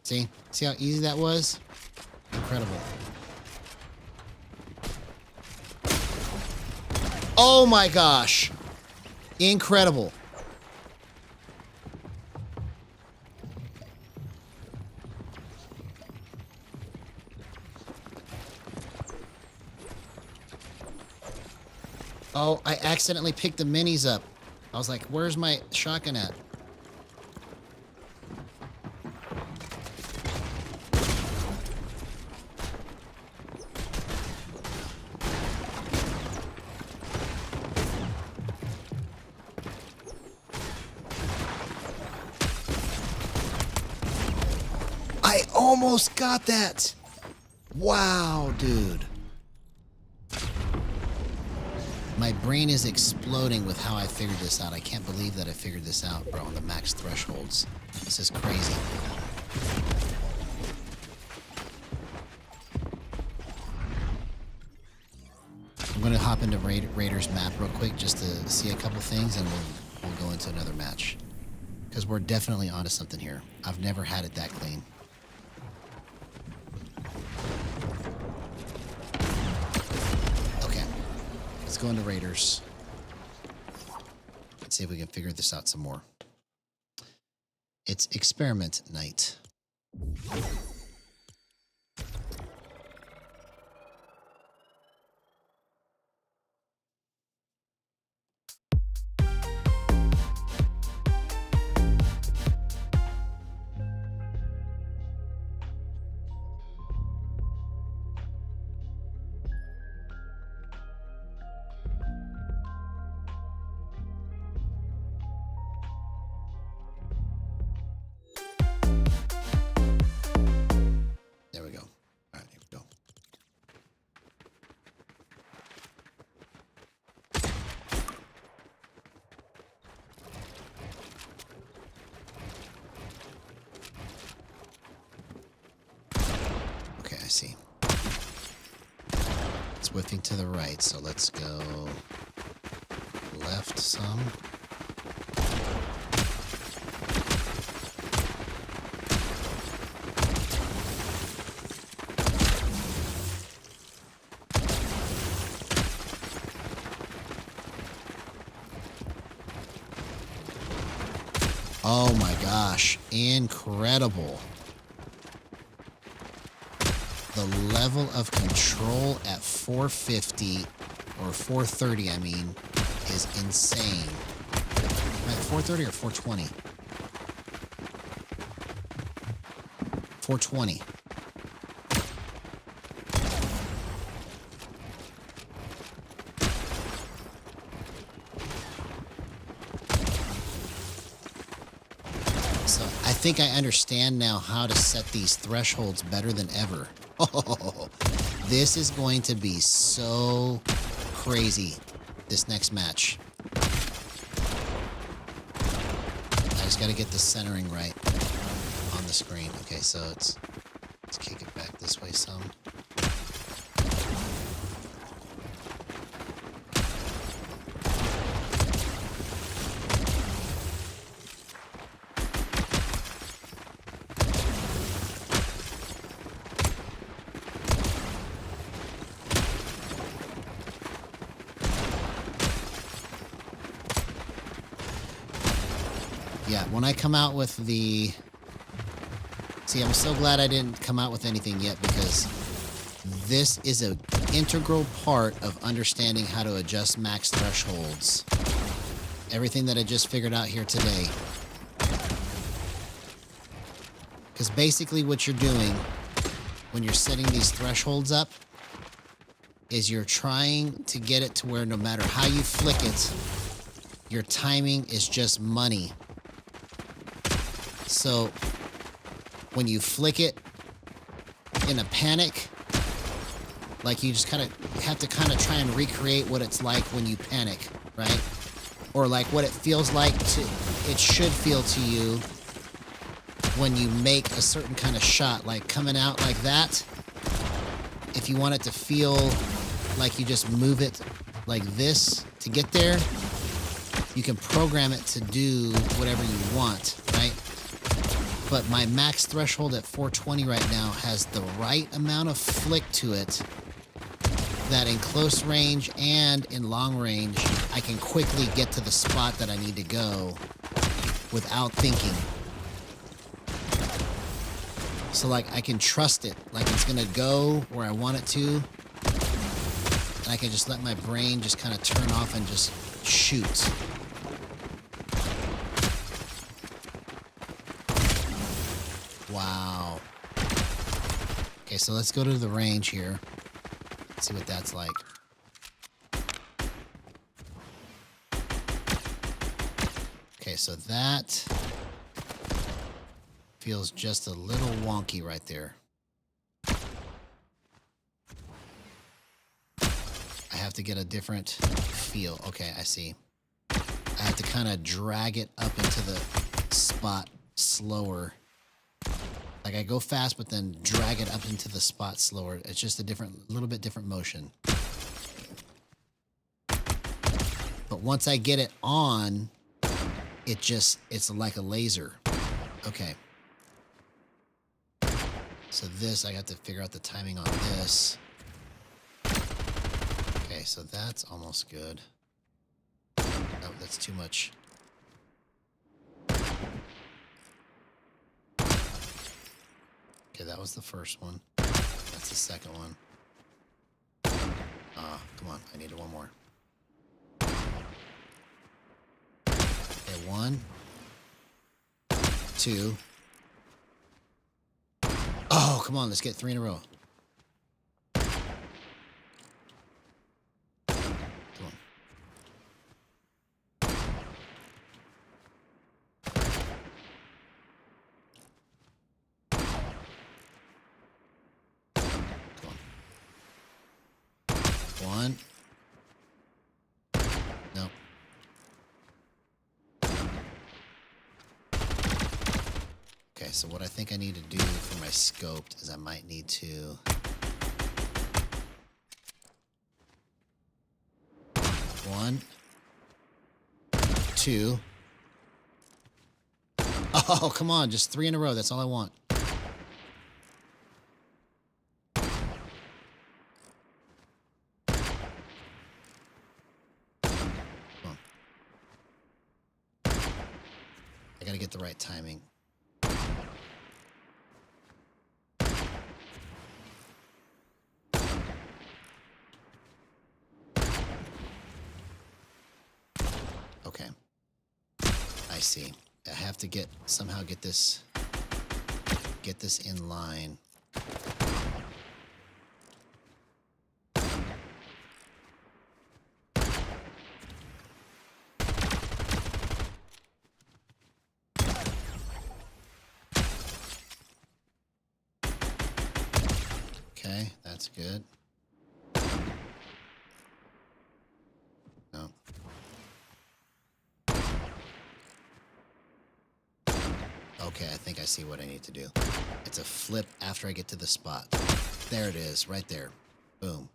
See? See how easy that was? Incredible. Oh my gosh. Incredible. Oh, I accidentally picked the minis up. I was like, where's my shotgun at? I almost got that. Wow, dude. My brain is exploding with how I figured this out. I can't believe that I figured this out, bro, on the max thresholds. This is crazy. I'm going to hop into Raiders map real quick just to see a couple things, and we'll go into another match. Because we're definitely onto something here. I've never had it that clean. Okay. Let's go into Raiders. Let's see if we can figure this out some more. It's experiment night. whiffing to the right, so let's go left some. Oh my gosh, incredible. The level of control at 450, or 430, I mean, is insane. Am I at 430 or 420? 420. So I think I understand now how to set these thresholds better than ever. Oh, this is going to be so crazy, this next match. I just got to get the centering right on the screen. Okay, so let's kick it back this way some. Yeah, when I come out with the... See, I'm so glad I didn't come out with anything yet, because this is an integral part of understanding how to adjust max thresholds. Everything that I just figured out here today. Because basically what you're doing when you're setting these thresholds up is you're trying to get it to where no matter how you flick it, your timing is just money. So when you flick it in a panic, like you just kind of have to kind of try and recreate what it's like when you panic, right? Or like what it feels like it should feel to you when you make a certain kind of shot, like coming out like that. If you want it to feel like you just move it like this to get there, you can program it to do whatever you want, right? But my max threshold at 420 right now has the right amount of flick to it that in close range and in long range, I can quickly get to the spot that I need to go without thinking. So like I can trust it, like it's gonna go where I want it to, and I can just let my brain just kind of turn off and just shoot. Wow. Okay, so let's go to the range here. Let's see what that's like. Okay, so that feels just a little wonky right there. I have to get a different feel. Okay, I see. I have to kind of drag it up into the spot slower. Like I go fast, but then drag it up into the spot slower. It's just a little bit different motion. But once I get it on, it's like a laser. Okay. So this, I got to figure out the timing on this. Okay, so that's almost good. Oh, that's too much. Okay, that was the first one. That's the second one. Come on, I needed one more. Okay, 1, 2. Oh, come on, let's get 3 in a row. Come on. Come on. 1. Nope. Okay, so what I think I need to do for my scoped is I might need to 1, 2. Oh, come on. Just 3 in a row. That's all I want. I gotta get the right timing. Okay. I see. I have to somehow get this in line. Okay, that's good. No. Okay, I think I see what I need to do. It's a flip after I get to the spot. There it is, right there. Boom.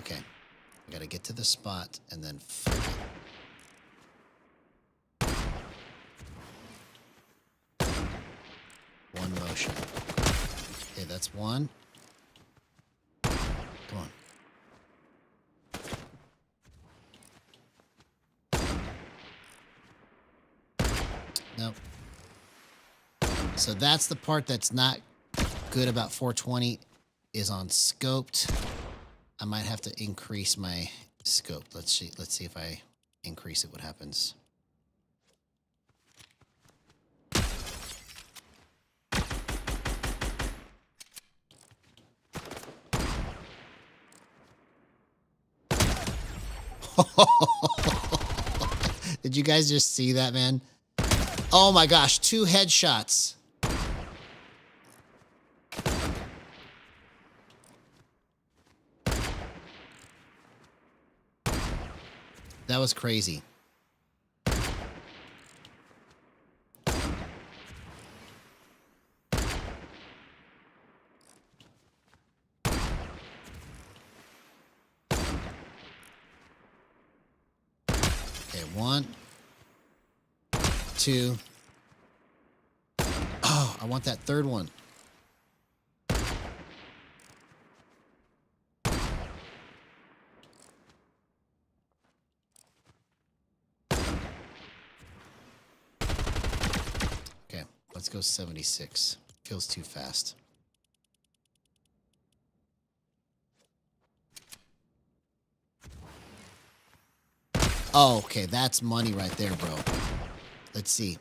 Okay, I gotta get to the spot and then flip it. One motion. Okay, that's one. Come on. Nope. So that's the part that's not good about 420 is on scoped. I might have to increase my scope. Let's see if I increase it, what happens. Did you guys just see that, man? Oh my gosh, 2 headshots. That was crazy. Okay, 1, 2. Oh, I want that third one. Okay, let's go 76. Feels too fast. Oh, okay, that's money right there, bro. Let's see.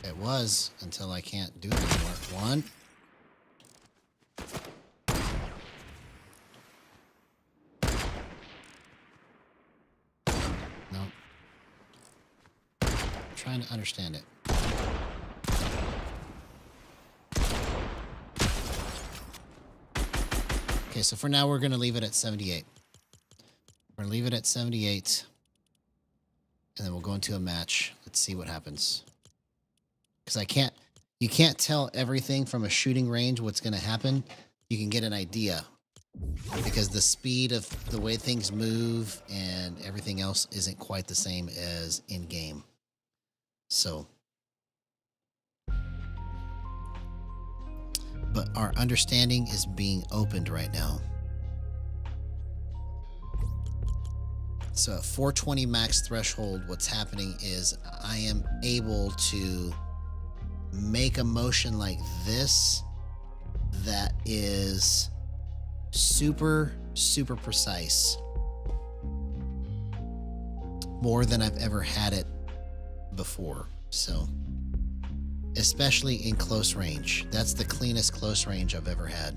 It was until I can't do it anymore. 1. No. I'm trying to understand it. Okay, so for now we're going to leave it at 78. We're going to leave it at 78. And then we'll go into a match. Let's see what happens. Because you can't tell everything from a shooting range what's going to happen. You can get an idea. Because the speed of the way things move and everything else isn't quite the same as in-game. So. But our understanding is being opened right now. So at 420 max threshold, what's happening is I am able to make a motion like this that is super, super precise. More than I've ever had it before. So, especially in close range. That's the cleanest close range I've ever had.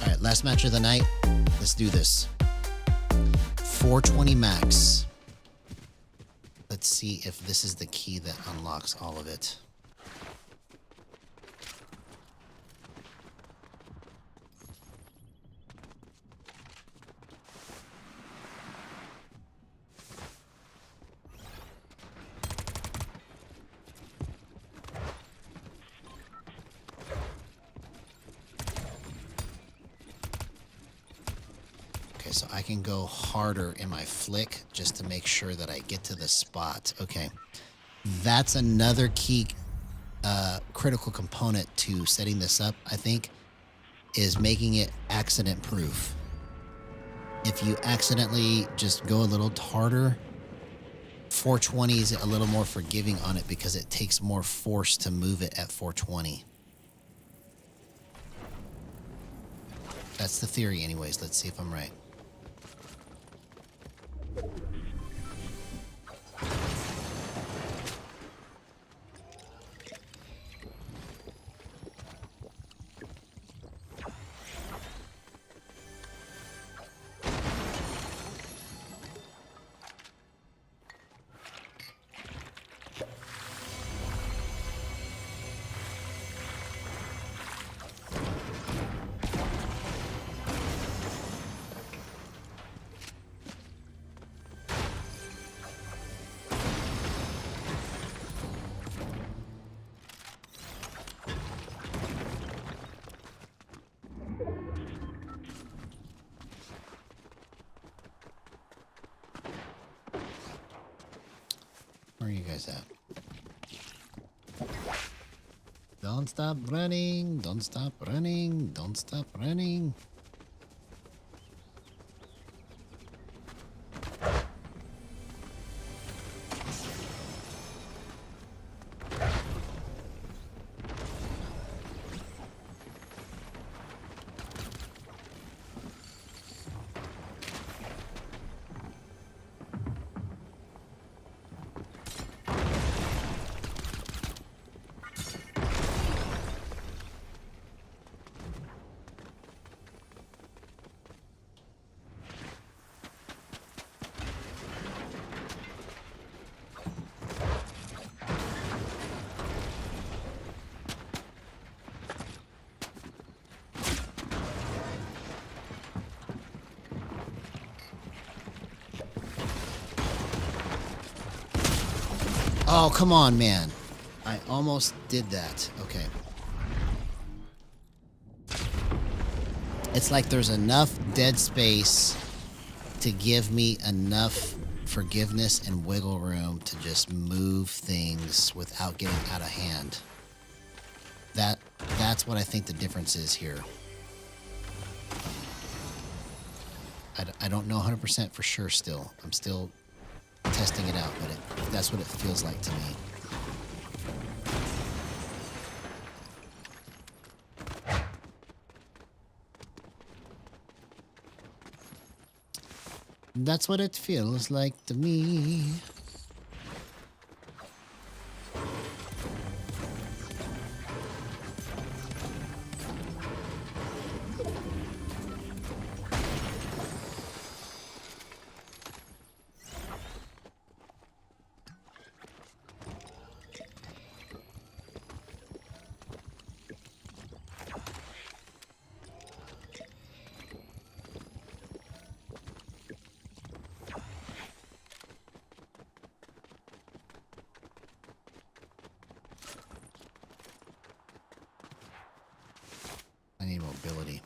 All right, last match of the night. Let's do this. 420 max. Let's see if this is the key that unlocks all of it. So I can go harder in my flick just to make sure that I get to the spot. Okay. That's another key critical component to setting this up, I think, is making it accident proof. If you accidentally just go a little harder, 420 is a little more forgiving on it because it takes more force to move it at 420. That's the theory anyways. Let's see if I'm right. Where are you guys at? Don't stop running. Don't stop running. Don't stop running. Oh, come on, man. I almost did that. Okay. It's like there's enough dead space to give me enough forgiveness and wiggle room to just move things without getting out of hand. That's what I think the difference is here. I don't know 100% for sure still. I'm still testing it out, but that's what it feels like to me. That's what it feels like to me. I need mobility.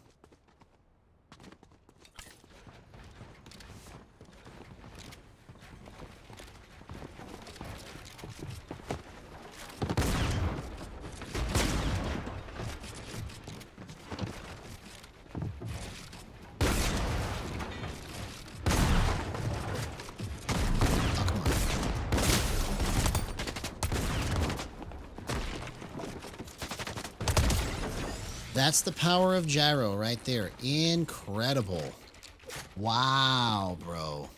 That's the power of Gyro right there. Incredible. Wow, bro.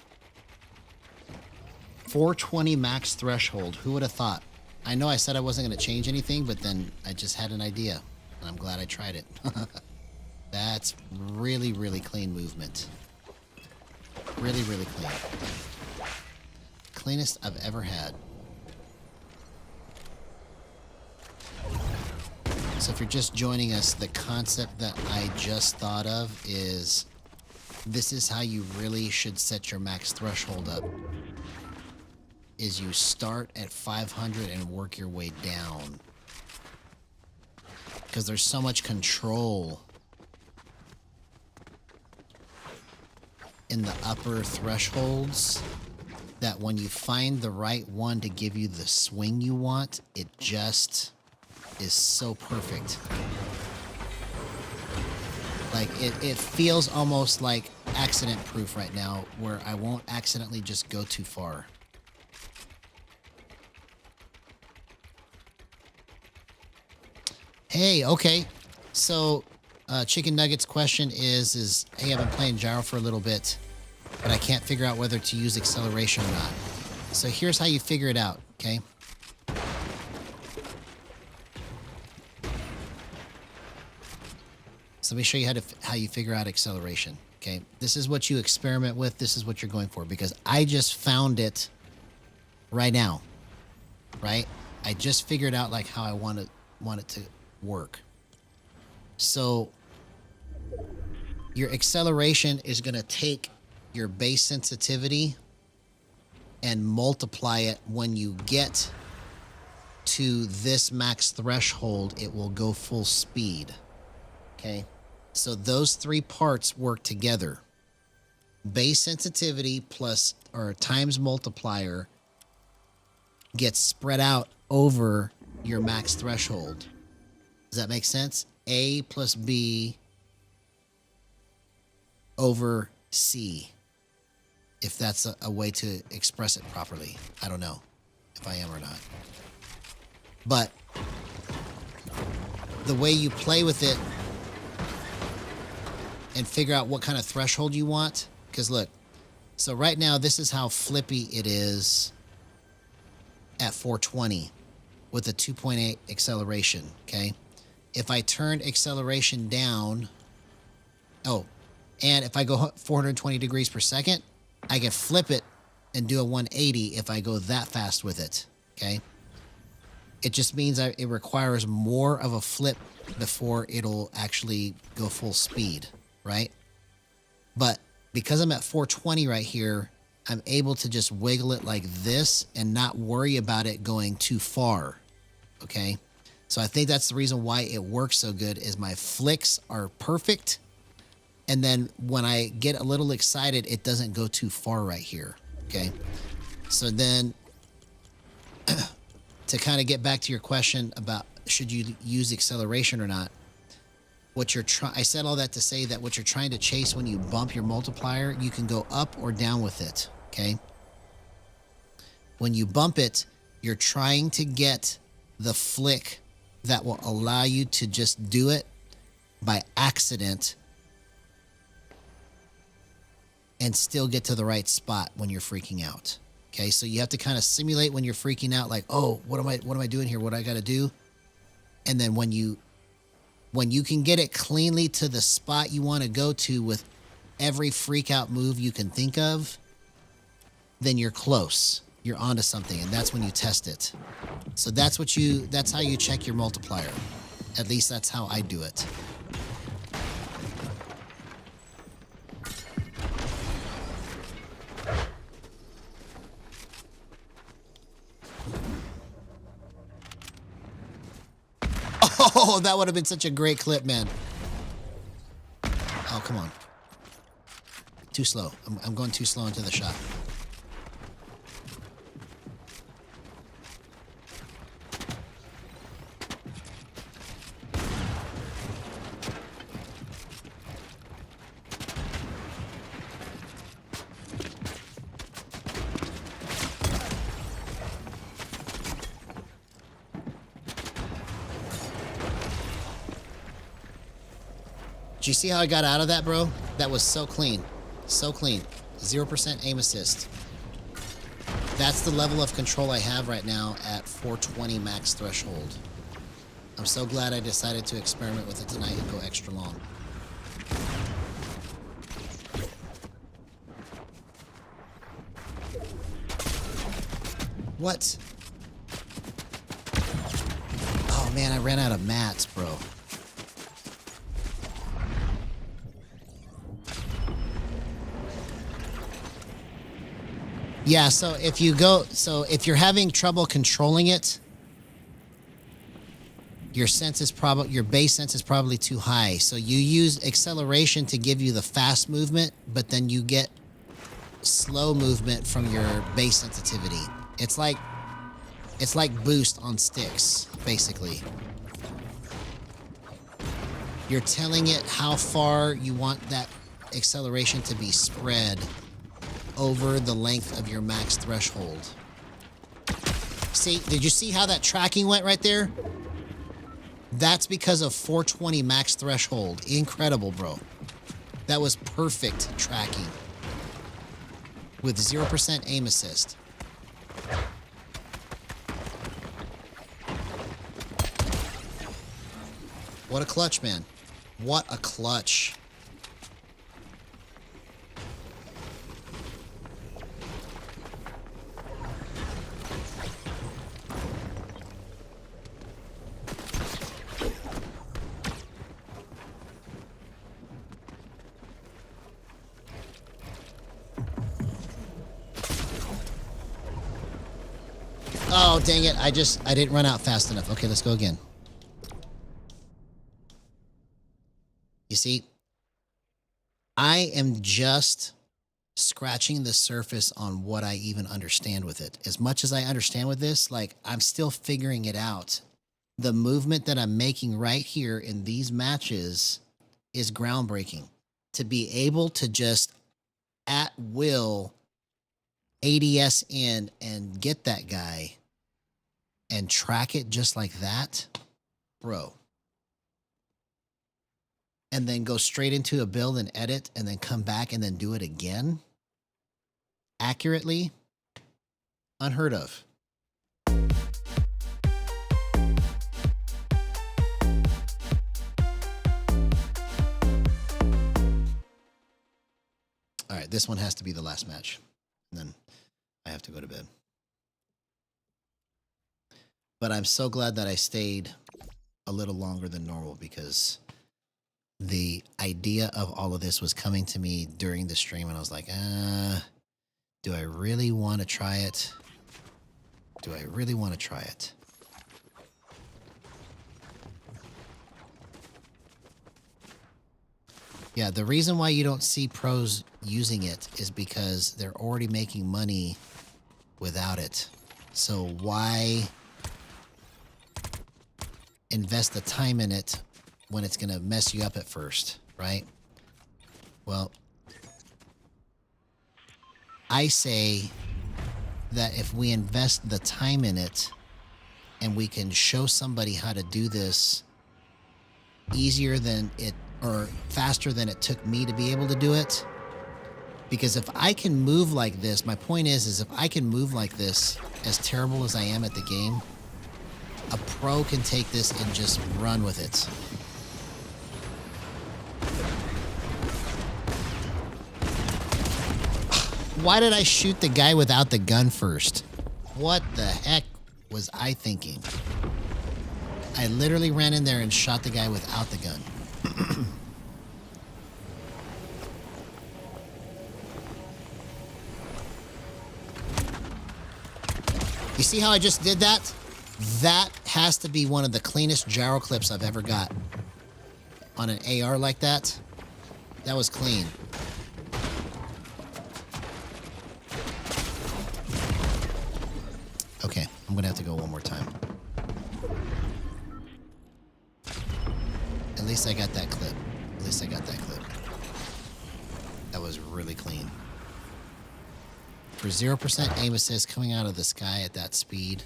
420 max threshold. Who would have thought? I know I said I wasn't going to change anything, but then I just had an idea. And I'm glad I tried it. That's really, really clean movement. Really, really clean. cleanest I've ever had. So if you're just joining us, the concept that I just thought of is this is how you really should set your max threshold up. Is you start at 500 and work your way down. Because there's so much control in the upper thresholds that when you find the right one to give you the swing you want, it just is so perfect. Like it feels almost like accident proof right now, where I won't accidentally just go too far. Hey, okay. So Chicken Nuggets question is, hey, I've been playing Gyro for a little bit, but I can't figure out whether to use acceleration or not. So here's how you figure it out, okay? So let me show you how you figure out acceleration, okay? This is what you experiment with. This is what you're going for, because I just found it right now, right? I just figured out like how I want it to work. So your acceleration is going to take your base sensitivity and multiply it. When you get to this max threshold, it will go full speed. Okay, so those three parts work together. Base sensitivity plus or times multiplier gets spread out over your max threshold. Does that make sense? A plus B over C. If that's a way to express it properly. I don't know if I am or not. But the way you play with it and figure out what kind of threshold you want. Because look, so right now this is how flippy it is at 420 with a 2.8 acceleration, okay? If I turn acceleration down, and if I go 420 degrees per second, I can flip it and do a 180 if I go that fast with it, okay? It just means it requires more of a flip before it'll actually go full speed, right? But because I'm at 420 right here, I'm able to just wiggle it like this and not worry about it going too far, okay? So I think that's the reason why it works so good, is my flicks are perfect. And then when I get a little excited, it doesn't go too far right here, okay? So then to kind of get back to your question about should you use acceleration or not, I said all that to say that what you're trying to chase when you bump your multiplier, you can go up or down with it, okay? When you bump it, you're trying to get the flick that will allow you to just do it by accident and still get to the right spot when you're freaking out. Okay, so you have to kind of simulate when you're freaking out, like, oh, what am I doing here? What do I got to do? And then when you can get it cleanly to the spot you want to go to with every freak out move you can think of, then you're close. You're onto something, and that's when you test it. So that's how you check your multiplier. At least that's how I do it. Oh, that would have been such a great clip, man. Oh, come on. Too slow. I'm going too slow into the shot. Do you see how I got out of that, bro? That was so clean. So clean. 0% aim assist. That's the level of control I have right now at 420 max threshold. I'm so glad I decided to experiment with it tonight and go extra long. What? Oh man, I ran out of mats, bro. Yeah, so if you're having trouble controlling it, your base sense is probably too high. So you use acceleration to give you the fast movement, but then you get slow movement from your base sensitivity. It's like boost on sticks, basically. You're telling it how far you want that acceleration to be spread over the length of your max threshold. See, did you see how that tracking went right there? That's because of 420 max threshold. Incredible, bro. That was perfect tracking with 0% aim assist. What a clutch, man. What a clutch. Oh, dang it. I didn't run out fast enough. Okay, let's go again. You see, I am just scratching the surface on what I even understand with it. As much as I understand with this, like, I'm still figuring it out. The movement that I'm making right here in these matches is groundbreaking. To be able to just at will ADS in and get that guy and track it just like that, bro. And then go straight into a build and edit and then come back and then do it again accurately, unheard of. All right, this one has to be the last match. And then I have to go to bed. But I'm so glad that I stayed a little longer than normal because the idea of all of this was coming to me during the stream and I was like, do I really want to try it? Do I really want to try it? Yeah, the reason why you don't see pros using it is because they're already making money without it. So why invest the time in it when it's going to mess you up at first, right? Well, I say that if we invest the time in it and we can show somebody how to do this easier than it or faster than it took me to be able to do it, because if I can move like this, my point is if I can move like this, as terrible as I am at the game, a pro can take this and just run with it. Why did I shoot the guy without the gun first? What the heck was I thinking? I literally ran in there and shot the guy without the gun. You see how I just did that? That has to be one of the cleanest gyro clips I've ever got. On an AR like that, that was clean. Okay, I'm gonna have to go one more time. At least I got that clip. At least I got that clip. That was really clean. For 0% aim assist coming out of the sky at that speed.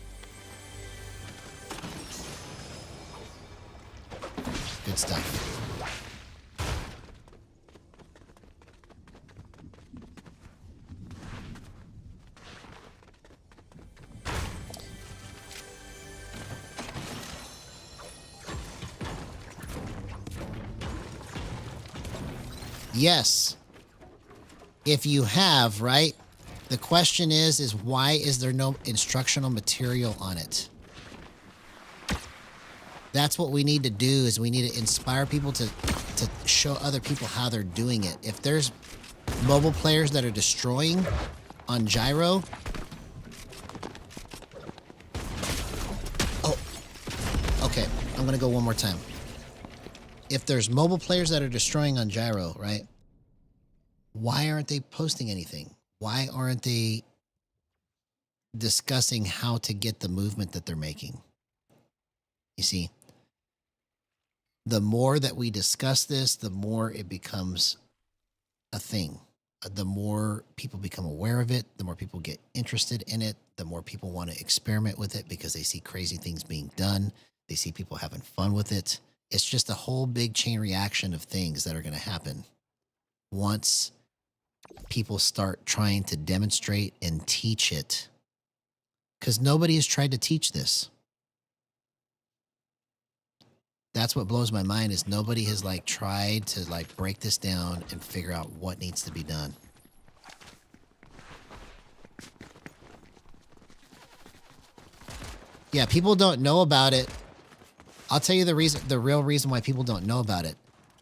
Good stuff. Yes. If you have, right, The question is why is there no instructional material on it? That's what we need to do, is we need to inspire people to show other people how they're doing it. If there's mobile players that are destroying on Gyro. Oh, okay. I'm going to go one more time. If there's mobile players that are destroying on Gyro, right? Why aren't they posting anything? Why aren't they discussing how to get the movement that they're making? You see, the more that we discuss this, the more it becomes a thing. The more people become aware of it, the more people get interested in it, the more people want to experiment with it because they see crazy things being done. They see people having fun with it. It's just a whole big chain reaction of things that are going to happen once people start trying to demonstrate and teach it. Because nobody has tried to teach this. That's what blows my mind, is nobody has like tried to like break this down and figure out what needs to be done. Yeah, people don't know about it. I'll tell you the real reason why people don't know about it.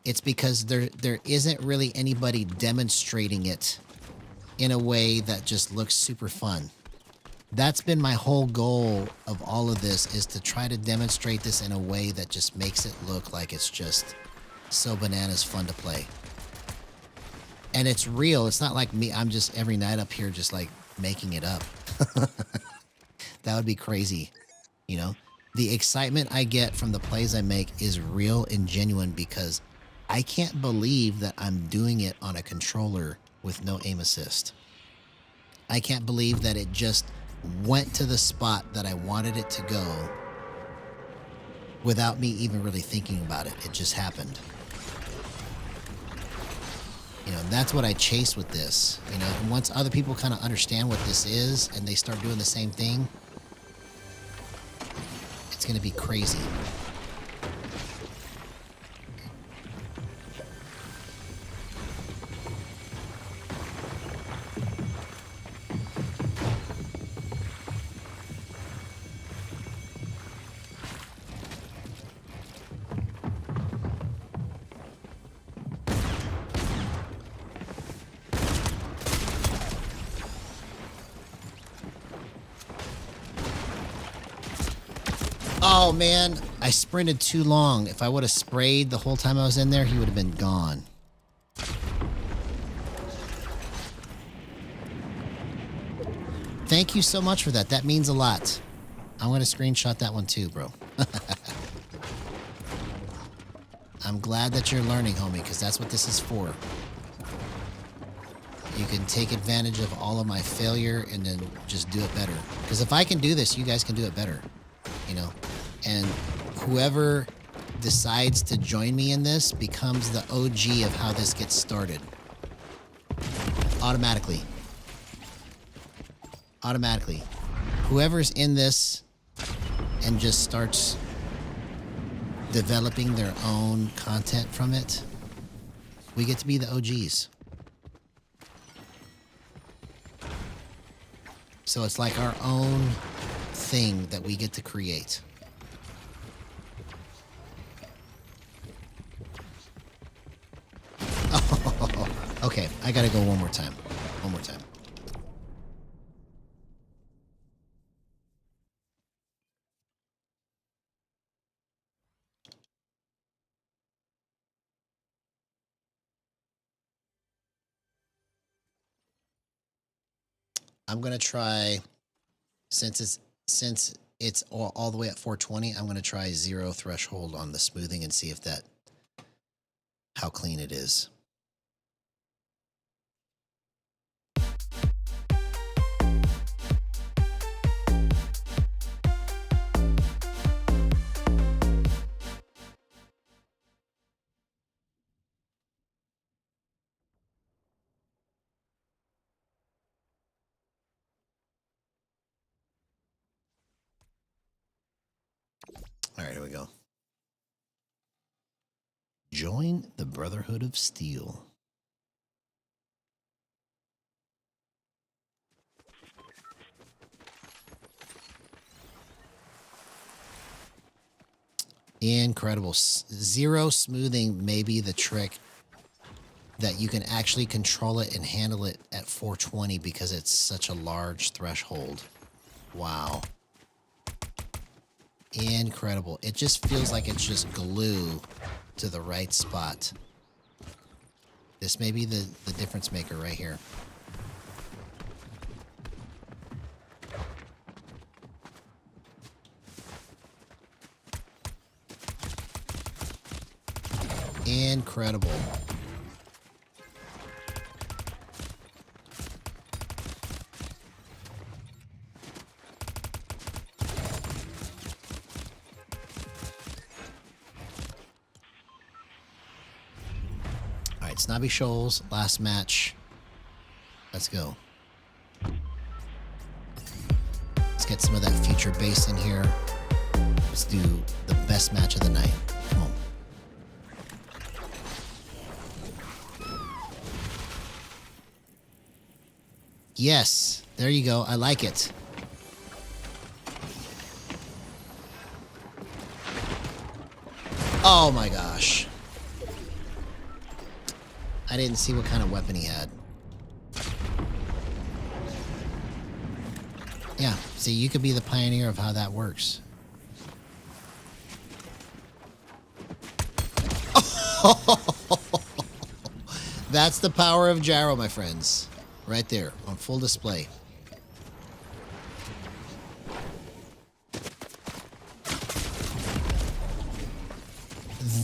It's because there isn't really anybody demonstrating it in a way that just looks super fun. That's been my whole goal of all of this, is to try to demonstrate this in a way that just makes it look like it's just so bananas fun to play. And it's real. It's not like me. I'm just every night up here just like making it up. That would be crazy. You know, the excitement I get from the plays I make is real and genuine because I can't believe that I'm doing it on a controller with no aim assist. I can't believe that it just went to the spot that I wanted it to go without me even really thinking about it. It just happened. You know, that's what I chase with this. You know, and once other people kind of understand what this is and they start doing the same thing, it's going to be crazy. Oh, man, I sprinted too long. If I would have sprayed the whole time I was in there, he would have been gone. Thank you so much for that. That means a lot. I'm going to screenshot that one too, bro. I'm glad that you're learning, homie, because that's what this is for. You can take advantage of all of my failure and then just do it better. Because if I can do this, you guys can do it better, you know? And whoever decides to join me in this becomes the OG of how this gets started. Automatically. Automatically. Whoever's in this and just starts developing their own content from it, we get to be the OGs. So it's like our own thing that we get to create. Oh, okay, I gotta go one more time. One more time. I'm gonna try, since it's all the way at 420, I'm gonna try 0 threshold on the smoothing and see if that, how clean it is. All right, here we go. Join the Brotherhood of Steel. Incredible. Zero smoothing may be the trick that you can actually control it and handle it at 420 because it's such a large threshold. Wow. Incredible. It just feels like it's just glue to the right spot. This may be the difference maker right here. Incredible. All right, Snobby Shoals, last match. Let's go. Let's get some of that future bass in here. Let's do the best match of the night. Come on. Yes, there you go. I like it. Oh my gosh. I didn't see what kind of weapon he had. Yeah, see, you could be the pioneer of how that works. That's the power of Gyro, my friends. Right there, on full display.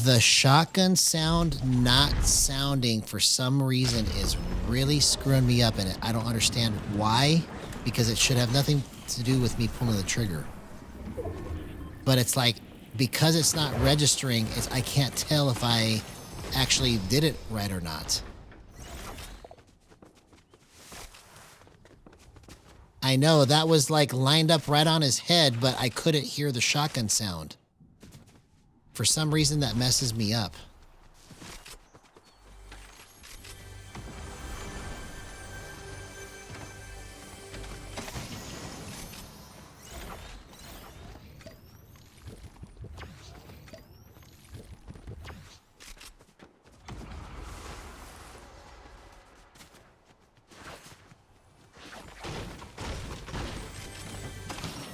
The shotgun sound not sounding for some reason is really screwing me up, and I don't understand why, because it should have nothing to do with me pulling the trigger. But it's like, because it's not registering, I can't tell if I actually did it right or not. I know, that was like lined up right on his head, but I couldn't hear the shotgun sound. For some reason, that messes me up.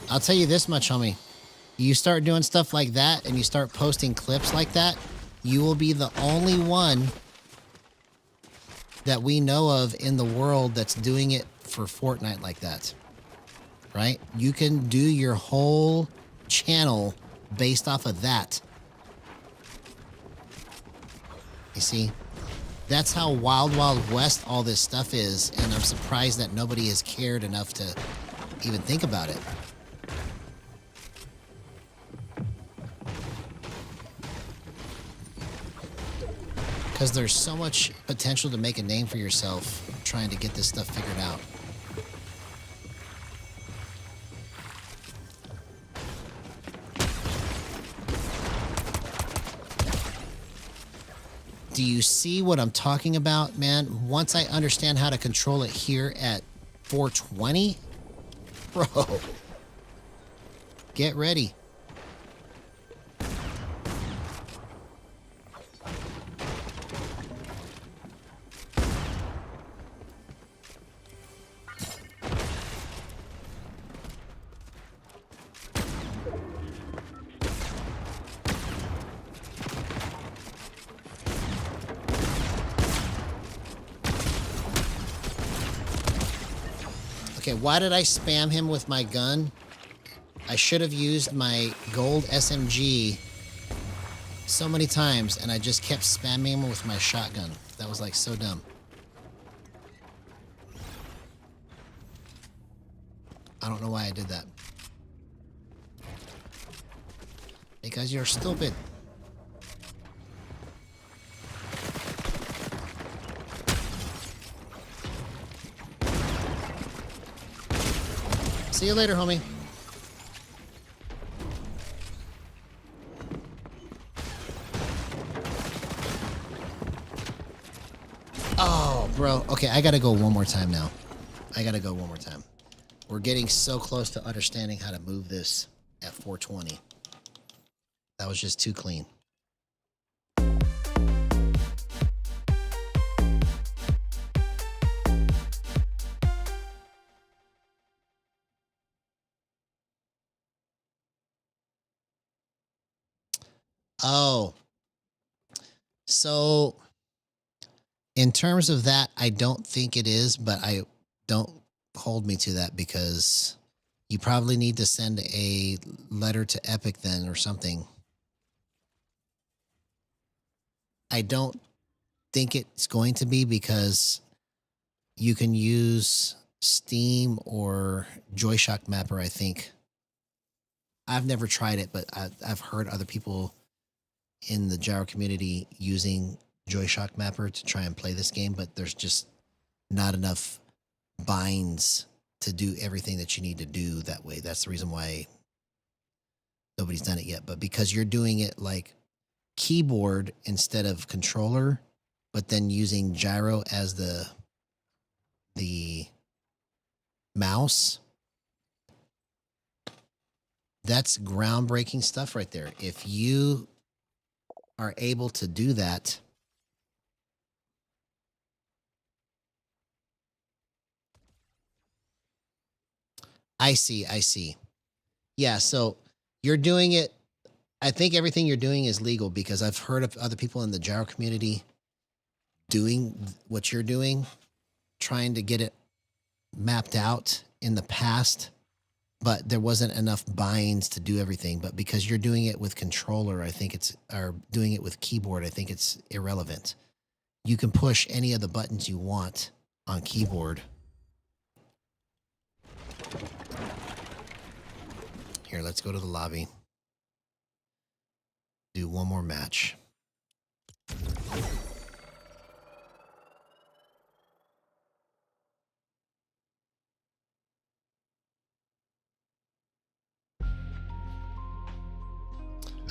I'll tell you this much, homie. You start doing stuff like that and you start posting clips like that, you will be the only one that we know of in the world that's doing it for Fortnite like that. Right? You can do your whole channel based off of that. You see? That's how wild, wild west all this stuff is, and I'm surprised that nobody has cared enough to even think about it. Because there's so much potential to make a name for yourself trying to get this stuff figured out. Do you see what I'm talking about, man? Once I understand how to control it here at 420, bro, get ready. Okay, why did I spam him with my gun? I should have used my gold SMG so many times, and I just kept spamming him with my shotgun. That was like so dumb. I don't know why I did that. Because you're stupid. See you later, homie. Oh, bro. Okay, I gotta go one more time now. I gotta go one more time. We're getting so close to understanding how to move this at 420. That was just too clean. Oh, so in terms of that, I don't think it is, but I don't hold me to that because you probably need to send a letter to Epic then or something. I don't think it's going to be because you can use Steam or Joyshock Mapper, I think. I've never tried it, but I've heard other people in the Gyro community using Joyshock Mapper to try and play this game, but there's just not enough binds to do everything that you need to do that way. That's the reason why nobody's done it yet. But because you're doing it like keyboard instead of controller, but then using gyro as the mouse, that's groundbreaking stuff right there. If you are able to do that, I see. Yeah, so you're doing it. I think everything you're doing is legal because I've heard of other people in the gyro community doing what you're doing, trying to get it mapped out in the past, but there wasn't enough binds to do everything. But because you're doing it with controller, I think it's, or doing it with keyboard, I think it's irrelevant. You can push any of the buttons you want on keyboard. Here, let's go to the lobby. Do one more match.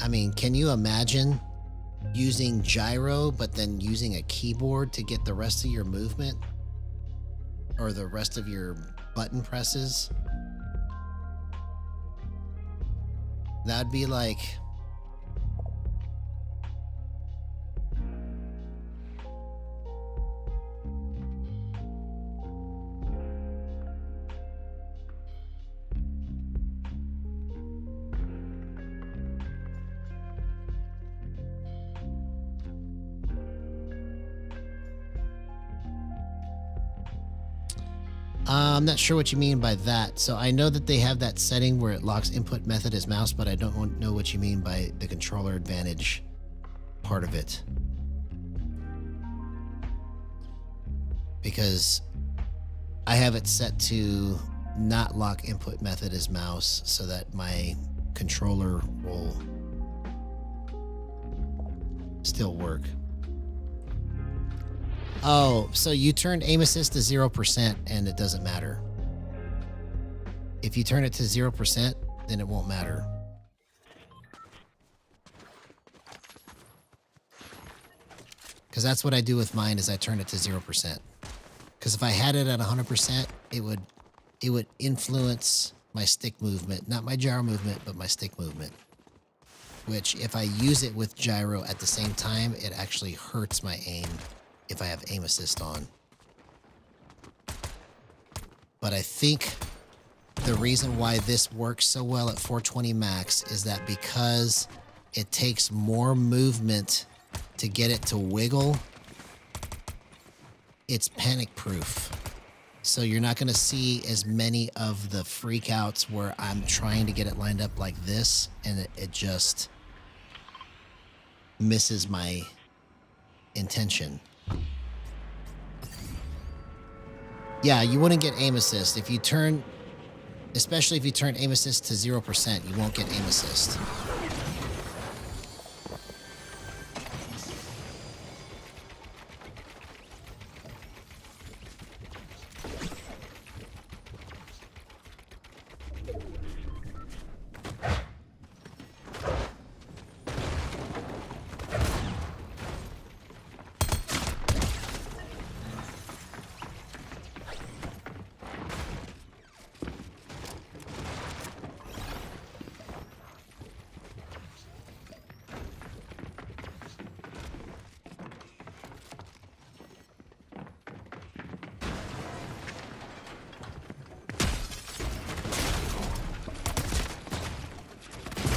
I mean, can you imagine using gyro, but then using a keyboard to get the rest of your movement or the rest of your button presses? That'd be like, I'm not sure what you mean by that. So I know that they have that setting where it locks input method as mouse, but I don't know what you mean by the controller advantage part of it. Because I have it set to not lock input method as mouse so that my controller will still work. Oh, so you turned aim assist to 0% and it doesn't matter. If you turn it to 0%, then it won't matter. Because that's what I do with mine is I turn it to 0%. Because if I had it at 100%, it would influence my stick movement. Not my gyro movement, but my stick movement. Which, if I use it with gyro at the same time, it actually hurts my aim if I have aim assist on. But I think the reason why this works so well at 420 max is that because it takes more movement to get it to wiggle, it's panic proof. So you're not going to see as many of the freakouts where I'm trying to get it lined up like this and it just misses my intention. Yeah, you wouldn't get aim assist. If you turn, especially if you turn aim assist to 0%, you won't get aim assist.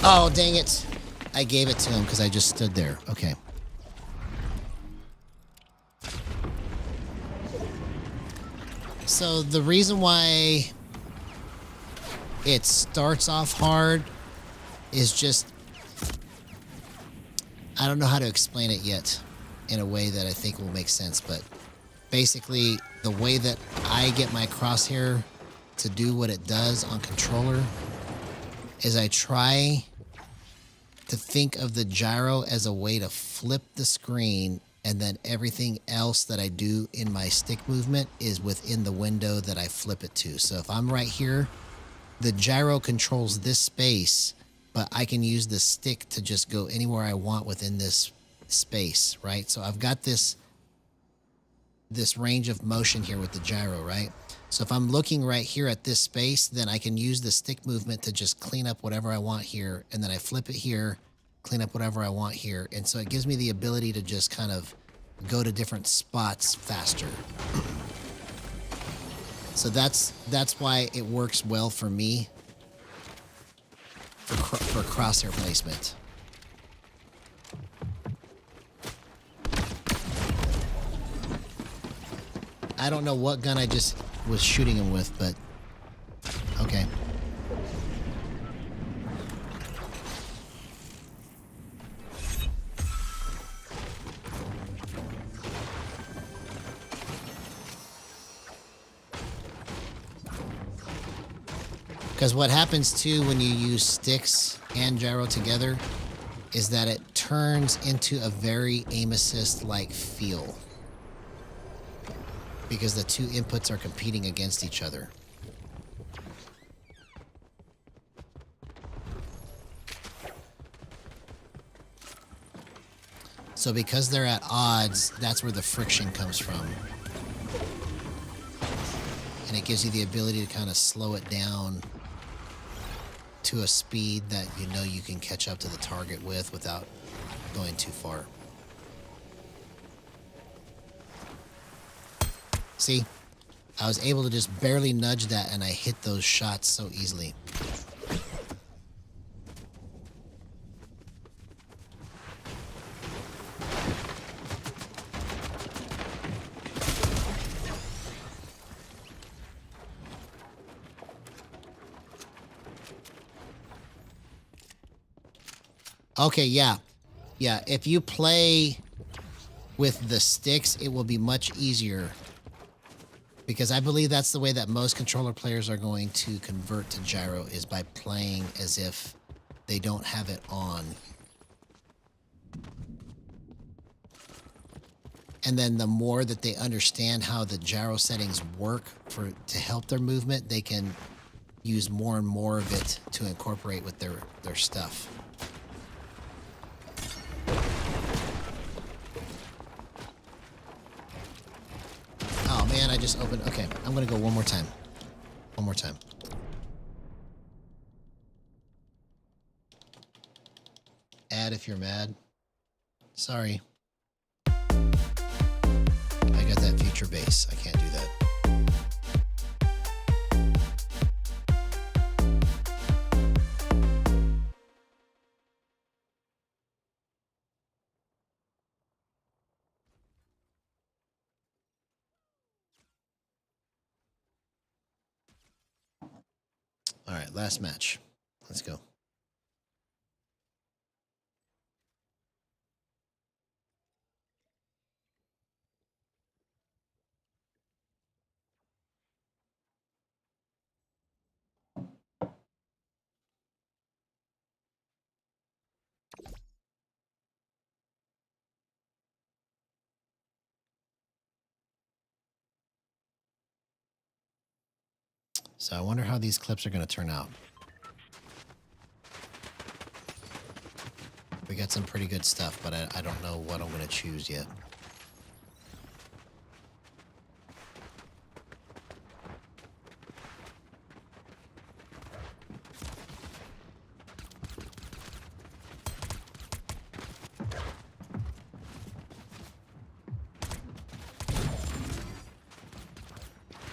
Oh, dang it. I gave it to him because I just stood there. Okay. So the reason why it starts off hard is just, I don't know how to explain it yet in a way that I think will make sense, but basically the way that I get my crosshair to do what it does on controller is I try to think of the gyro as a way to flip the screen, and then everything else that I do in my stick movement is within the window that I flip it to. So if I'm right here, the gyro controls this space, but I can use the stick to just go anywhere I want within this space, right? So I've got this range of motion here with the gyro, right? So if I'm looking right here at this space, then I can use the stick movement to just clean up whatever I want here, and then I flip it here, clean up whatever I want here, and so it gives me the ability to just kind of go to different spots faster. So that's why it works well for me for crosshair placement. I don't know what gun I just was shooting him with, but okay. Because what happens too when you use sticks and gyro together is that it turns into a very aim assist like feel, because the two inputs are competing against each other. So because they're at odds, that's where the friction comes from. And it gives you the ability to kind of slow it down to a speed that you know you can catch up to the target with without going too far. See? I was able to just barely nudge that and I hit those shots so easily. Okay, yeah. Yeah, if you play with the sticks, it will be much easier. Because I believe that's the way that most controller players are going to convert to gyro, is by playing as if they don't have it on. And then the more that they understand how the gyro settings work to help their movement, they can use more and more of it to incorporate with their stuff. Oh man, I just opened. Okay, I'm gonna go one more time. One more time. Add if you're mad. Sorry. I got that future base. I can't do that. All right, last match. Let's go. So I wonder how these clips are going to turn out. We got some pretty good stuff, but I don't know what I'm going to choose yet.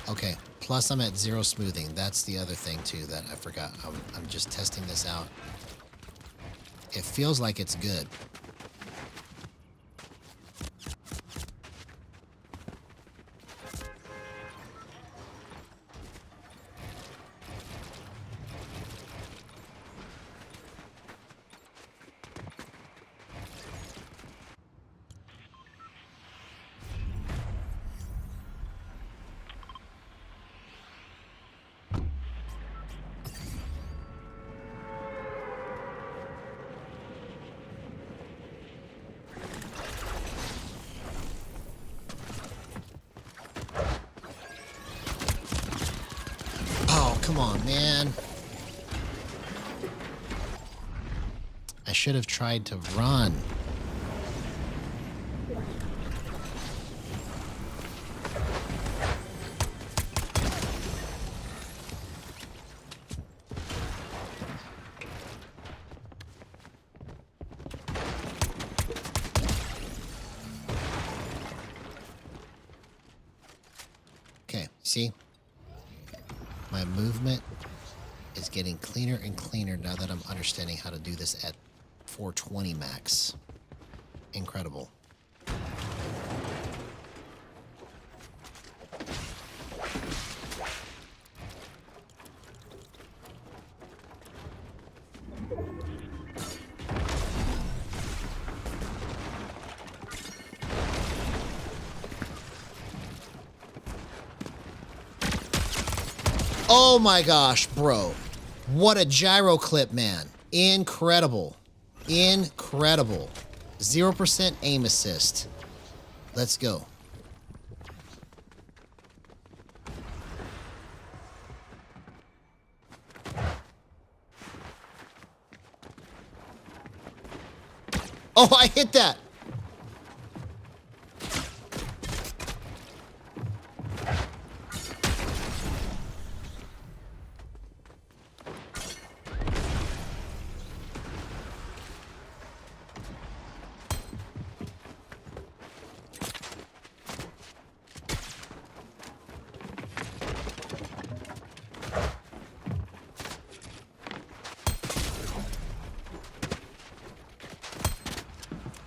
Okay, plus I'm at 0 smoothing. That's the other thing too that I forgot. I'm just testing this out. It feels like it's good. Oh, come on, man. I should have tried to run. Okay, see? My movement is getting cleaner and cleaner now that I'm understanding how to do this at 420 max. Incredible. Oh my gosh, bro. What a gyro clip, man. Incredible. Incredible. 0% aim assist. Let's go. Oh, I hit that.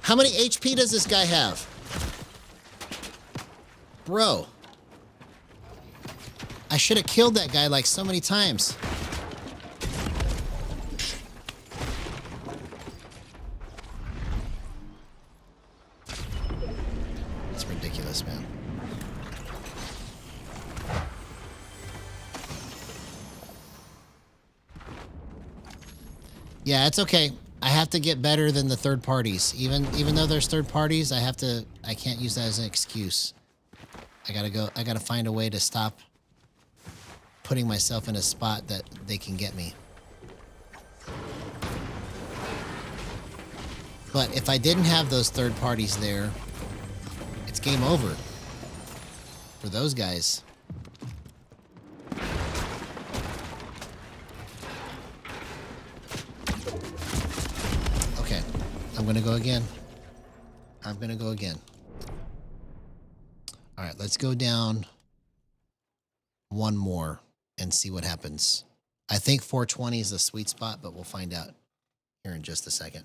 How many HP does this guy have? Bro. I should have killed that guy like so many times. It's ridiculous, man. Yeah, it's okay. I have to get better than the third parties. Even though there's third parties, I can't use that as an excuse. I gotta find a way to stop putting myself in a spot that they can get me. But if I didn't have those third parties there, it's game over for those guys. I'm gonna go again. I'm gonna go again. All right, let's go down one more and see what happens. I think 420 is the sweet spot, but we'll find out here in just a second.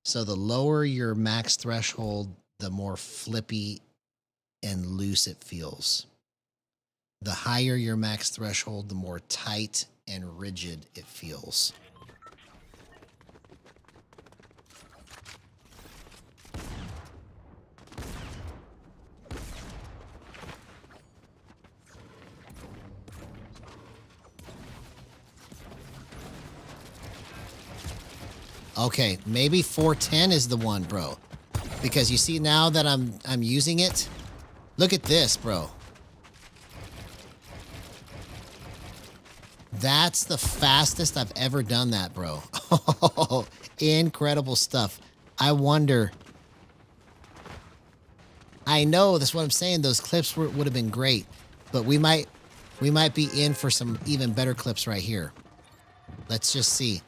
So the lower your max threshold, the more flippy and loose it feels. The higher your max threshold, the more tight and rigid it feels. Okay, maybe 410 is the one, bro. Because you see now that I'm using it, look at this, bro. That's the fastest I've ever done that, bro. Oh, incredible stuff. I wonder. I know, that's what I'm saying. Those clips would have been great, but we might be in for some even better clips right here. Let's just see.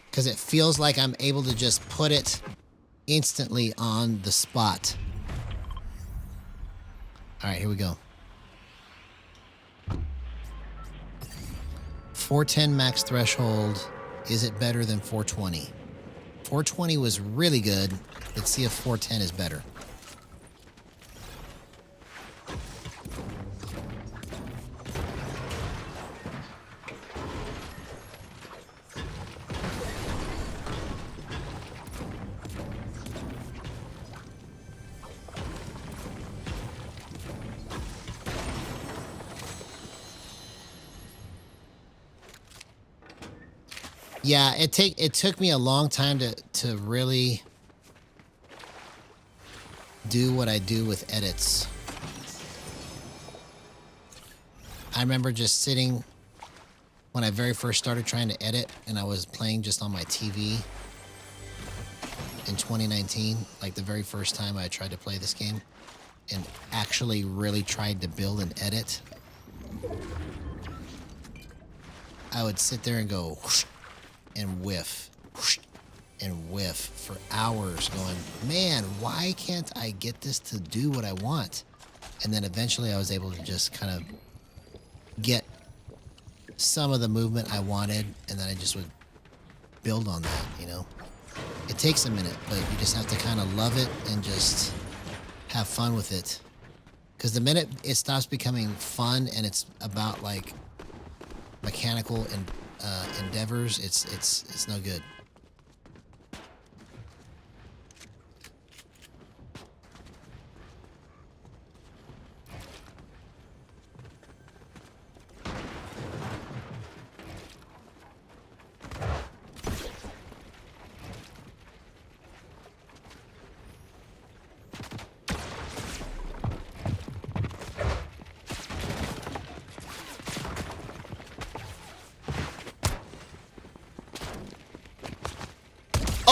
Because it feels like I'm able to just put it instantly on the spot. All right, here we go. 410 max threshold. Is it better than 420? 420 was really good. Let's see if 410 is better. Yeah, it took me a long time to really do what I do with edits. I remember just sitting when I very first started trying to edit, and I was playing just on my TV in 2019, like the very first time I tried to play this game and actually really tried to build and edit. I would sit there and go whoosh, and whiff whoosh, and whiff for hours going, man, why can't I get this to do what I want? And then eventually I was able to just kind of get some of the movement I wanted, and then I just would build on that, you know? It takes a minute, but you just have to kind of love it and just have fun with it. Because the minute it stops becoming fun and it's about like mechanical and endeavors, it's no good.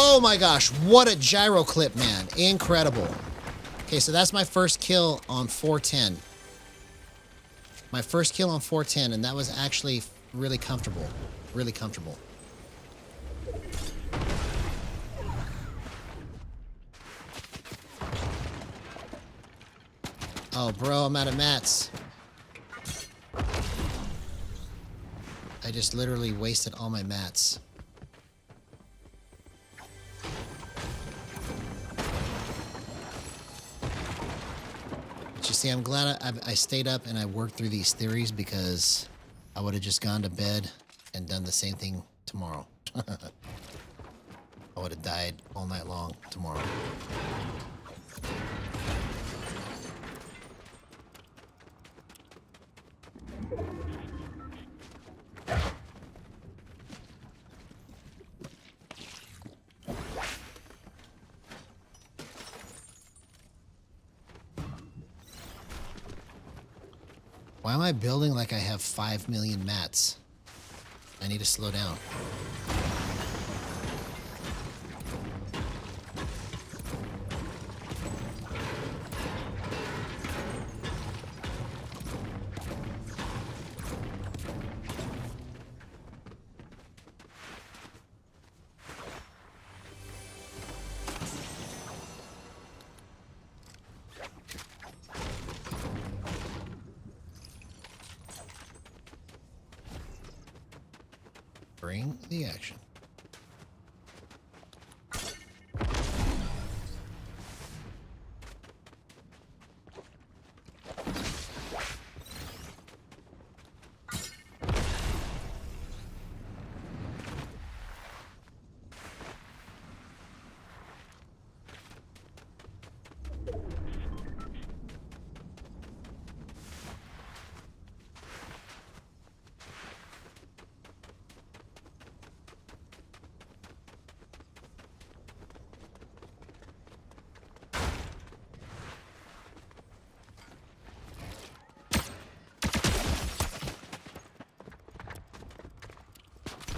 Oh my gosh, what a gyro clip, man. Incredible. Okay, so that's my first kill on 410. My first kill on 410, and that was actually really comfortable. Really comfortable. Oh, bro, I'm out of mats. I just literally wasted all my mats. You see, I'm glad I stayed up and I worked through these theories, because I would have just gone to bed and done the same thing tomorrow. I would have died all night long tomorrow. Why am I building like I have 5 million mats? I need to slow down. Bring the action.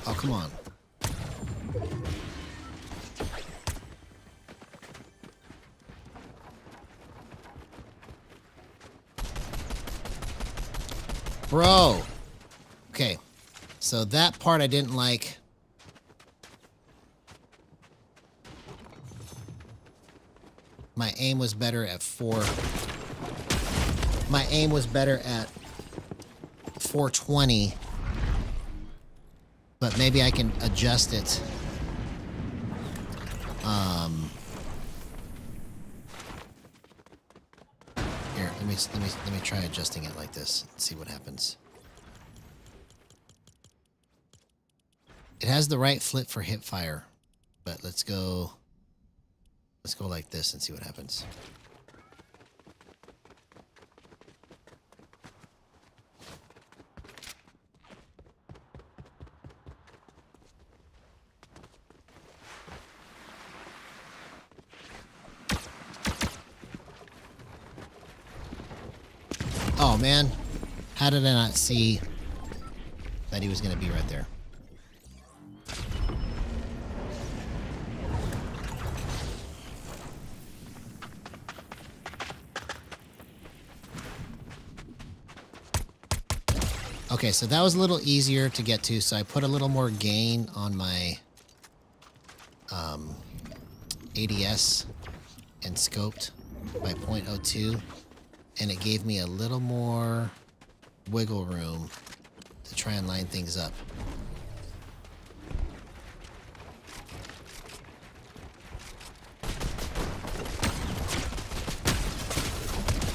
Oh, come on. Bro. Okay. So that part I didn't like. My aim was better at 4. My aim was better at 420. but maybe I can adjust it. Here, let me try adjusting it like this and see what happens. It has the right flip for hip fire, but let's go like this and see what happens. Oh man, how did I not see that he was going to be right there? Okay, so that was a little easier to get to, so I put a little more gain on my ADS and scoped by 0.02, and it gave me a little more wiggle room to try and line things up.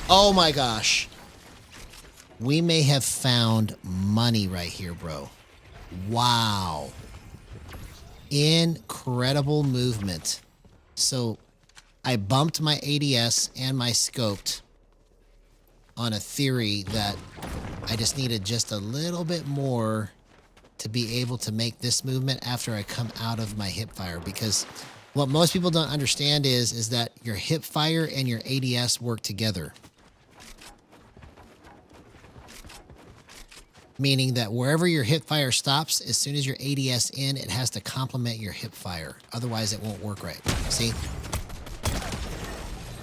Oh my gosh. We may have found money right here, bro. Wow. Incredible movement. So I bumped my ADS and my scoped on a theory that I just needed just a little bit more to be able to make this movement after I come out of my hip fire, because what most people don't understand is that your hip fire and your ADS work together. Meaning that wherever your hip fire stops, as soon as your ADS in, it has to complement your hip fire. Otherwise, it won't work right. See?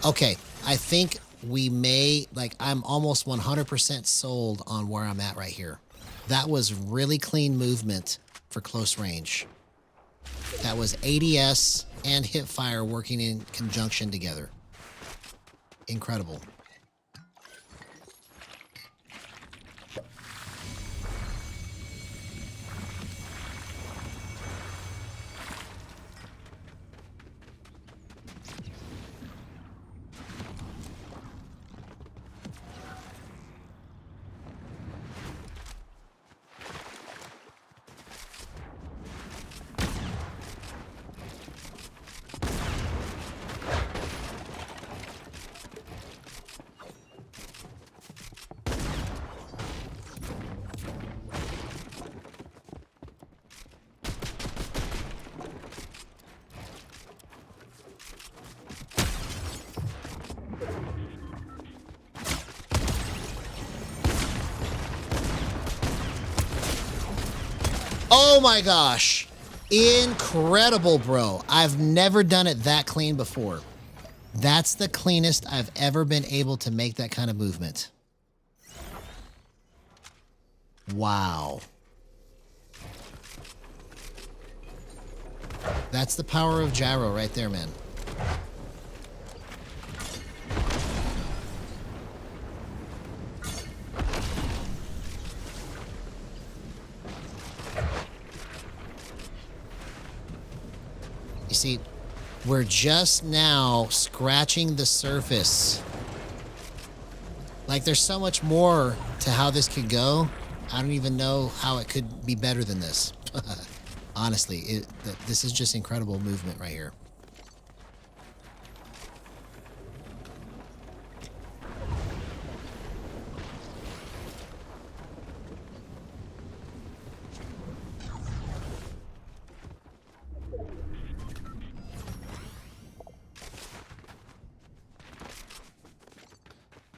Okay, I think we may, like, I'm almost 100% sold on where I'm at right here. That was really clean movement for close range. That was ADS and hip fire working in conjunction together. Incredible. Oh my gosh. Incredible, bro. I've never done it that clean before. That's the cleanest I've ever been able to make that kind of movement. Wow. That's the power of gyro right there, man. You see, we're just now scratching the surface. Like, there's so much more to how this could go. I don't even know how it could be better than this. Honestly, this is just incredible movement right here.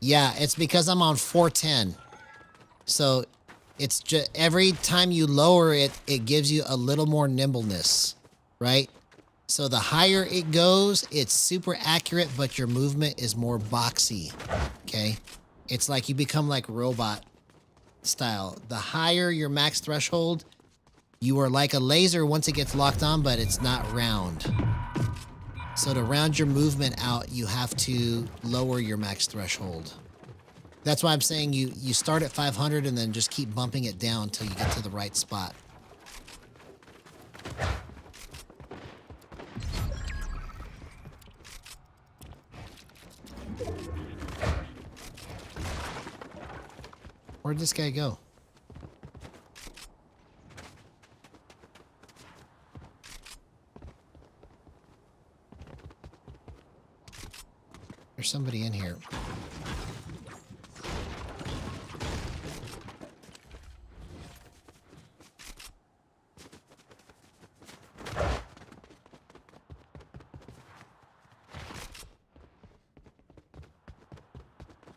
Yeah, it's because I'm on 410. So it's just every time you lower it, it gives you a little more nimbleness, right? So the higher it goes, it's super accurate, but your movement is more boxy, okay? It's like you become like robot style. The higher your max threshold, you are like a laser once it gets locked on, but it's not round. So to round your movement out, you have to lower your max threshold. That's why I'm saying you start at 500 and then just keep bumping it down until you get to the right spot. Where'd this guy go? There's somebody in here.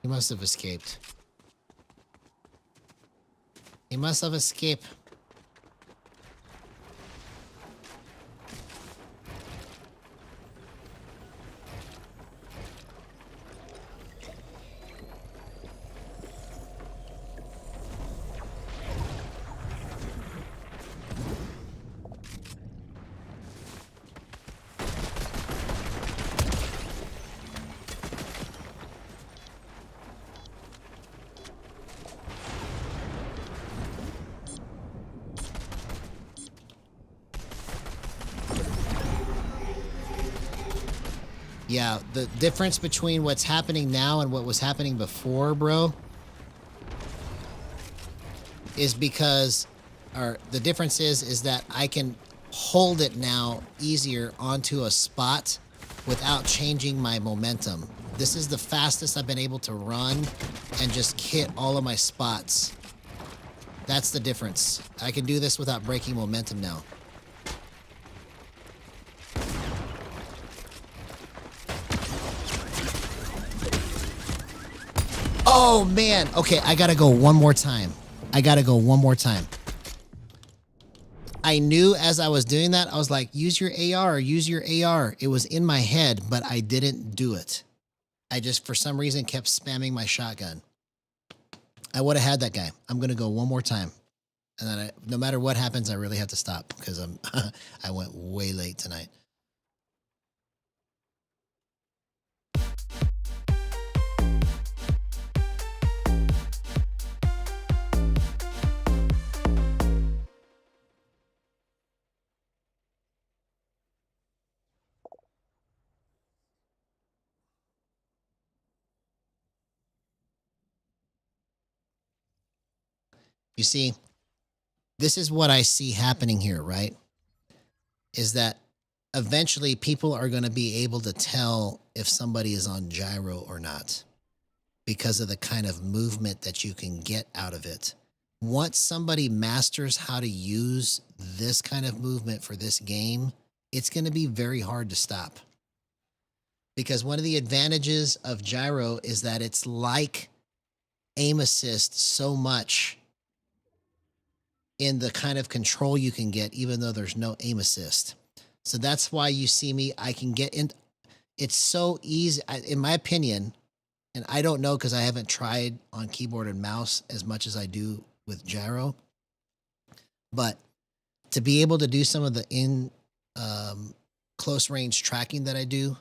He must have escaped. He must have escaped. Yeah, the difference between what's happening now and what was happening before, bro, is because, or the difference is that I can hold it now easier onto a spot without changing my momentum. This is the fastest I've been able to run and just hit all of my spots. That's the difference. I can do this without breaking momentum now. Oh, man. Okay, I gotta go one more time. I gotta go one more time. I knew as I was doing that, I was like, use your AR, use your AR. It was in my head, but I didn't do it. I just, for some reason, kept spamming my shotgun. I would have had that guy. I'm gonna go one more time. And then no matter what happens, I really have to stop because I went way late tonight. You see, this is what I see happening here, right? Is that eventually people are going to be able to tell if somebody is on gyro or not because of the kind of movement that you can get out of it. Once somebody masters how to use this kind of movement for this game, it's going to be very hard to stop. Because one of the advantages of gyro is that it's like aim assist so much in the kind of control you can get, even though there's no aim assist. So that's why you see me, I can get in. It's so easy, in my opinion, and I don't know because I haven't tried on keyboard and mouse as much as I do with gyro. But to be able to do some of the close range tracking that I do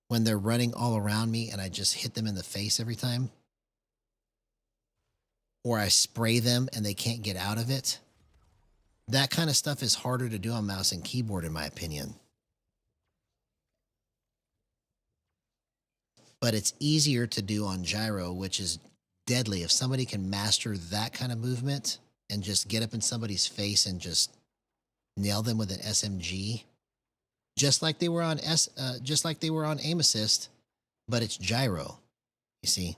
when they're running all around me and I just hit them in the face every time, or I spray them and they can't get out of it. That kind of stuff is harder to do on mouse and keyboard, in my opinion. But it's easier to do on gyro, which is deadly. If somebody can master that kind of movement and just get up in somebody's face and just nail them with an SMG, just like they were on aim assist, but it's gyro, you see.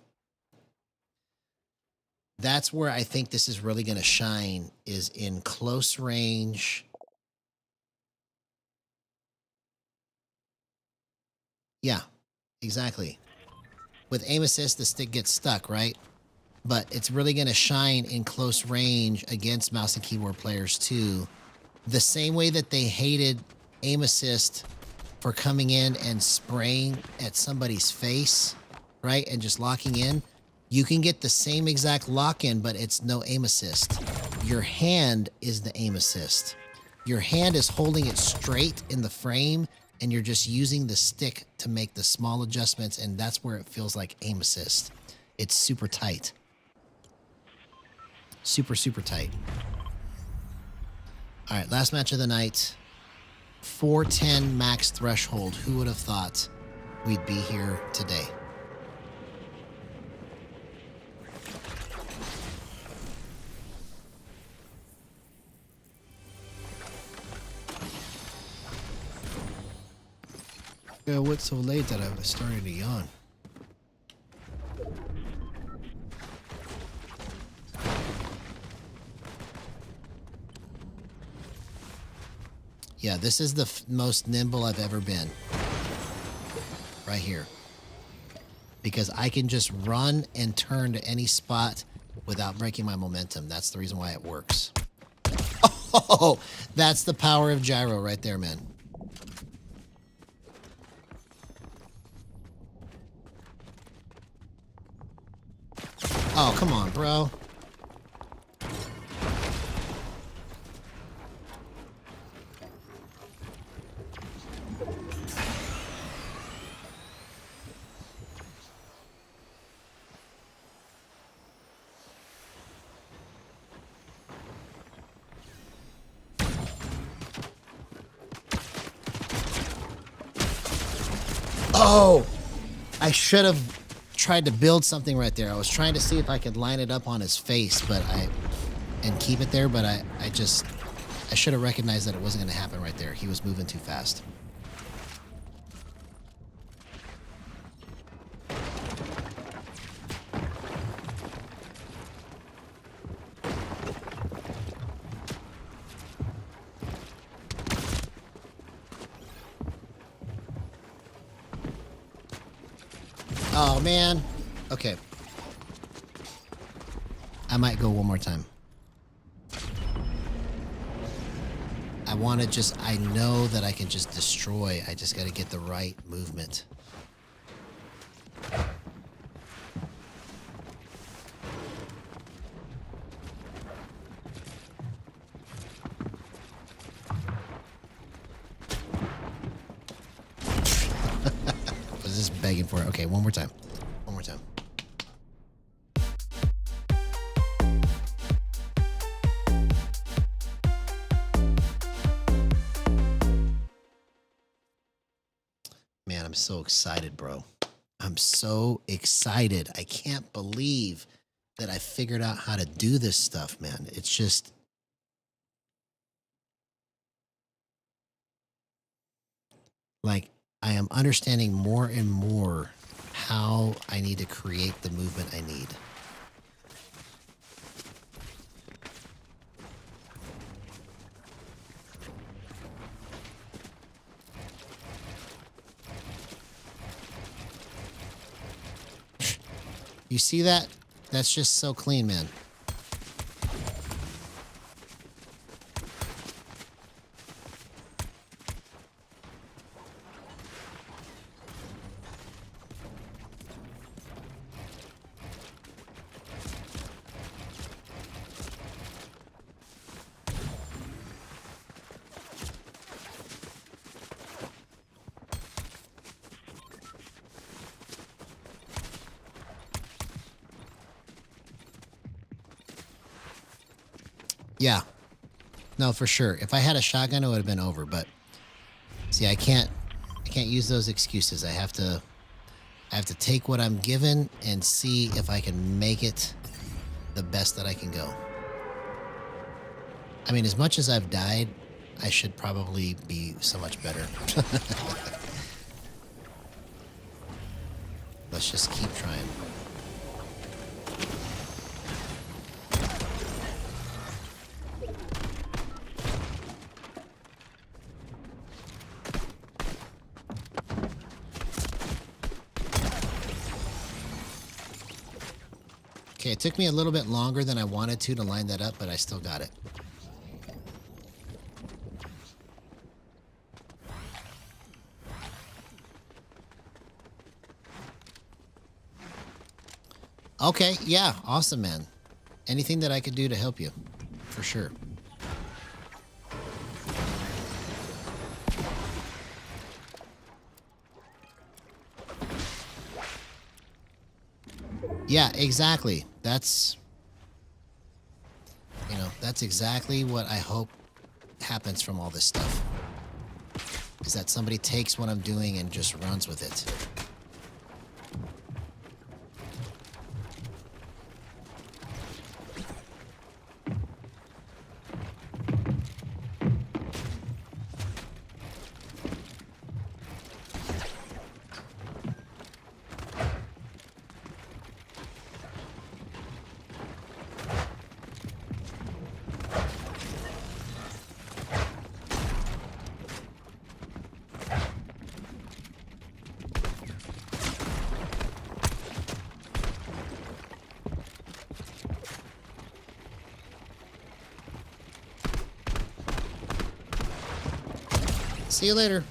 That's where I think this is really going to shine, is in close range. Yeah, exactly. With aim assist, the stick gets stuck, right? But it's really going to shine in close range against mouse and keyboard players too. The same way that they hated aim assist for coming in and spraying at somebody's face, right? And just locking in. You can get the same exact lock-in, but it's no aim assist. Your hand is the aim assist. Your hand is holding it straight in the frame, and you're just using the stick to make the small adjustments, and that's where it feels like aim assist. It's super tight. Super, super tight. All right, last match of the night. 410 max threshold. Who would have thought we'd be here today? Yeah, what's so late that I was starting to yawn? Yeah, this is the most nimble I've ever been. Right here. Because I can just run and turn to any spot without breaking my momentum. That's the reason why it works. Oh, that's the power of gyro right there, man. Oh, come on, bro. Oh, I should have tried to build something right there. I was trying to see if I could line it up on his face, and keep it there, but I should have recognized that it wasn't going to happen right there. He was moving too fast. Oh, man. Okay. I might go one more time. I know that I can just destroy. I just got to get the right movement. I was just begging for it. Okay, one more time. One more time. Man, I'm so excited, bro. I'm so excited. I can't believe that I figured out how to do this stuff, man. It's just... like, I am understanding more and more how I need to create the movement I need. You see that? That's just so clean, man. Yeah. No, for sure. If I had a shotgun, it would have been over, but see, I can't use those excuses. I have to take what I'm given and see if I can make it the best that I can go. I mean, as much as I've died, I should probably be so much better. Let's just keep trying. Okay, it took me a little bit longer than I wanted to line that up, but I still got it. Okay, yeah, awesome, man. Anything that I could do to help you, for sure. Yeah, exactly. That's exactly what I hope happens from all this stuff. Is that somebody takes what I'm doing and just runs with it. See you later.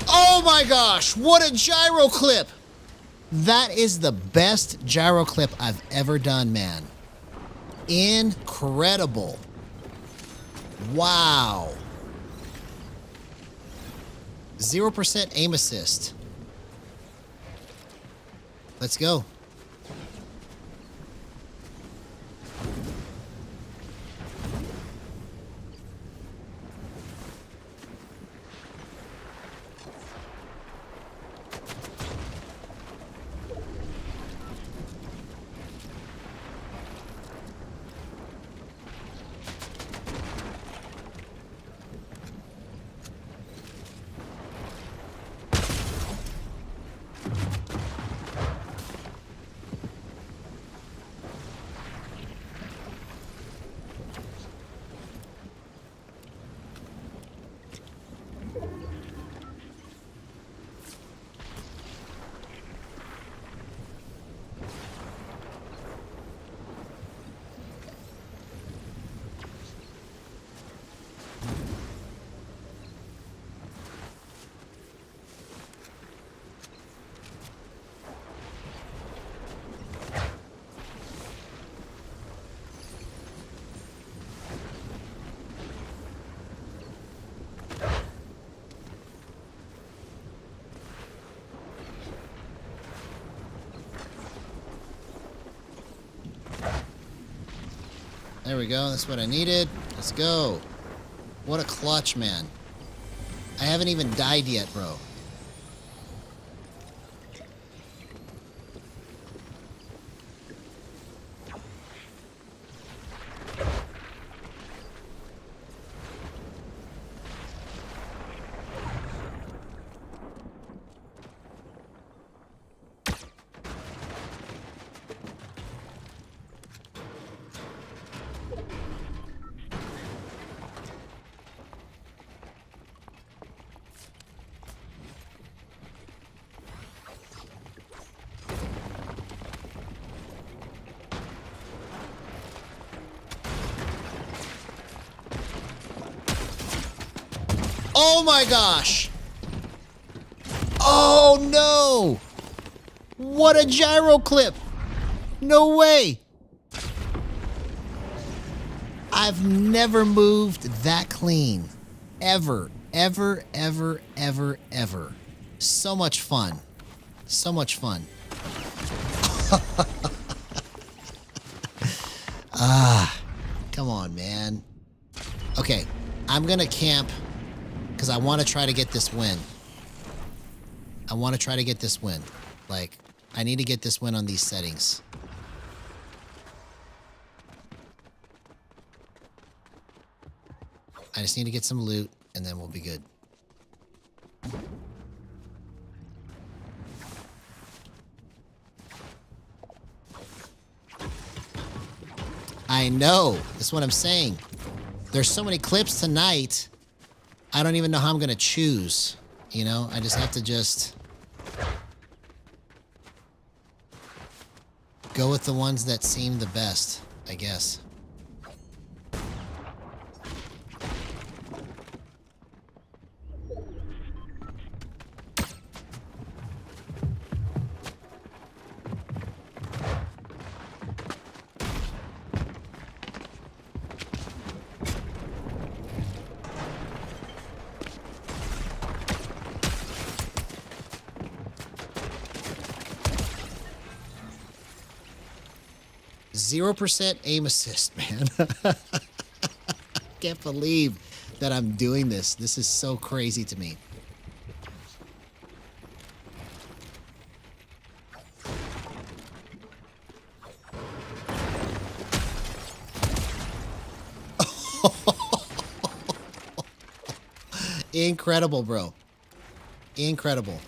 Oh my gosh, what a gyro clip! That is the best gyro clip I've ever done, man. Incredible. Wow. 0% aim assist. Let's go. There we go. That's what I needed. Let's go. What a clutch, man. I haven't even died yet, bro. Oh my gosh! Oh no! What a gyro clip! No way! I've never moved that clean. Ever, ever, ever, ever, ever. So much fun. So much fun. Come on, man. Okay, I'm gonna camp because I want to try to get this win. I want to try to get this win. Like, I need to get this win on these settings. I just need to get some loot, and then we'll be good. I know. That's what I'm saying. There's so many clips tonight. I don't even know how I'm going to choose. You know, I just have to just go with the ones that seem the best, I guess. Zero percent aim assist, man. Can't believe that I'm doing this. This is so crazy to me. Incredible, bro. Incredible.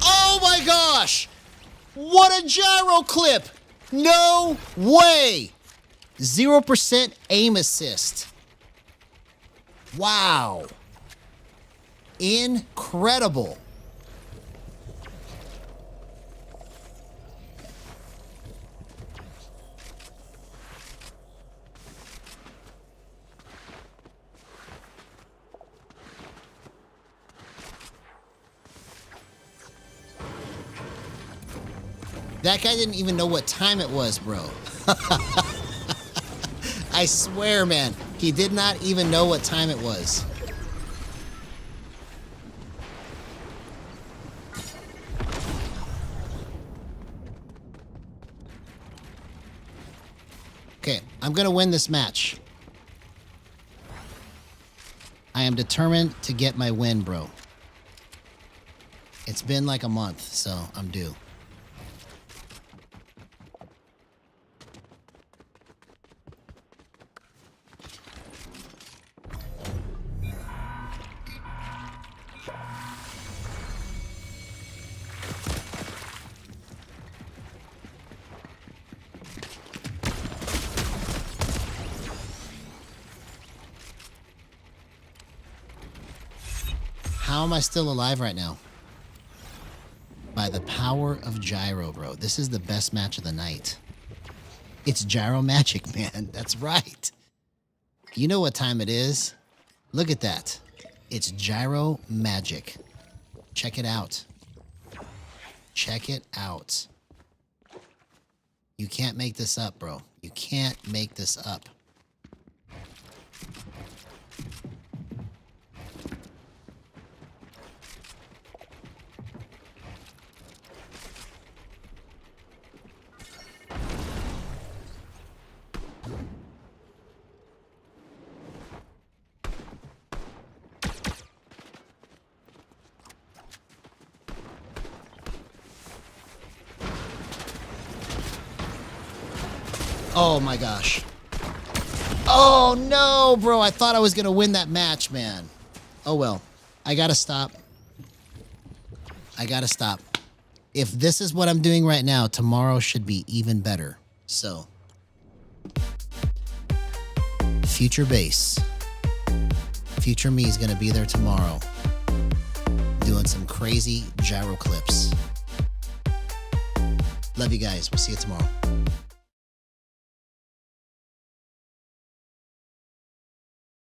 Oh my gosh! What a gyro clip! No way! 0% aim assist. Wow. Incredible. That guy didn't even know what time it was, bro. I swear, man. He did not even know what time it was. Okay, I'm gonna win this match. I am determined to get my win, bro. It's been like a month, so I'm due. How am I still alive right now? By the power of Gyro, bro. This is the best match of the night. It's Gyro magic, man. That's right. You know what time it is? Look at that. It's Gyro magic. Check it out. Check it out. You can't make this up, bro. You can't make this up. Oh my gosh. Oh no, bro. I thought I was going to win that match, man. Oh well. I got to stop. I got to stop. If this is what I'm doing right now, tomorrow should be even better. So, future base. Future me is going to be there tomorrow doing some crazy gyro clips. Love you guys. We'll see you tomorrow.